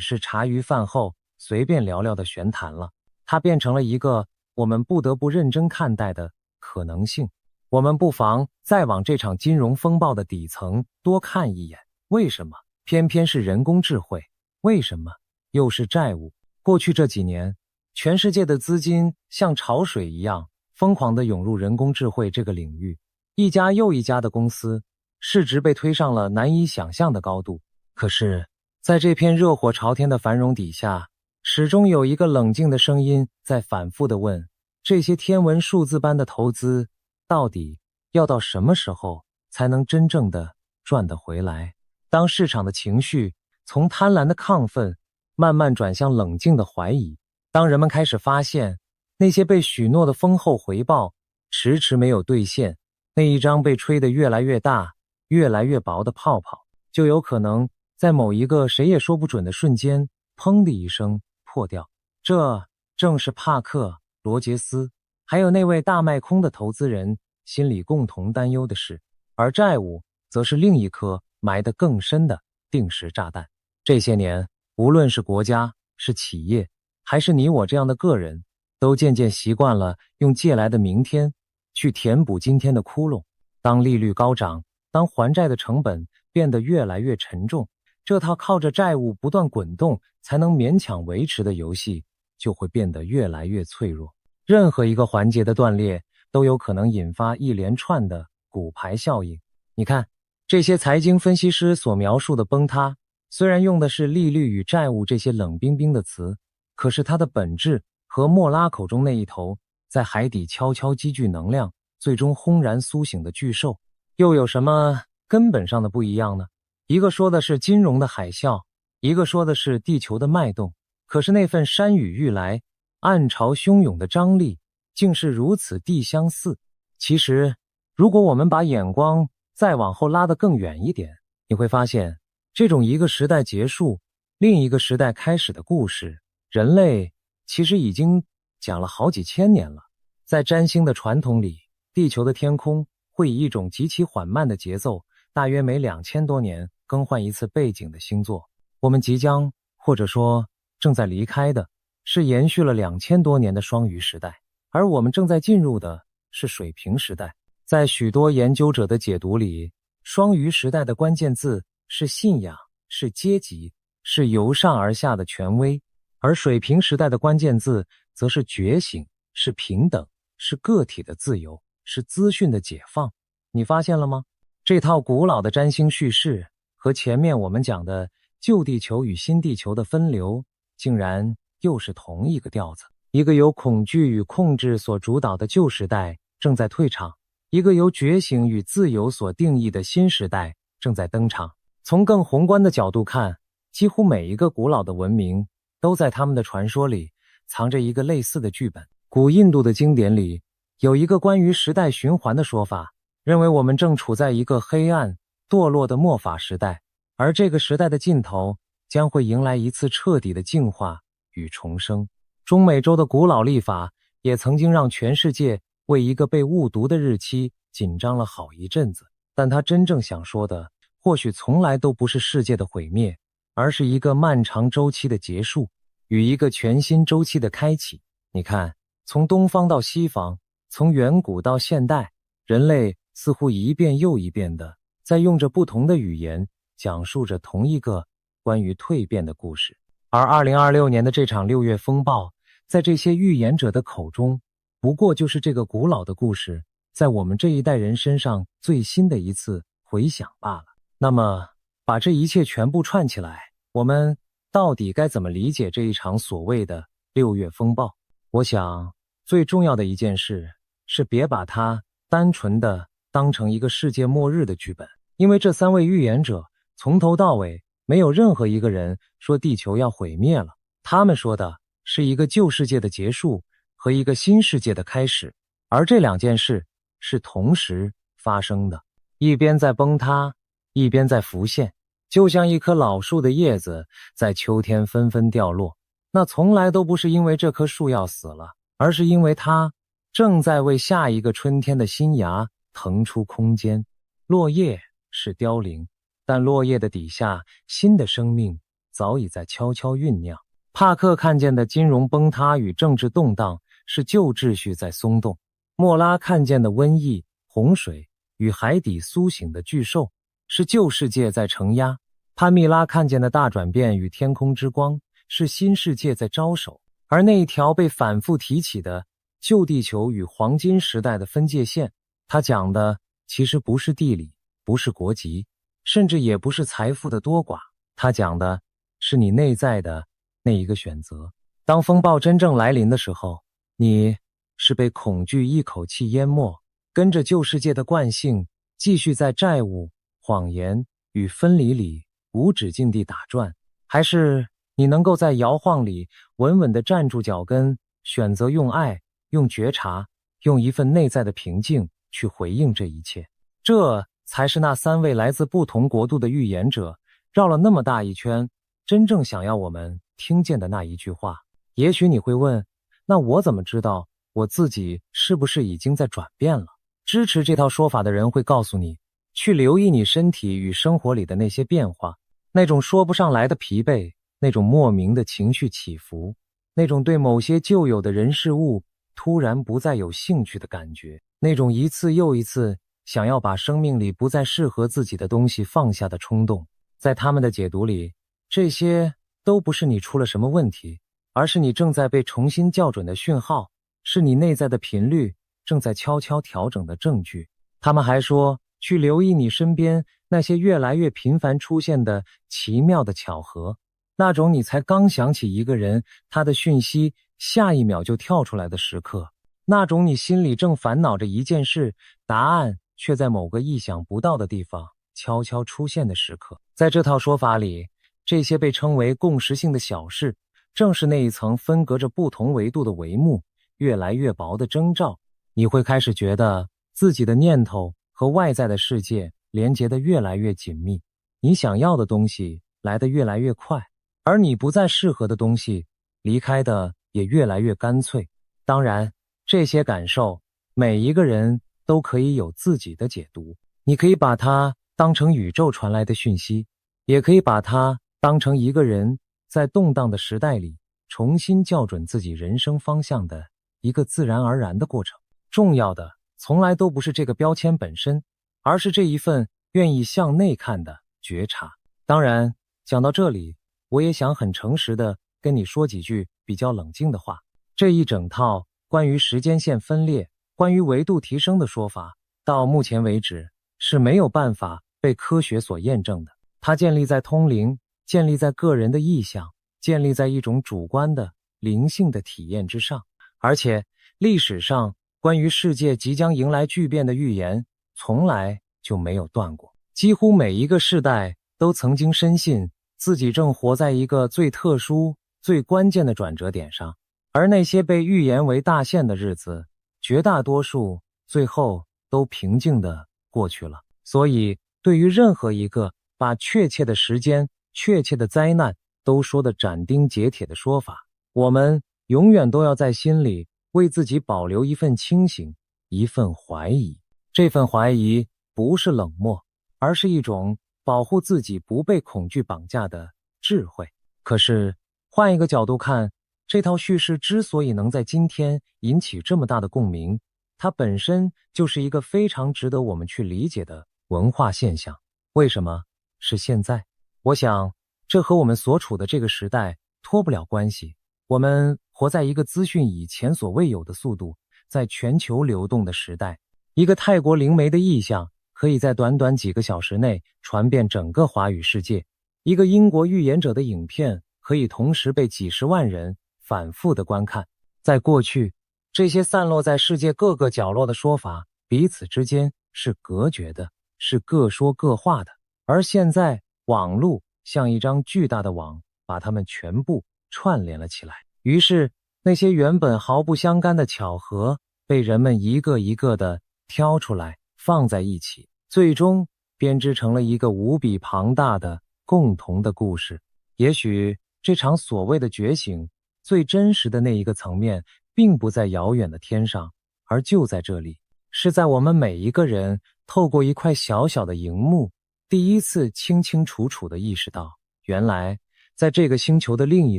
是茶余饭后随便聊聊的玄谈了，它变成了一个我们不得不认真看待的可能性。我们不妨再往这场金融风暴的底层多看一眼，为什么偏偏是人工智慧？为什么又是债务？过去这几年，全世界的资金像潮水一样疯狂地涌入人工智慧这个领域，一家又一家的公司市值被推上了难以想象的高度。可是，在这片热火朝天的繁荣底下，始终有一个冷静的声音在反复地问：这些天文数字般的投资，到底要到什么时候才能真正的赚得回来？当市场的情绪从贪婪的亢奋慢慢转向冷静的怀疑，当人们开始发现那些被许诺的丰厚回报迟迟没有兑现，那一张被吹得越来越大、越来越薄的泡泡，就有可能在某一个谁也说不准的瞬间，砰的一声破掉。这正是帕克、罗杰斯还有那位大卖空的投资人心里共同担忧的事，而债务则是另一颗埋得更深的定时炸弹。这些年，无论是国家、是企业，还是你我这样的个人，都渐渐习惯了用借来的明天去填补今天的窟窿。当利率高涨，当还债的成本变得越来越沉重，这套靠着债务不断滚动才能勉强维持的游戏就会变得越来越脆弱。任何一个环节的断裂都有可能引发一连串的骨牌效应。你看，这些财经分析师所描述的崩塌，虽然用的是利率与债务这些冷冰冰的词，可是它的本质和莫拉口中那一头在海底悄悄积聚能量，最终轰然苏醒的巨兽又有什么根本上的不一样呢？一个说的是金融的海啸，一个说的是地球的脉动，可是那份山雨欲来、暗潮汹涌的张力竟是如此地相似。其实，如果我们把眼光再往后拉得更远一点，你会发现，这种一个时代结束、另一个时代开始的故事，人类其实已经讲了好几千年了。在占星的传统里，地球的天空会以一种极其缓慢的节奏，大约每2000多年更换一次背景的星座。我们即将，或者说正在离开的，是延续了2000多年的双鱼时代，而我们正在进入的是水瓶时代。在许多研究者的解读里，双鱼时代的关键字是信仰，是阶级，是由上而下的权威，而水瓶时代的关键字则是觉醒，是平等，是个体的自由，是资讯的解放。你发现了吗？这套古老的占星叙事和前面我们讲的旧地球与新地球的分流，竟然又是同一个调子。一个由恐惧与控制所主导的旧时代正在退场，一个由觉醒与自由所定义的新时代正在登场。从更宏观的角度看，几乎每一个古老的文明都在他们的传说里藏着一个类似的剧本。古印度的经典里有一个关于时代循环的说法，认为我们正处在一个黑暗堕落的末法时代，而这个时代的尽头将会迎来一次彻底的净化与重生。中美洲的古老历法也曾经让全世界为一个被误读的日期紧张了好一阵子，但他真正想说的或许从来都不是世界的毁灭，而是一个漫长周期的结束与一个全新周期的开启。你看，从东方到西方，从远古到现代，人类似乎一遍又一遍地在用着不同的语言讲述着同一个关于蜕变的故事。而2026年的这场6月风暴，在这些预言者的口中，不过就是这个古老的故事在我们这一代人身上最新的一次回响罢了。那么，把这一切全部串起来，我们到底该怎么理解这一场所谓的6月风暴？我想，最重要的一件事是别把它单纯的当成一个世界末日的剧本，因为这3位预言者从头到尾没有任何一个人说地球要毁灭了，他们说的是一个旧世界的结束和一个新世界的开始，而这2件事是同时发生的，一边在崩塌，一边在浮现，就像一棵老树的叶子在秋天纷纷掉落。那从来都不是因为这棵树要死了，而是因为它正在为下一个春天的新芽腾出空间。落叶是凋零，但落叶的底下，新的生命早已在悄悄酝酿。帕克看见的金融崩塌与政治动荡是旧秩序在松动，莫拉看见的瘟疫、洪水与海底苏醒的巨兽是旧世界在承压，潘蜜拉看见的大转变与天空之光是新世界在招手。而那一条被反复提起的旧地球与黄金时代的分界线，它讲的其实不是地理，不是国籍，甚至也不是财富的多寡，它讲的是你内在的那一个选择。当风暴真正来临的时候，你是被恐惧一口气淹没，跟着旧世界的惯性继续在债务、谎言与分离里无止境地打转，还是你能够在摇晃里稳稳地站住脚跟，选择用爱、用觉察、用一份内在的平静去回应这一切。这才是那3位来自不同国度的预言者绕了那么大一圈，真正想要我们听见的那一句话。也许你会问，那我怎么知道我自己是不是已经在转变了？支持这套说法的人会告诉你，去留意你身体与生活里的那些变化，那种说不上来的疲惫，那种莫名的情绪起伏，那种对某些旧有的人事物突然不再有兴趣的感觉，那种一次又一次想要把生命里不再适合自己的东西放下的冲动。在他们的解读里，这些都不是你出了什么问题，而是你正在被重新校准的讯号，是你内在的频率正在悄悄调整的证据。他们还说，去留意你身边那些越来越频繁出现的奇妙的巧合，那种你才刚想起一个人，他的讯息下一秒就跳出来的时刻，那种你心里正烦恼着一件事，答案却在某个意想不到的地方悄悄出现的时刻。在这套说法里，这些被称为共识性的小事，正是那一层分隔着不同维度的帷幕越来越薄的征兆。你会开始觉得自己的念头和外在的世界连结得越来越紧密，你想要的东西来得越来越快，而你不再适合的东西离开的也越来越干脆。当然，这些感受每一个人都可以有自己的解读，你可以把它当成宇宙传来的讯息，也可以把它当成一个人在动荡的时代里重新校准自己人生方向的一个自然而然的过程。重要的从来都不是这个标签本身，而是这一份愿意向内看的觉察。当然，讲到这里，我也想很诚实的跟你说几句比较冷静的话。这一整套关于时间线分裂、关于维度提升的说法，到目前为止是没有办法被科学所验证的。它建立在通灵，建立在个人的意向，建立在一种主观的灵性的体验之上。而且历史上关于世界即将迎来巨变的预言从来就没有断过，几乎每一个世代都曾经深信自己正活在一个最特殊、最关键的转折点上，而那些被预言为大限的日子，绝大多数最后都平静地过去了。所以，对于任何一个把确切的时间、确切的灾难都说得斩钉截铁的说法，我们永远都要在心里为自己保留一份清醒，一份怀疑。这份怀疑不是冷漠，而是一种保护自己不被恐惧绑架的智慧。可是，换一个角度看，这套叙事之所以能在今天引起这么大的共鸣，它本身就是一个非常值得我们去理解的文化现象。为什么是现在？我想，这和我们所处的这个时代脱不了关系。我们活在一个资讯以前所未有的速度在全球流动的时代，一个泰国灵媒的意象可以在短短几个小时内传遍整个华语世界，一个英国预言者的影片可以同时被几十万人反复的观看。在过去，这些散落在世界各个角落的说法彼此之间是隔绝的，是各说各话的。而现在，网络像一张巨大的网，把它们全部串联了起来。于是，那些原本毫不相干的巧合被人们一个一个的挑出来，放在一起，最终编织成了一个无比庞大的共同的故事。也许这场所谓的觉醒，最真实的那一个层面，并不在遥远的天上，而就在这里，是在我们每一个人透过一块小小的荧幕，第一次清清楚楚地意识到，原来在这个星球的另一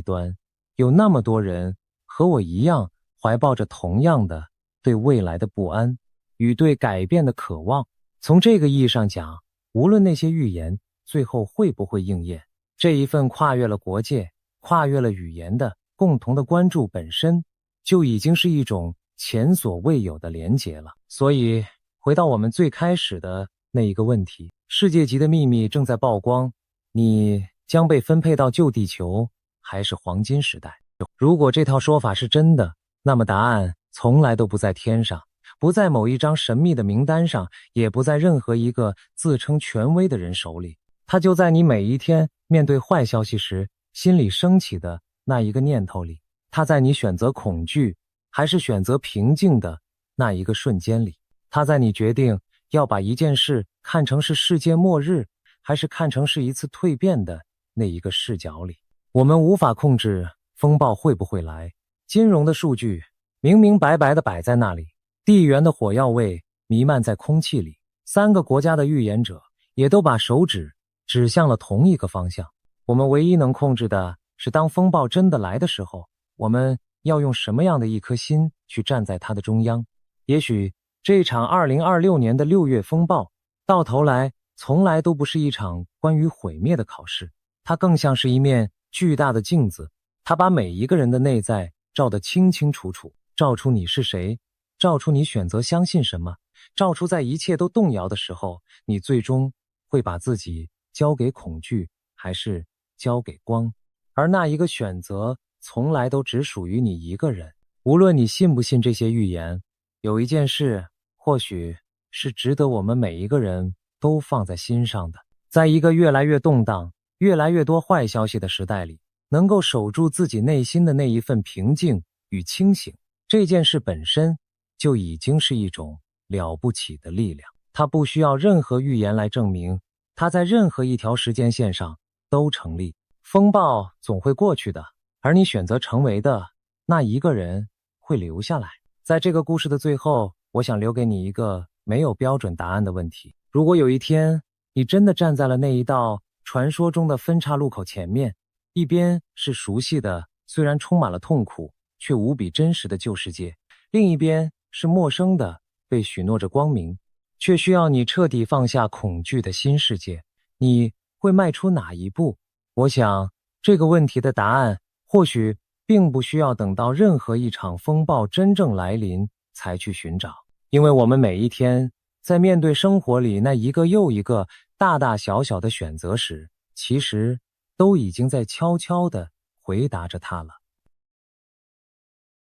端，有那么多人和我一样，怀抱着同样的对未来的不安与对改变的渴望。从这个意义上讲，无论那些预言最后会不会应验，这一份跨越了国界、跨越了语言的共同的关注本身就已经是一种前所未有的连结了。所以，回到我们最开始的那一个问题，世界级的秘密正在曝光，你将被分配到旧地球还是黄金时代？如果这套说法是真的，那么答案从来都不在天上，不在某一张神秘的名单上，也不在任何一个自称权威的人手里，它就在你每一天面对坏消息时心里升起的那一个念头里，它在你选择恐惧还是选择平静的那一个瞬间里，它在你决定要把一件事看成是世界末日，还是看成是一次蜕变的那一个视角里。我们无法控制风暴会不会来，金融的数据明明白白地摆在那里，地缘的火药味弥漫在空气里，三个国家的预言者也都把手指指向了同一个方向。我们唯一能控制的是，当风暴真的来的时候，我们要用什么样的一颗心去站在它的中央。也许这场2026年的6月风暴到头来从来都不是一场关于毁灭的考试，它更像是一面巨大的镜子，它把每一个人的内在照得清清楚楚，照出你是谁，照出你选择相信什么，照出在一切都动摇的时候，你最终会把自己交给恐惧，还是交给光。而那一个选择从来都只属于你一个人。无论你信不信这些预言，有一件事或许是值得我们每一个人都放在心上的。在一个越来越动荡、越来越多坏消息的时代里，能够守住自己内心的那一份平静与清醒，这件事本身就已经是一种了不起的力量。它不需要任何预言来证明，它在任何一条时间线上都成立。风暴总会过去的，而你选择成为的那一个人会留下来。在这个故事的最后，我想留给你一个没有标准答案的问题。如果有一天你真的站在了那一道传说中的分岔路口前面，一边是熟悉的虽然充满了痛苦却无比真实的旧世界，另一边是陌生的被许诺着光明却需要你彻底放下恐惧的新世界，你会迈出哪一步？我想这个问题的答案或许并不需要等到任何一场风暴真正来临才去寻找，因为我们每一天在面对生活里那一个又一个大大小小的选择时，其实都已经在悄悄地回答着它了。